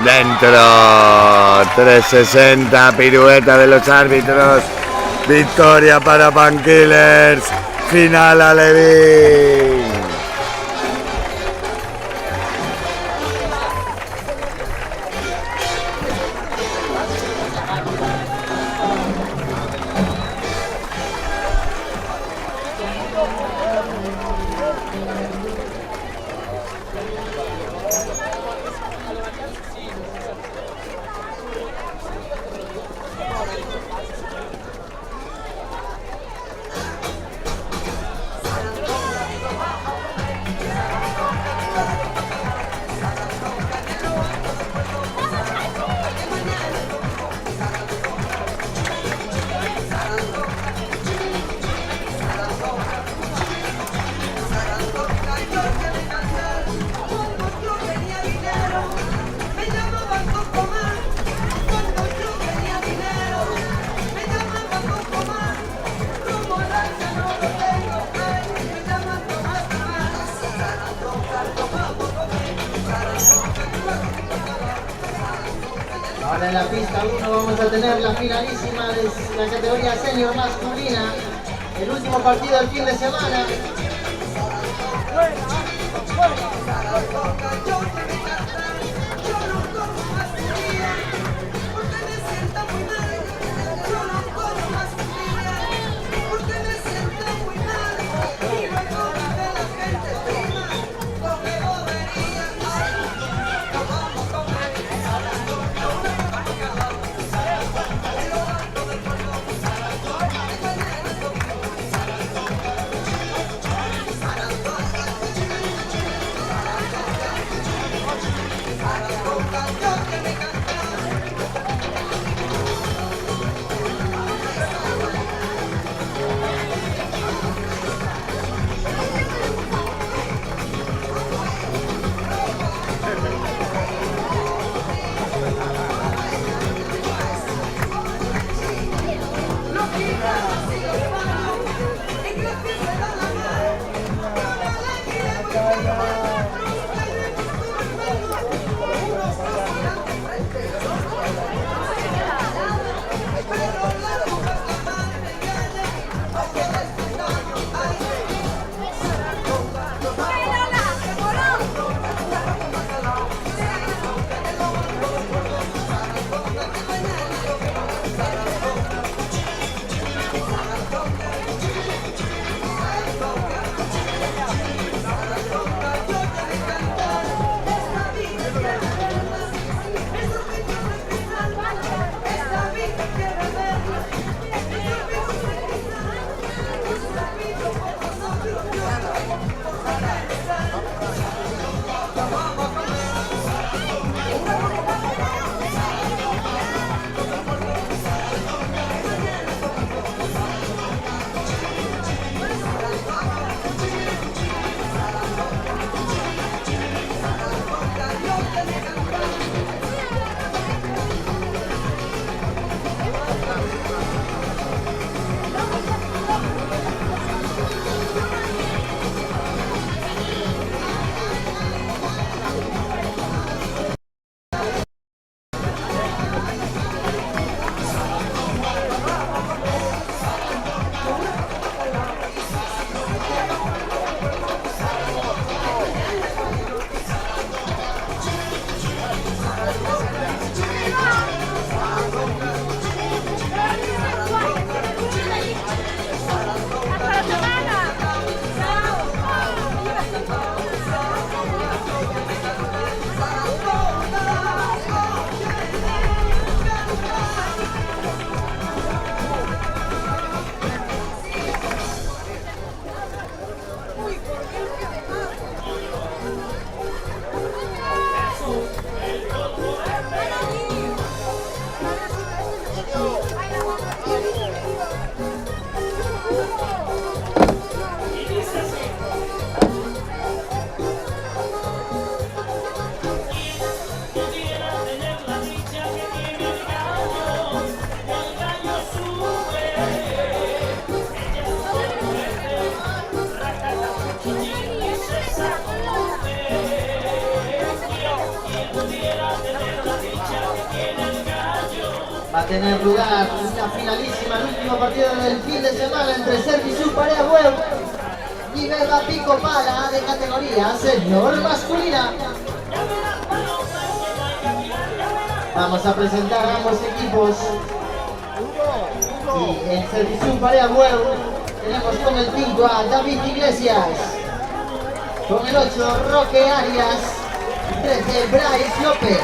Dentro, 360, pirueta de los árbitros. Victoria para Panquilers. Final Alevín. Ahora en la pista 1 vamos a tener la finalísima de la categoría senior masculina. El último partido del fin de semana. Va a tener lugar la finalísima, el último partido del fin de semana entre Servicios Parea Web y Verba Pico Pala de categoría senior masculina. Vamos a presentar a ambos equipos. Y en Servicios Parea Web tenemos con el 5 a David Iglesias, con el 8 Roque Arias, 13 Bryce López,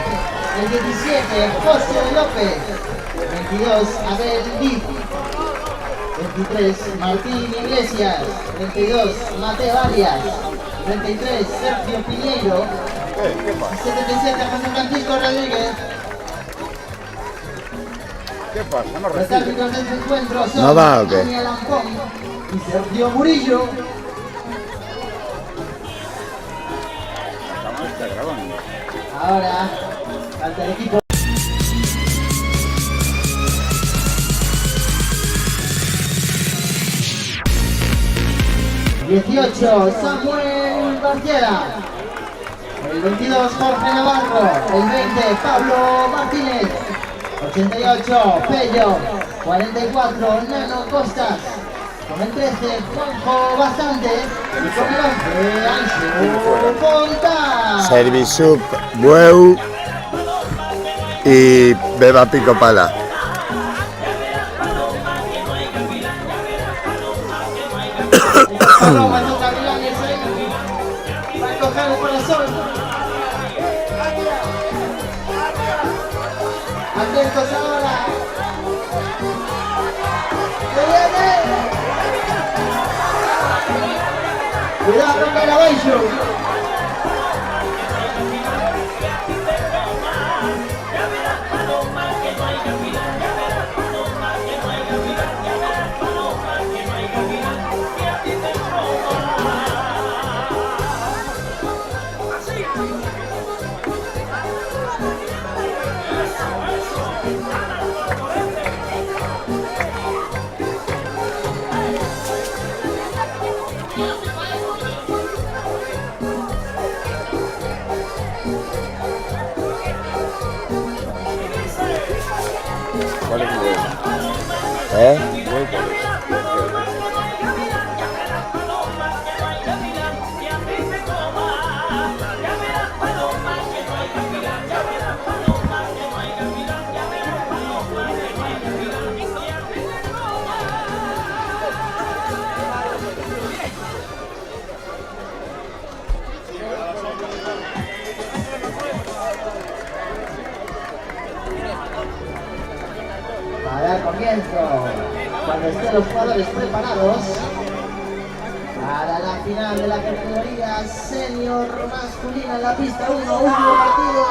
el 17 José López, 22 Abel Liz, 23 Martín Iglesias, 32 Mateo Arias, 33 Sergio Piñeiro, 77 José Francisco Rodríguez. ¿Qué pasa? No Los recibe. árbitros de este encuentro son ¿No va o qué? Daniel Ampón y Sergio Murillo. La cámara está grabando. Ahora falta el equipo. ...18 Samuel Bartiera, el 22 Jorge Navarro, el 20 Pablo Martínez, 88, Pello. 44, Nano Costas. Con el 13, Juanjo Bastante. Y con el 11, Anxo Ponta. Servisup, Bueu y Beba Pico Pala. Paloma, no Gavilanes ahí. Para coger el corazón. Atentos ahora. ¡Que viene! Cuidado con Caraballo. ¿Cuál es el huevo? ¿Eh? ¿Huevo cuál es? A dar comienzo cuando estén los jugadores preparados para la final de la categoría senior masculina en la pista 1, último partido.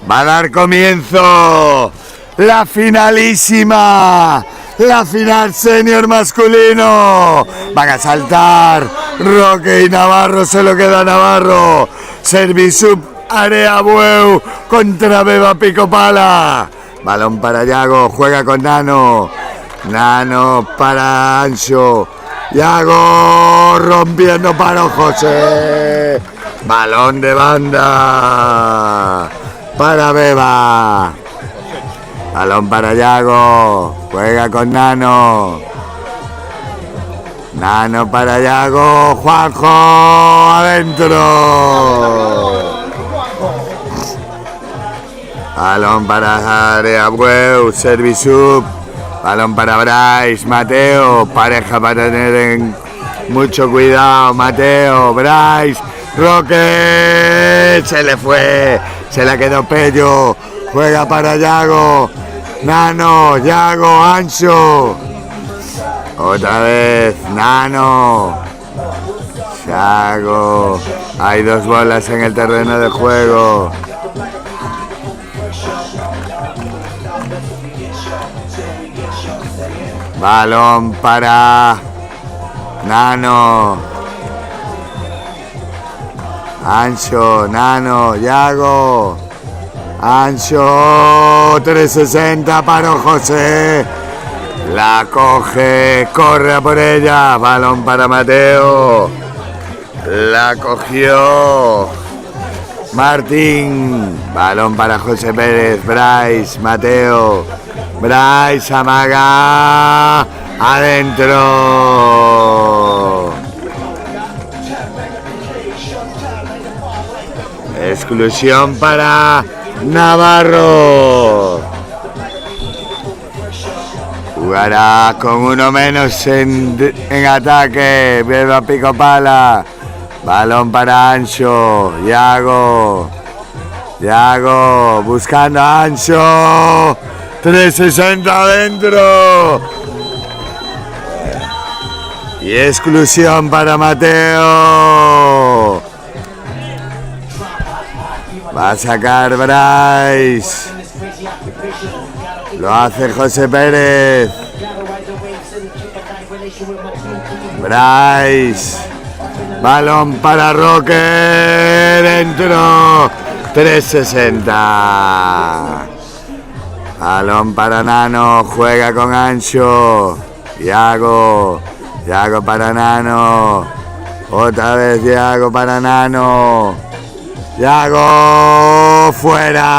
Va a dar comienzo la finalísima, la final senior masculino. Van a saltar Roque y Navarro, se lo queda Navarro. Servisup, Area Bueu contra Beba Pico Pala. Balón para Yago, juega con Nano. Nano para Anxo. Yago rompiendo para José. Balón de banda para Beba. Balón para Yago. Juega con Nano. Nano para Yago. Juanjo adentro. Balón para Area Bueu. Servisup. Balón para Bryce. Mateo. Pareja para tener mucho cuidado. Mateo. Bryce. Roque. Se le fue. Se la quedó Pello. Juega para Yago. Nano. Yago. Anxo. Otra vez. Nano. Yago. Hay dos bolas en el terreno de juego. Balón para Nano. Anxo, Nano, Yago. Anxo, 360 para José. La coge, corre a por ella. Balón para Mateo. La cogió Martín. Balón para José Pérez. Bryce, Mateo. Bryce amaga. Adentro. Exclusión para Navarro. Jugará con uno menos en ataque. Beba pico pala. Balón para Ancho. Yago buscando a Ancho. 360 adentro. Y exclusión para Mateo. Va a sacar Bryce. Lo hace José Pérez. Bryce. Balón para Roque. Dentro. 360. Balón para Nano. Juega con Ancho. Yago para Nano. Otra vez Yago para Nano. Yago fuera.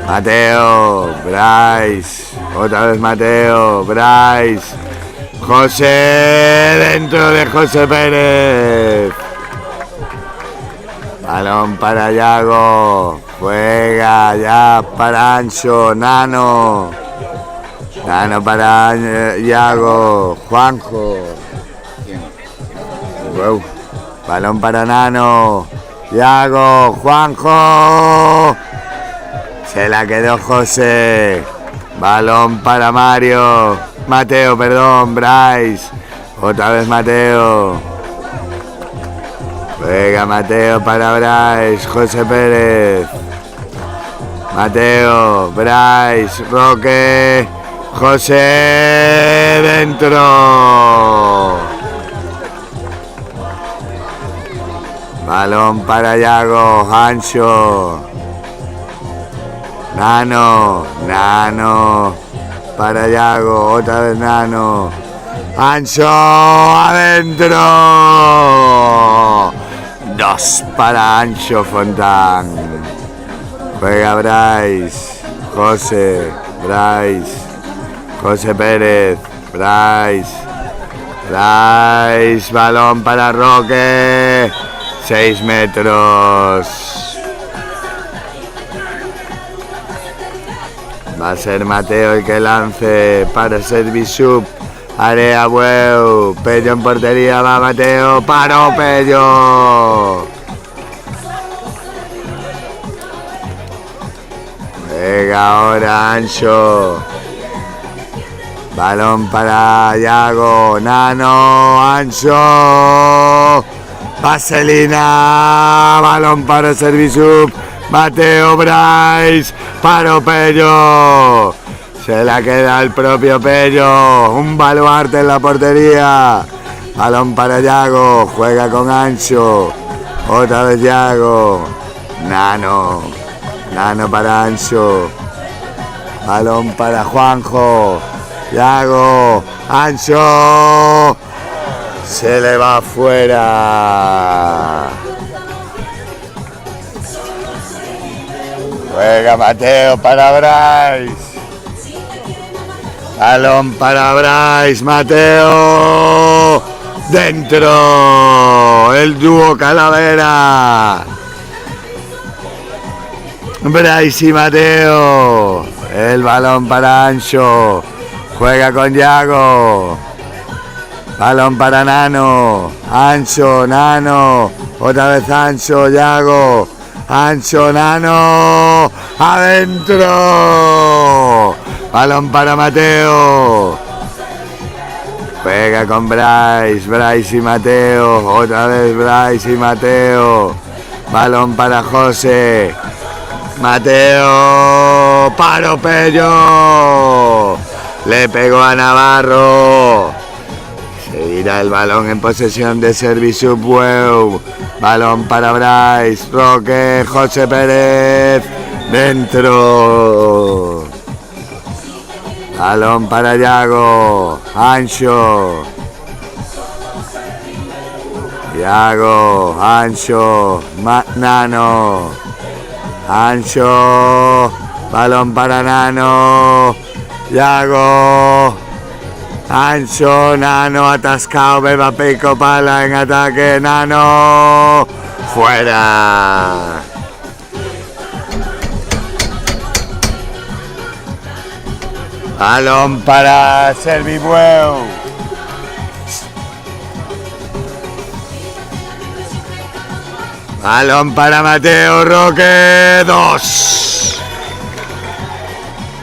Mateo, Bryce, otra vez Mateo, Bryce, José dentro de José Pérez. Balón para Yago, juega ya para Ancho, Nano para Yago, Juanjo. Wow. Balón para Nano, Yago, Juanjo. Se la quedó José. Balón para Mateo, Bryce. Otra vez Mateo. Juega Mateo para Bryce. José Pérez. Mateo, Bryce, Roque. José dentro. Balón para Yago, Ancho. Nano para Yago, otra vez Nano. Ancho adentro. 2 para Ancho Fontán. Juega Bryce, José Pérez, Bryce, balón para Roque. 6 metros. Va a ser Mateo el que lance para Servisub. Área Bueu. Pello en portería. Va Mateo. Paró Pello. Juega ahora Ancho. Balón para Yago. Nano. Ancho. Vaselina. Balón para Servisub. Mateo, Bryce, paró Pello. Se la queda el propio Pello. Un baluarte en la portería. Balón para Yago. Juega con Ancho. Otra vez Yago. Nano para Ancho. Balón para Juanjo. Yago. Ancho. Se le va afuera. Juega Mateo para Bryce. Balón para Bryce. Mateo. Dentro. El dúo Calavera. Bryce y Mateo. El balón para Ancho. Juega con Yago. Balón para Nano. Ancho, Nano. Otra vez Ancho, Yago. Ancho, Nano, adentro. Balón para Mateo. Pega con Bryce y Mateo. Otra vez Bryce y Mateo. Balón para José. Mateo. Paro Pello. Le pegó a Navarro. Seguirá el balón en posesión de Servisub Bueu. Balón para Bryce, Roque, José Pérez. Dentro. Balón para Yago. Ancho. Yago, Ancho, Nano. Ancho. Balón para Nano. Yago. Ancho, Nano, atascado, Beba Pico Pala en ataque, Nano, fuera. Balón para Servibueu. Balón para Mateo Roque, 2.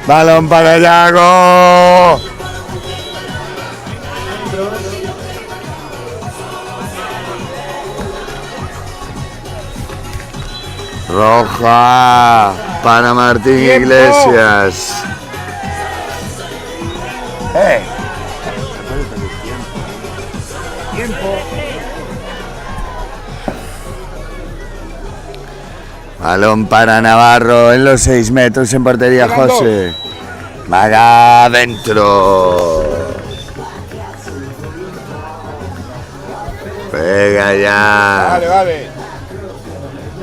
Balón para Yago. Roja para Martín ¡Tiempo! Iglesias. Tiempo. Balón para Navarro en los 6 metros en portería. Quedan José. Maga adentro. Pega ya. Vale, vale.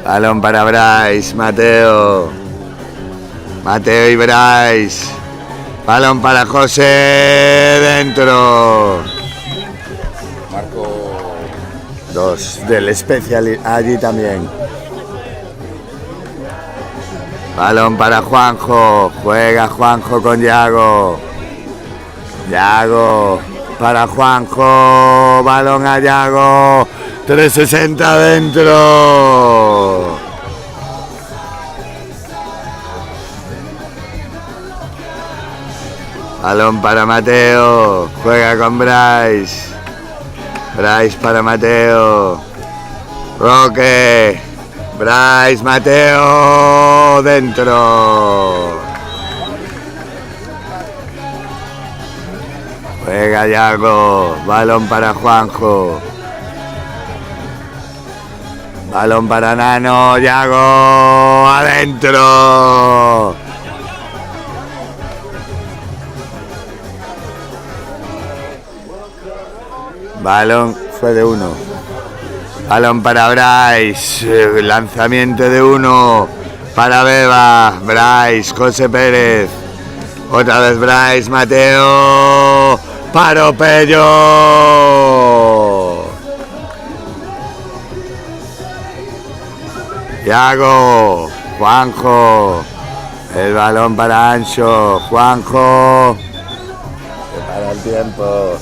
Balón para Bryce, Mateo. Mateo y Bryce. Balón para José, dentro. Marco. 2 del especial allí también. Balón para Juanjo. Juega Juanjo con Yago. Yago para Juanjo. Balón a Yago. 360 dentro. Balón para Mateo. Juega con Bryce. Bryce para Mateo. Roque. Bryce, Mateo. Dentro. Juega Yago. Balón para Juanjo. Balón para Nano, Yago, adentro. Balón fue de 1. Balón para Bryce, lanzamiento de 1 para Beba, Bryce, José Pérez. Otra vez Bryce, Mateo, para Pello. Yago, Juanjo, el balón para Ancho, Juanjo, se para el tiempo.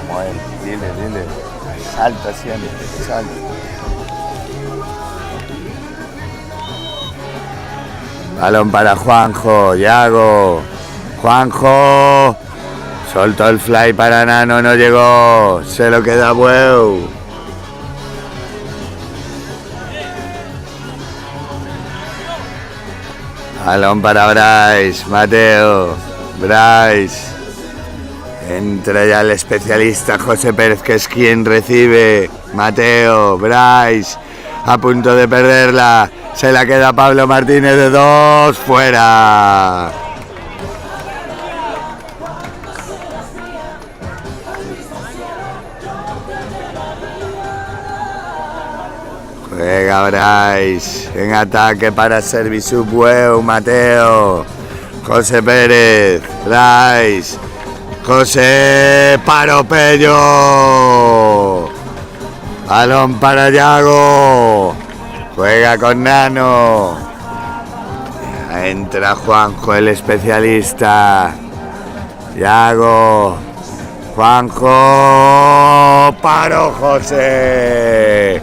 Como él, dile, salta siempre, salta. Balón para Juanjo, Yago, Juanjo. Soltó el fly para Nano, no llegó. Se lo queda Bueu. Balón para Bryce, Mateo. Bryce. Entra ya el especialista José Pérez, que es quien recibe. Mateo, Bryce. A punto de perderla. Se la queda Pablo Martínez de 2. Fuera. Juega Bryce, en ataque para Servibueu, Mateo, José Pérez, Bryce, José, para Pello, balón para Yago, juega con Nano, entra Juanjo, el especialista, Yago, Juanjo, para José.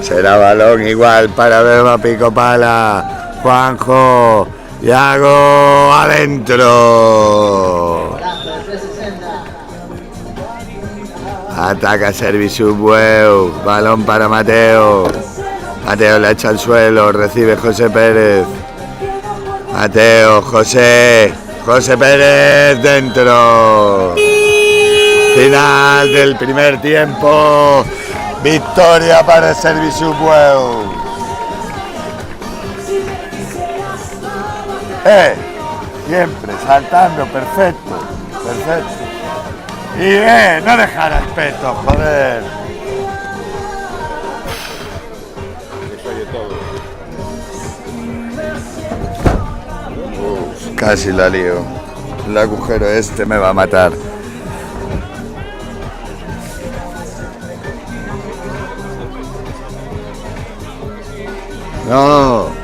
Será balón igual para Beba Picopala. Juanjo. Yago adentro. Ataca Servibueu. Balón para Mateo. Mateo la echa al suelo. Recibe José Pérez. Mateo, José. José Pérez dentro. Final del primer tiempo. Victoria para Servibueu. Siempre saltando, perfecto. Y no dejar respeto, joder. Casi la lío. El agujero este me va a matar. No.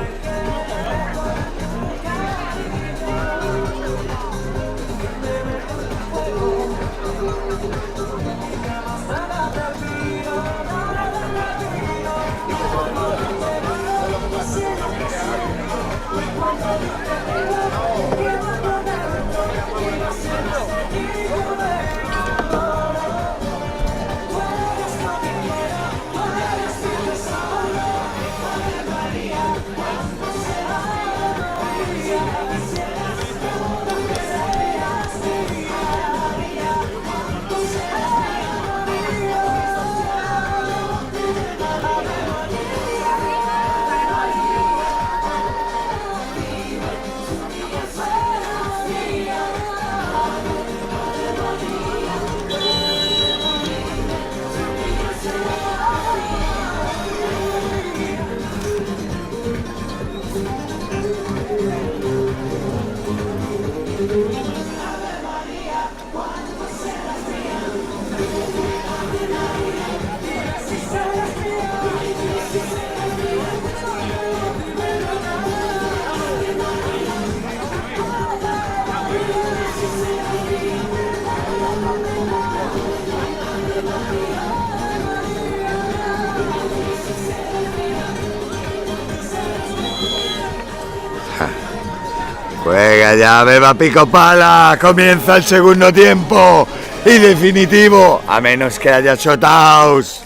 Juega ya, beba pico pala, comienza el segundo tiempo y definitivo, a menos que haya shootouts.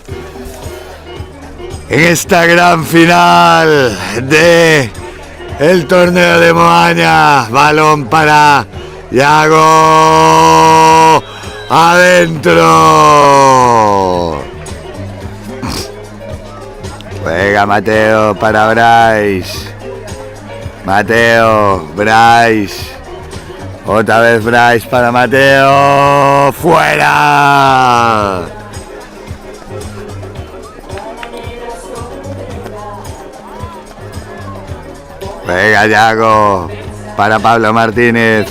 En esta gran final de el torneo de Moaña, balón para Yago, adentro. Juega Mateo para Bryce. Mateo, Bryce. Otra vez Bryce para Mateo. ¡Fuera! Venga, Yago. Para Pablo Martínez,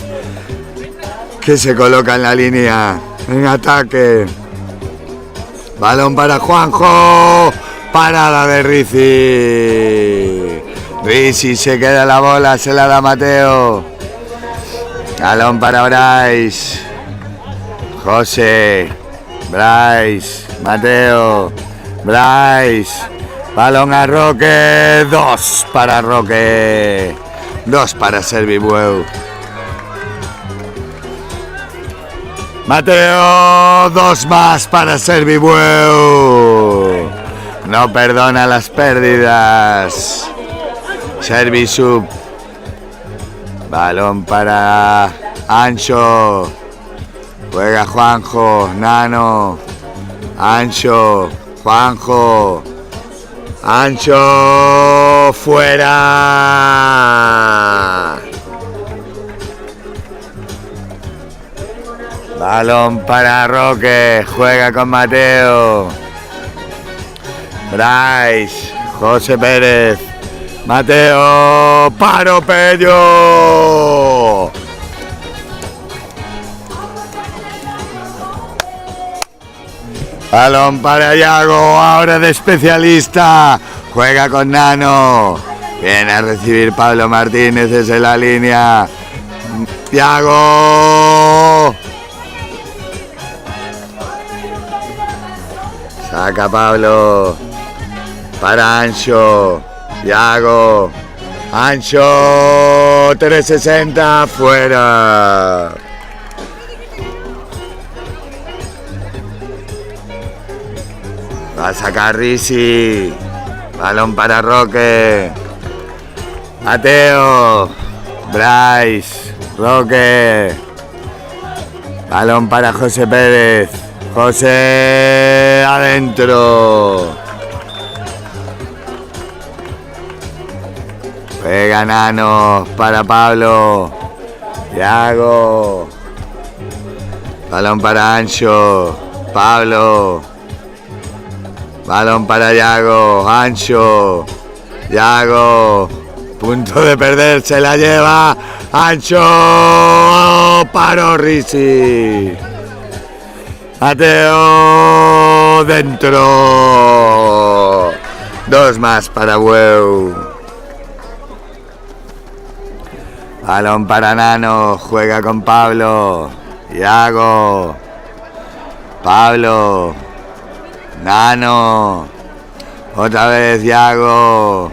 que se coloca en la línea en ataque. Balón para Juanjo. Parada de Rizzi. Rizzi se queda la bola, se la da Mateo. Balón para Bryce. José. Bryce. Mateo. Bryce. Balón a Roque. 2 para Roque. 2 para Servibueu. Mateo. 2 más para Servibueu. No perdona las pérdidas. Servisub. Balón para Ancho. Juega Juanjo. Nano. Ancho. Juanjo. Ancho. Fuera. Balón para Roque. Juega con Mateo. Bryce. José Pérez. Mateo, paro Pello. Balón para Yago, ahora de especialista. Juega con Nano. Viene a recibir Pablo Martínez desde la línea. Yago. Saca Pablo. Para Ancho. Yago, Ancho, 360, fuera. Va a sacar Rizzi. Balón para Roque. Mateo, Bryce, Roque. Balón para José Pérez. José, adentro. Juega Nano para Pablo. Yago. Balón para Ancho. Pablo. Balón para Yago. Ancho. Yago. Punto de perder. Se la lleva. Ancho. Paró Rizzi. Mateo. Dentro. 2 más para Bueu. Balón para Nano, juega con Pablo. Yago. Pablo. Nano. Otra vez Yago.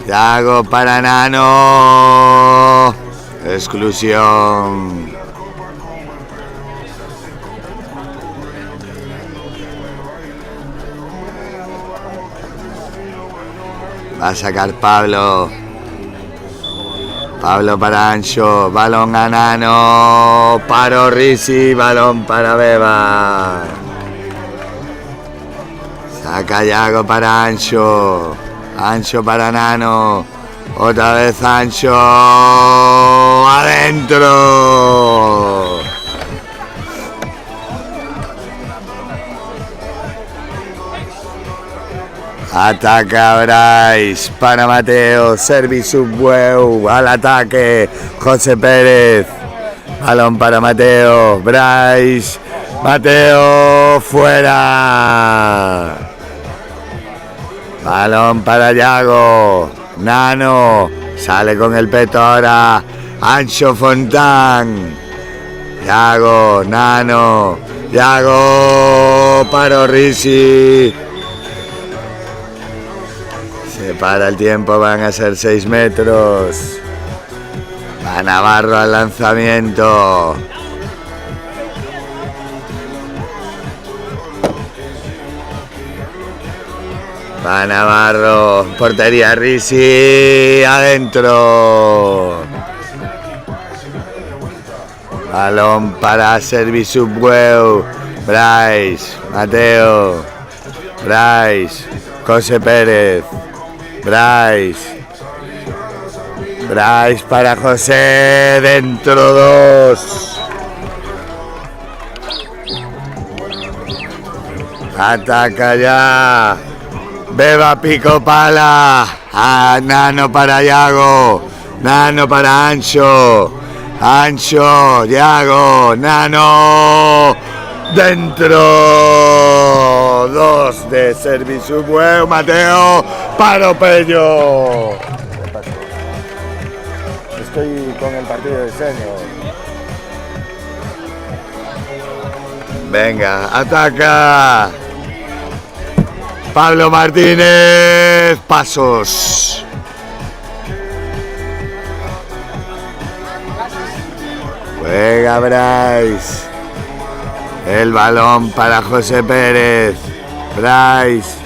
Yago para Nano. Exclusión. Va a sacar Pablo. Pablo para Ancho. Balón a Nano. Paro Risi. Balón para Beba. Saca Yago para Ancho. Ancho para Nano. Otra vez Ancho. Adentro. Ataca Bryce para Mateo. Service Subweu al ataque. José Pérez. Balón para Mateo. Bryce. Mateo fuera. Balón para Yago. Nano. Sale con el peto ahora. Ancho Fontán. Yago. Nano. Yago. Paro Risi. Se para el tiempo. Van a ser 6 metros. Va Navarro al lanzamiento. Va Navarro, portería Risi, adentro. Balón para Service Subweu. Bryce, Mateo. Bryce, José Pérez. Bryce. Bryce para José, dentro 2. Ataca ya. Beba pico pala. Nano para Yago. Nano para Ancho. Ancho, Yago, Nano. Dentro 2 de Service Subweu. Mateo. Paro Pello. Estoy con el partido de diseño. Venga, ataca. Pablo Martínez, pasos. Juega Bryce. El balón para José Pérez. Bryce.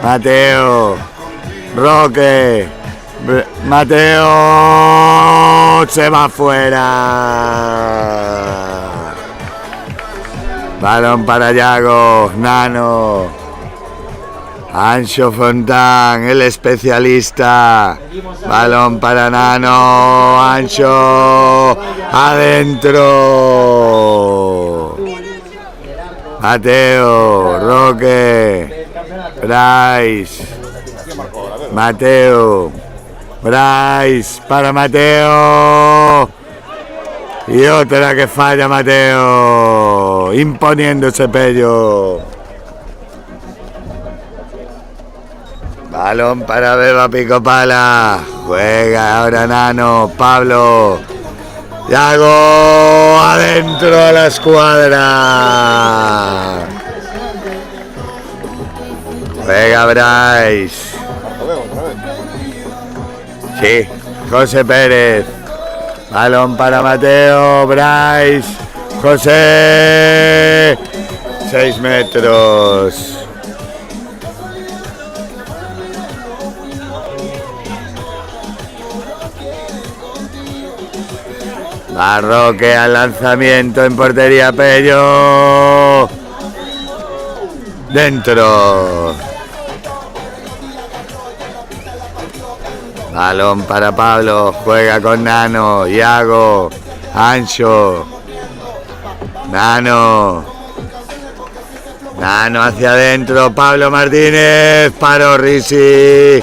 Mateo. Roque. Mateo. Se va fuera. Balón para Yago. Nano. Ancho Fontán, el especialista. Balón para Nano. Ancho. Adentro. Mateo. Roque. Bryce. Mateo. Bryce para Mateo. Y otra que falla Mateo. Imponiéndose Pello. Balón para Beba Pico Pala. Juega ahora Nano. Pablo. Yago. Adentro de la escuadra. Juega Bryce. Sí. José Pérez. Balón para Mateo. Bryce. José. 6 metros. Roque al lanzamiento en portería Pello. Dentro. Balón para Pablo. Juega con Nano. Yago. Ancho. Nano. Nano hacia adentro. Pablo Martínez. Paro Risi.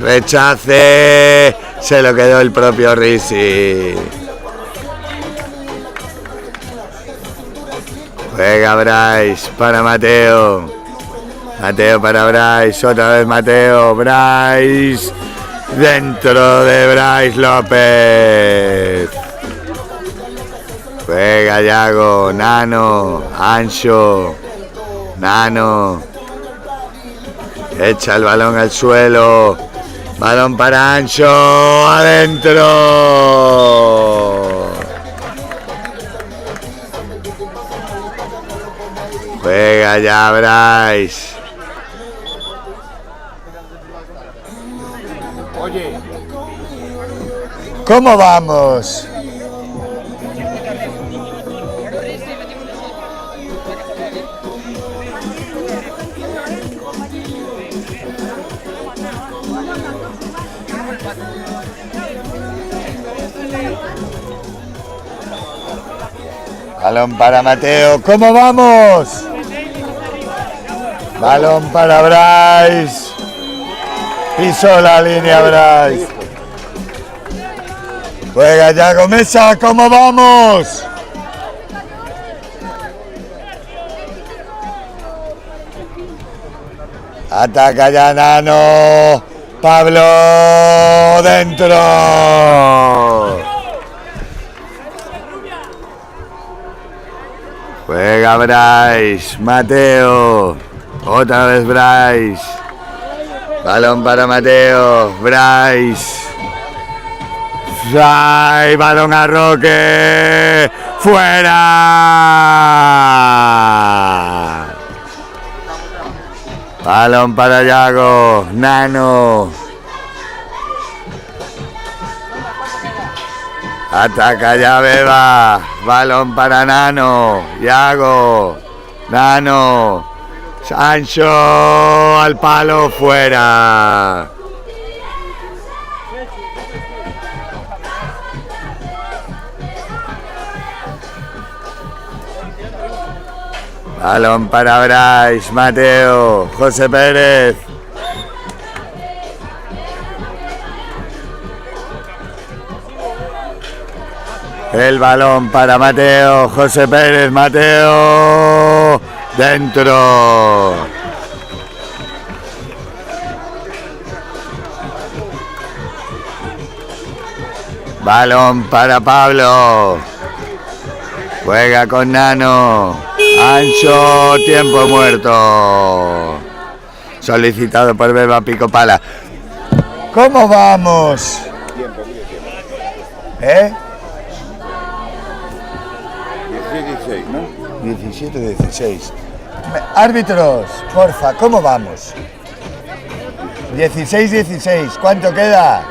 Rechace. Se lo quedó el propio Risi. Juega Bryce para Mateo. Mateo para Bryce. Otra vez Mateo. Bryce. Dentro de Brais López. Juega Yago, Nano, Ancho, Nano. Echa el balón al suelo. Balón para Ancho, adentro. Juega ya Brais. Oye, ¿Cómo vamos? Balón para Mateo. ¿Cómo vamos? Balón para Brais. Pisó la línea Brais. Juega Yago Mesa. ¿Cómo vamos? Ataca ya Nano. Pablo dentro. Juega Brais, Mateo, otra vez Brais, balón para Mateo, Brais, ¡ay! Balón a Roque, fuera, balón para Yago, Nano, ataca ya Beba, balón para Nano, Yago, Nano, Sancho al palo, fuera. Balón para Brais, Mateo, José Pérez. El balón para Mateo, José Pérez, Mateo, dentro. Balón para Pablo. Juega con Nano. Ancho, tiempo muerto. Solicitado por Beba Pico Pala. ¿Cómo vamos? ¿Eh? 16, ¿no? 17-16. Árbitros, porfa, ¿cómo vamos? 16-16, ¿cuánto queda?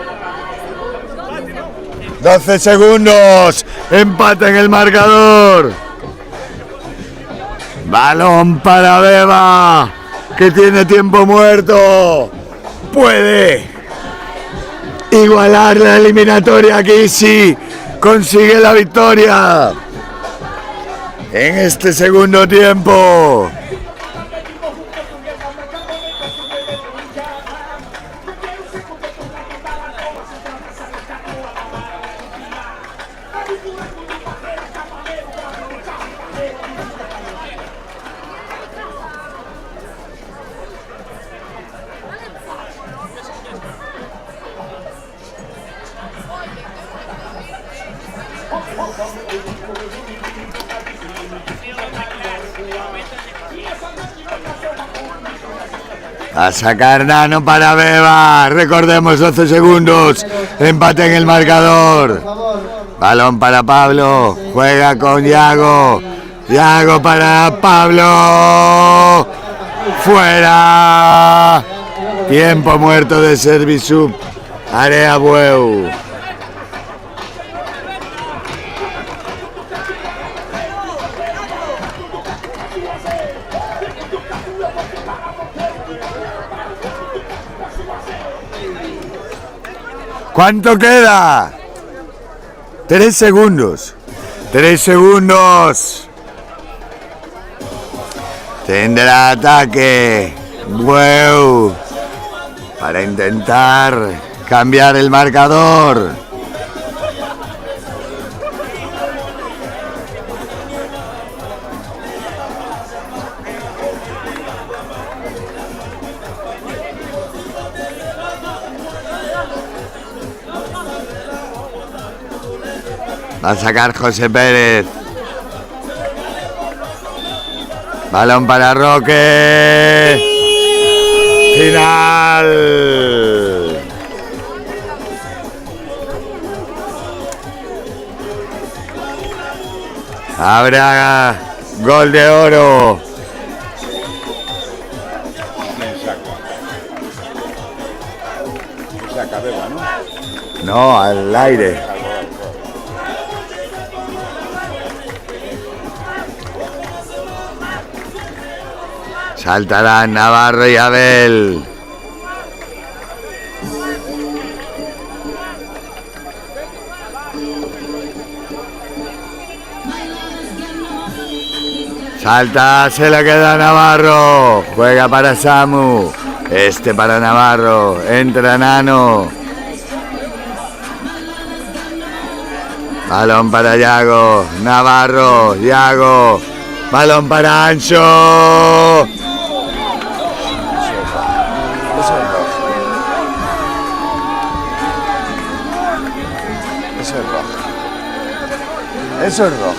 12 segundos, empate en el marcador. Balón para Beba, que tiene tiempo muerto. Puede igualar la eliminatoria aquí si consigue la victoria en este segundo tiempo. A sacar Nano para Beba. Recordemos 12 segundos. Empate en el marcador. Balón para Pablo. Juega con Yago. Yago para Pablo. Fuera. Tiempo muerto de Servisup. Area Bueu. ¿Cuánto queda? 3 segundos. 3 segundos. Tendrá ataque. Bueu. Para intentar cambiar el marcador. Va a sacar José Pérez. Balón para Roque. Final. Habrá gol de oro. ¿Quién saca? Saca Vega, ¿no? No, al aire. Saltarán Navarro y Abel. Salta, se lo queda Navarro. Juega para Samu. Este para Navarro. Entra Nano. Balón para Yago. Navarro. Yago. Balón para Ancho. Eso es rojo. Eso es rojo.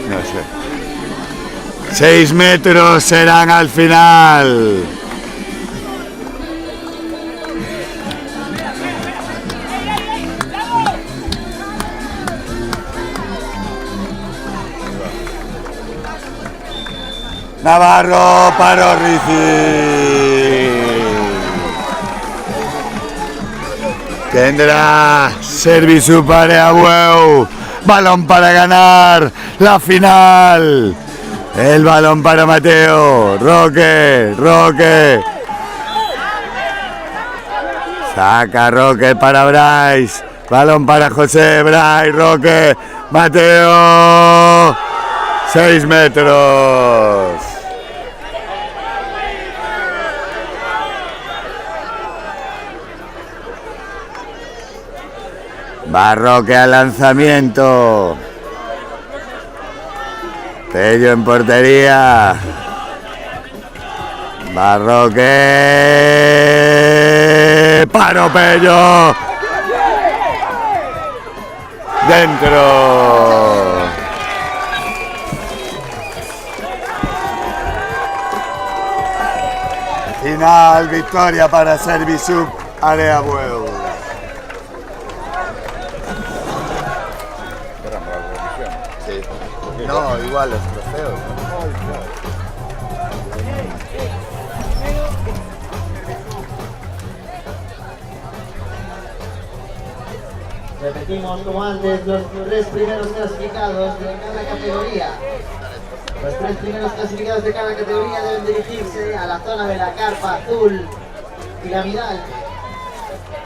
No sé. 6 metros serán al final. Navarro para Orrici. Tendrá servicio para Abueu. Balón para ganar la final. El balón para Mateo. Roque. Saca Roque para Bryce. Balón para José. Bryce, Roque. Mateo. 6 metros. Va Roque al lanzamiento. Pello en portería. Va Roque. Paro Pello. Dentro. Final, victoria para Serviciup Areabueu. No, igual los trofeos. Repetimos como antes los 3 primeros clasificados de cada categoría. Los 3 primeros clasificados de cada categoría deben dirigirse a la zona de la carpa azul piramidal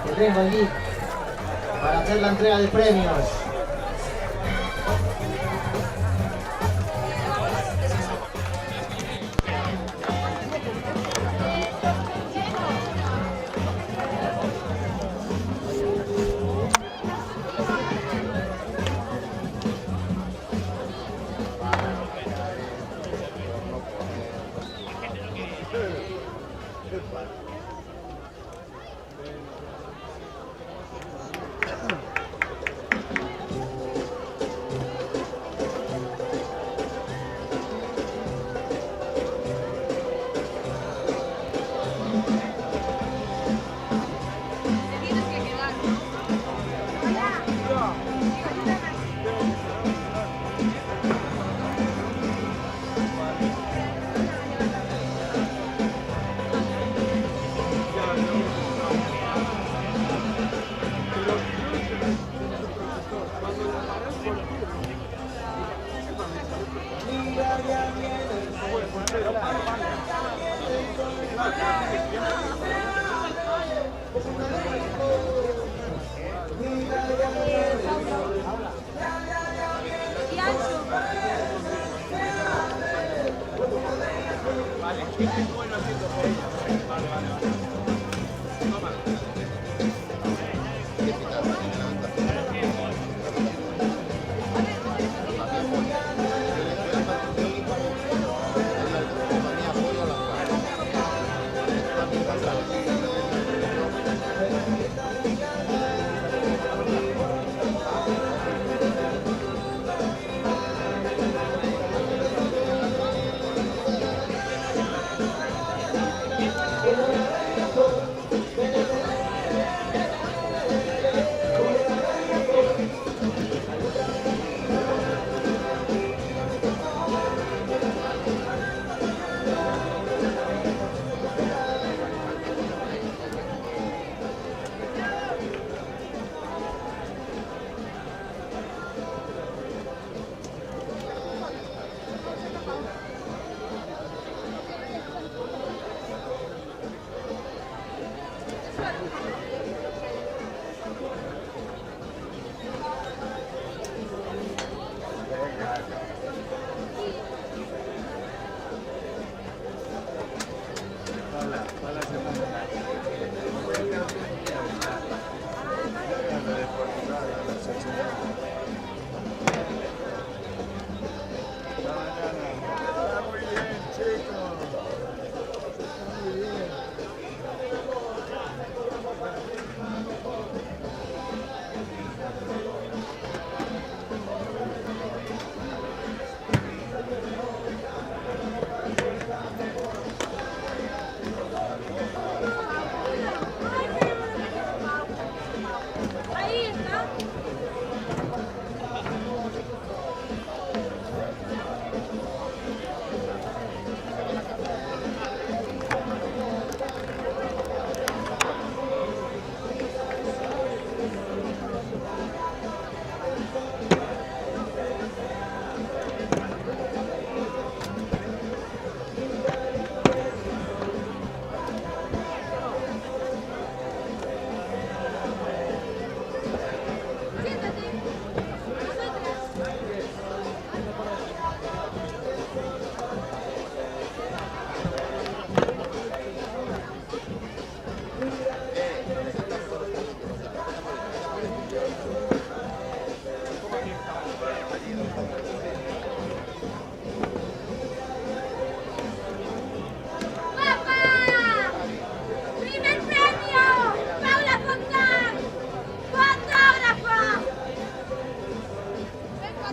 que tengo allí para hacer la entrega de premios.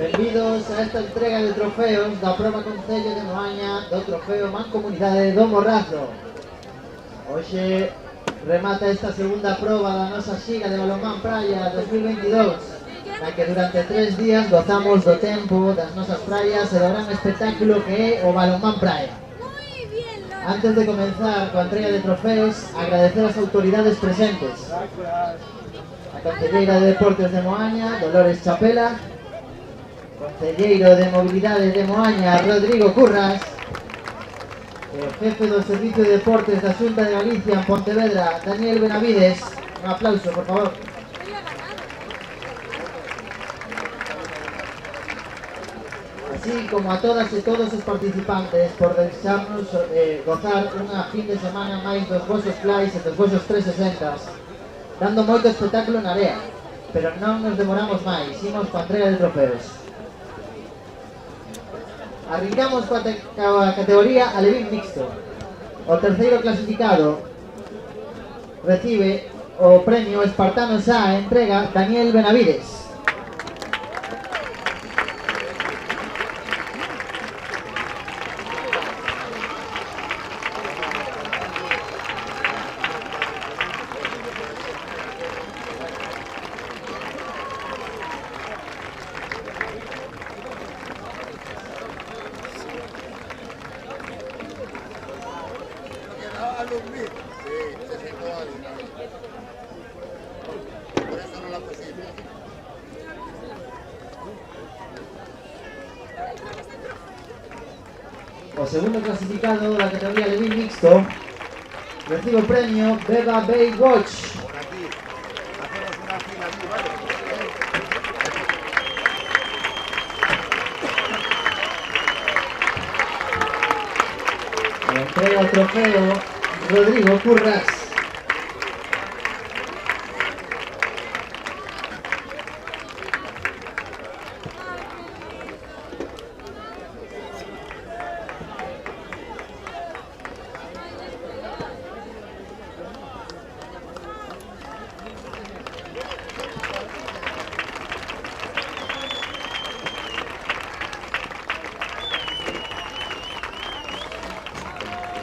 Benvidos a esta entrega de trofeos da prova Concello de Moaña do trofeo Mancomunidade do Morrazo. Hoxe remata esta segunda prova da nosa xiga de balonmán praia 2022, na que durante 3 días gozamos do tempo das nosas praias e do gran espectáculo que é o balonmán praia. Antes de comenzar coa entrega de trofeos, agradecer as autoridades presentes. A Concelleira de Deportes de Moaña, Dolores Chapela, Concelleiro de Mobilidade de Moaña, Rodrigo Curras, e o jefe do Servicio de Deportes da Xunta de Galicia en Pontevedra, Daniel Benavides. Un aplauso, por favor. Así como a todas e todos os participantes por deixarnos gozar unha fin de semana máis dos vosos flies e dos vosos 360s, dando moito espectáculo na área, pero non nos demoramos máis, imos coa entrega de trofeos. Arrancamos coa categoría alevín mixto. O terceiro clasificado recibe o premio Espartano Sa a entrega Daniel Benavides. O segundo clasificado da categoría alevín mixto recibe o premio Beba Bay Watch. Por aquí. Hacemos una fila aquí, ¿vale? Entrega o trofeo Rodrigo Curras.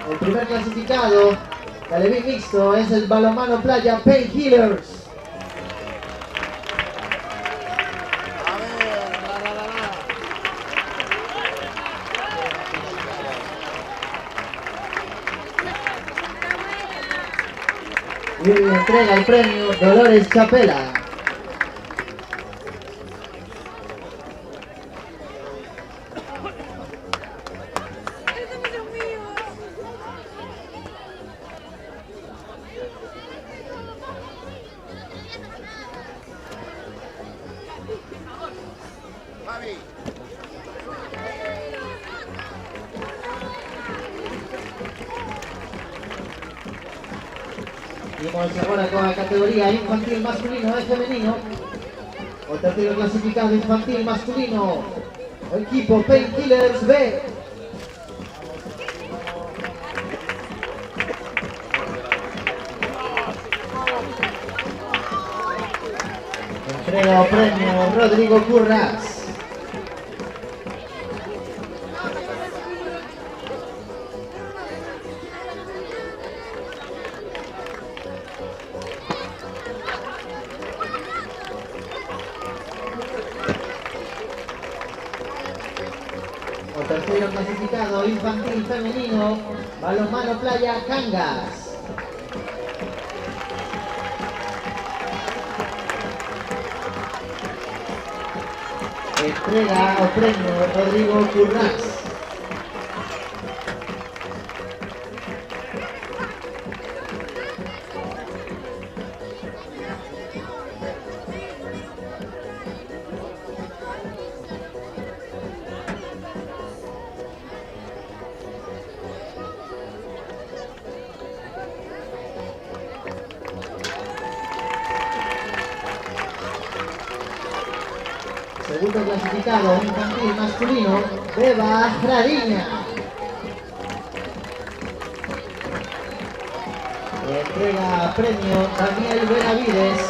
El primer clasificado de alevín mixto es el balonmano playa Painkillers. A ver, Y entrega el premio Dolores Chapela. Javi. Imos agora coa categoría infantil masculino e femenino. O terceiro clasificado infantil masculino, o equipo Painkillers B. Entrega o premio Rodrigo Curras. O terceiro clasificado infantil femenino, balonmano playa Cangas. Entrega o premio Rodrigo Curras. Segundo clasificado infantil masculino, Beba Fradiña. Entrega premio Daniel Benavides.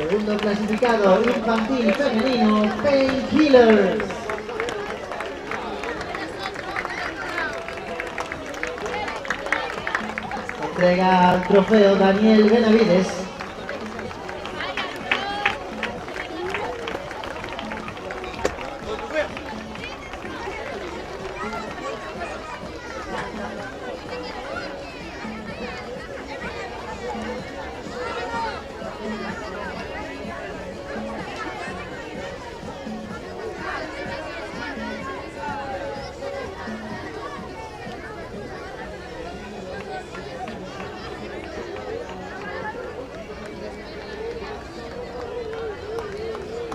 Segundo clasificado infantil femenino, Painkillers. Entrega el trofeo Daniel Benavides.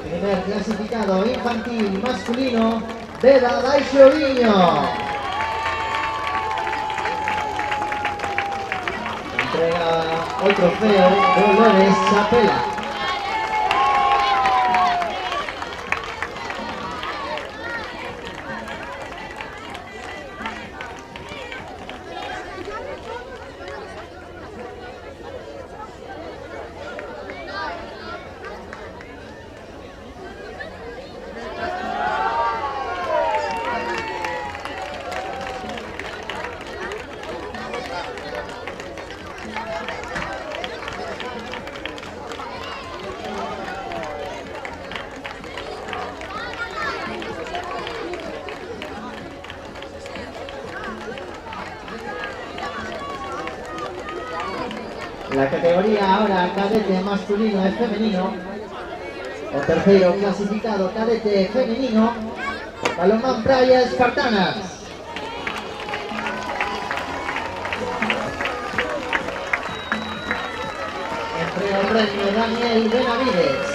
Primer clasificado infantil masculino, Beda Daixoviño. Entrega el trofeo Dolores Chapela. La categoría ahora cadete masculino y femenino. El tercero clasificado cadete femenino, Balonmán Playa Espartanas. Entrega el premio Daniel Benavides.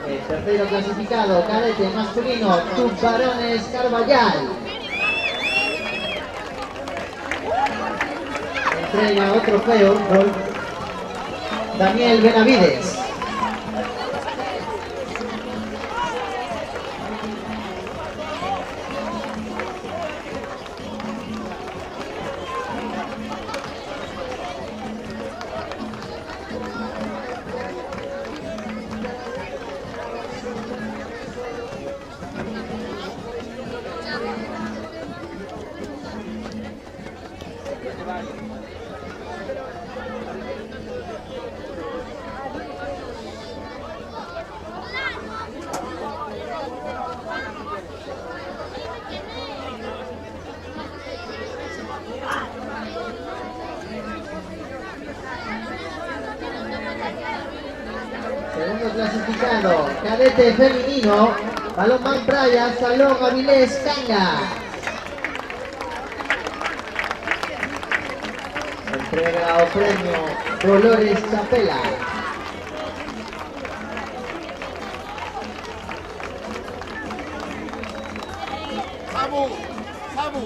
El tercero clasificado, cadete masculino, Tubarones Carballal. Entrega otro trofeo, Daniel Benavides. Segundo clasificado, cadete femenino, Balonmán Playa, Salón Avilés Cangas. Entrega el premio Dolores Chapela. ¡Samu! ¡Samu!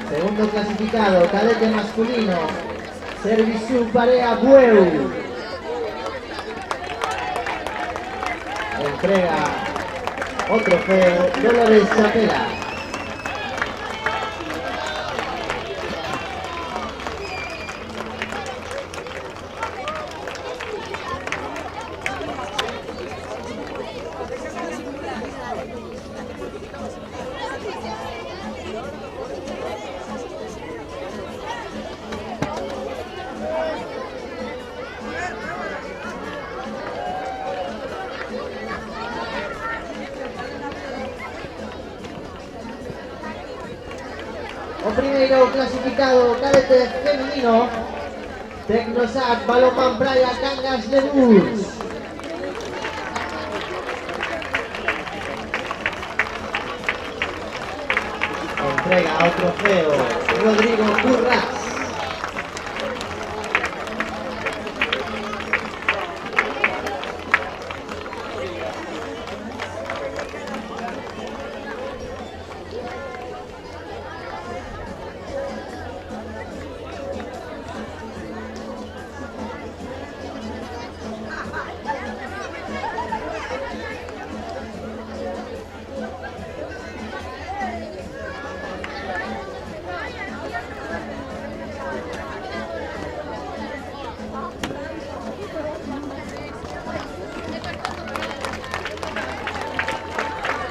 Segundo clasificado, cadete masculino, Serviciu Parea Bueu. Entrega otro trofeo Dolores Chapela. O primeiro clasificado cadete femenino, Tecnosac, Balonmán Praia, Cangas de Bus. Entrega o trofeo Rodrigo Curras.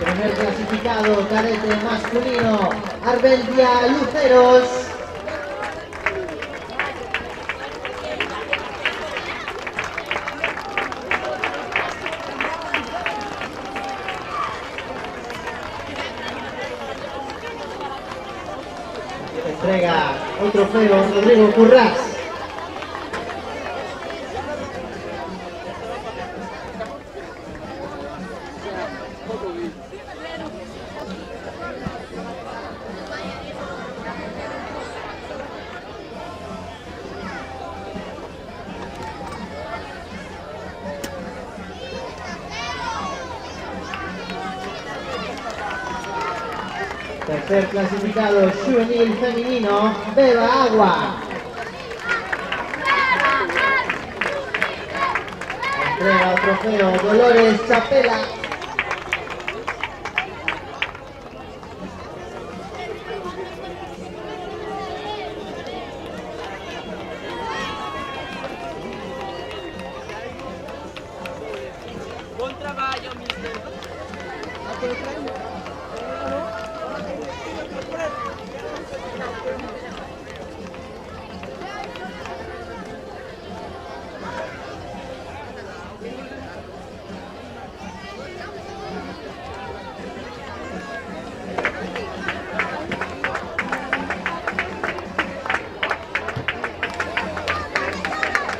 Primer clasificado cadete masculino, Arbeldia Luceros. Entrega o trofeo Rodrigo Curras. Tercer clasificado juvenil femenino, Beba Agua. Entrega o trofeo Dolores Chapela. Buen trabajo, mister.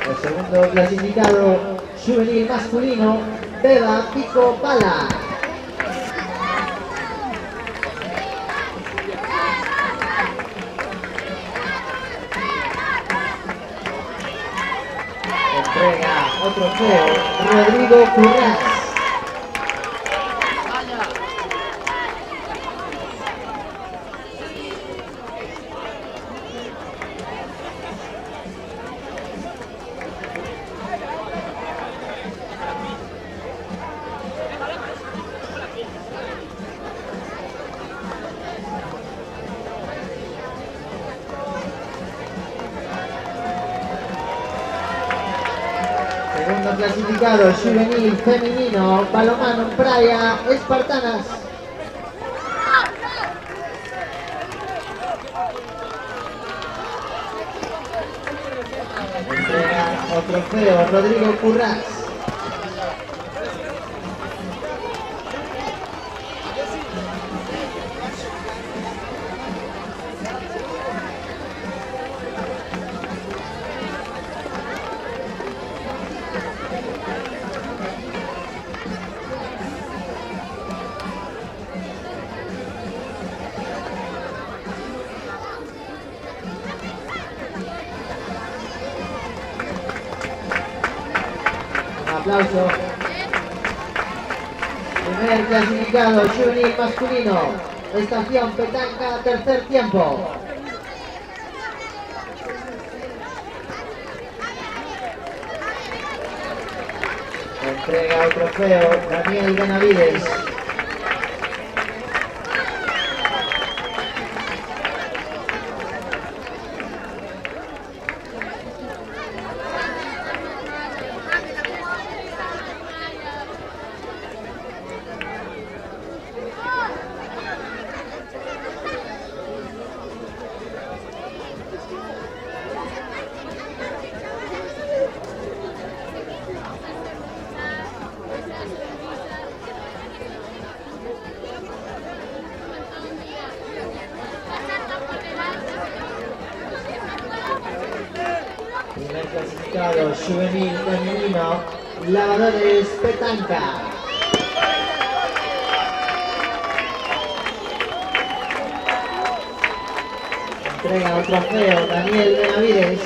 El segundo clasificado juvenil masculino, Beba Pico Pala. Entrega o trofeo Rodrigo Curras. Segundo clasificado juvenil femenino, Balonmán Praia, Espartanas. Entrega o trofeo Rodrigo Curras. Aplauso. Primer clasificado juvenil masculino, estación Petanca, tercer tiempo. Entrega o trofeo Daniel Benavides. clasificado juvenil femenino, Lavadores Petanca. Entrega el trofeo Daniel Benavides.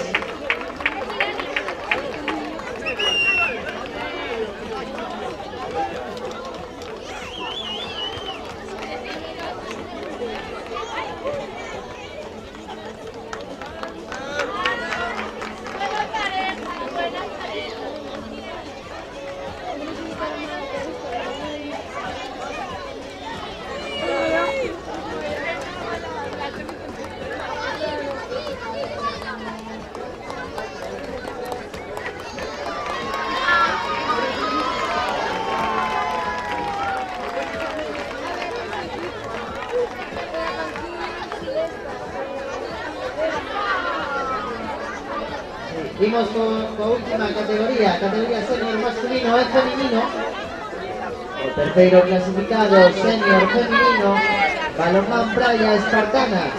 Vimos con última categoría senior masculino e feminino. O terceiro clasificado senior feminino, Balonmán Praia Espartanas.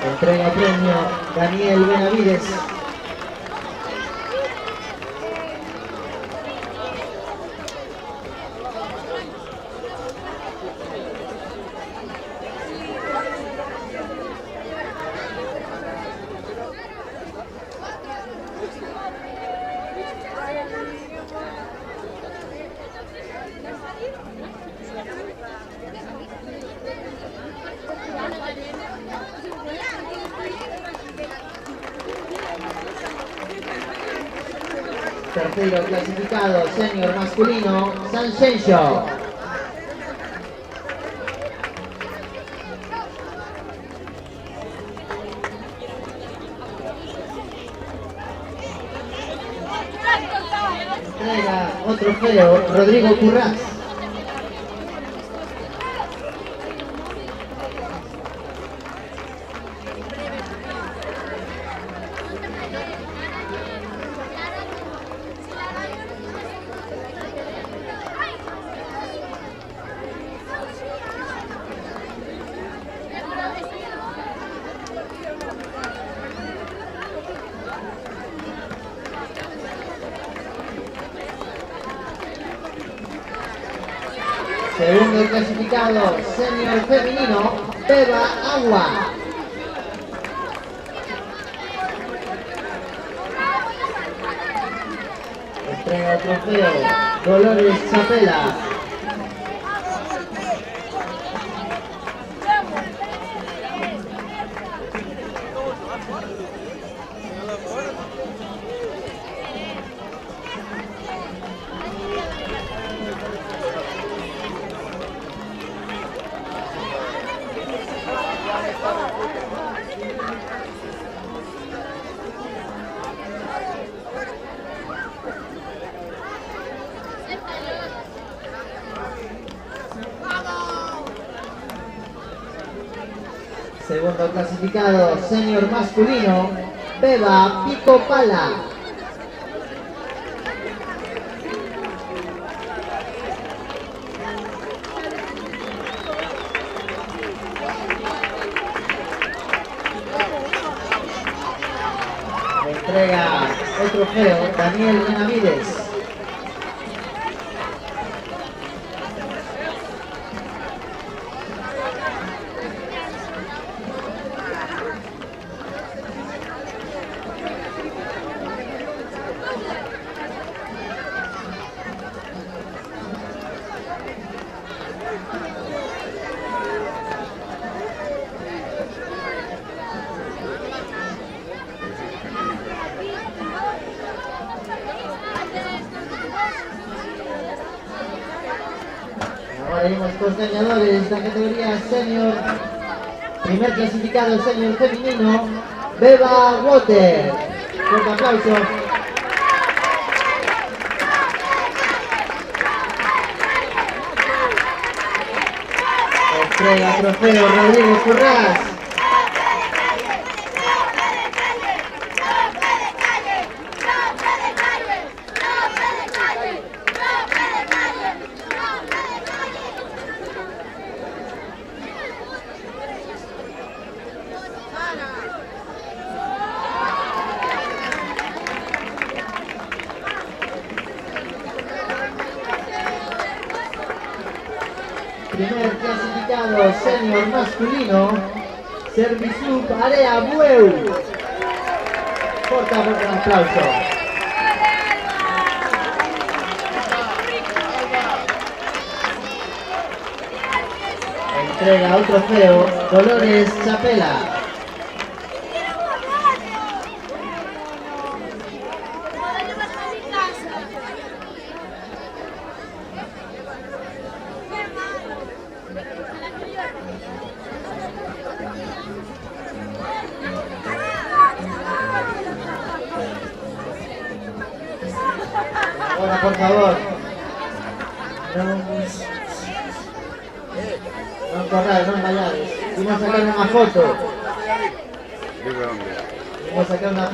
Entrega premio Daniel Benavides. Tercero clasificado senior masculino, Sanxenxo. Entrega otro trofeo Rodrigo Currás. Segundo clasificado, senior femenino, Beba Agua. Entrega el trofeo, Dolores Chapela. Segundo clasificado, senior masculino, Beba Pico Pala. Entrega el trofeo Daniel Benavides. Ahora vemos por ganadores de la categoría senior. Primer clasificado senior femenino, Beba Water. Fuerte aplauso. Entrega trofeo Rodrigo Currás. Primer clasificado senior masculino, Service Club Area Bueu. Fuerte aplauso. Entrega otro trofeo, Dolores Chapela. Ahora, por favor. No corráis, no vayáis. Vamos a sacar una foto. ¿Desde dónde? Vamos a sacar una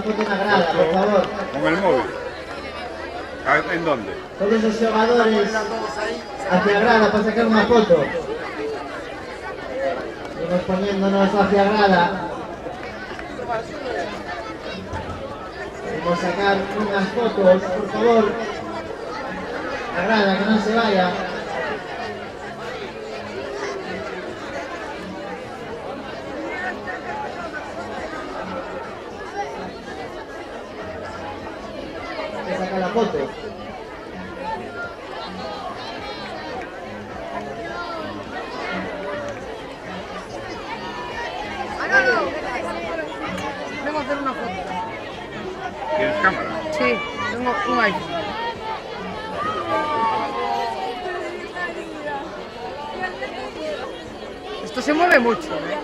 foto en la grada, por favor. ¿Con el móvil? ¿En dónde? Todos los jugadores hacia la grada para sacar una foto. Vamos poniéndonos hacia la grada. Vamos a sacar unas fotos, por favor. La grada, que no se vaya. Hay que sacar la foto. Vengo a hacer una foto. ¿Tienes cámara? Sí, tengo un iPhone. Esto se mueve mucho, ¿eh?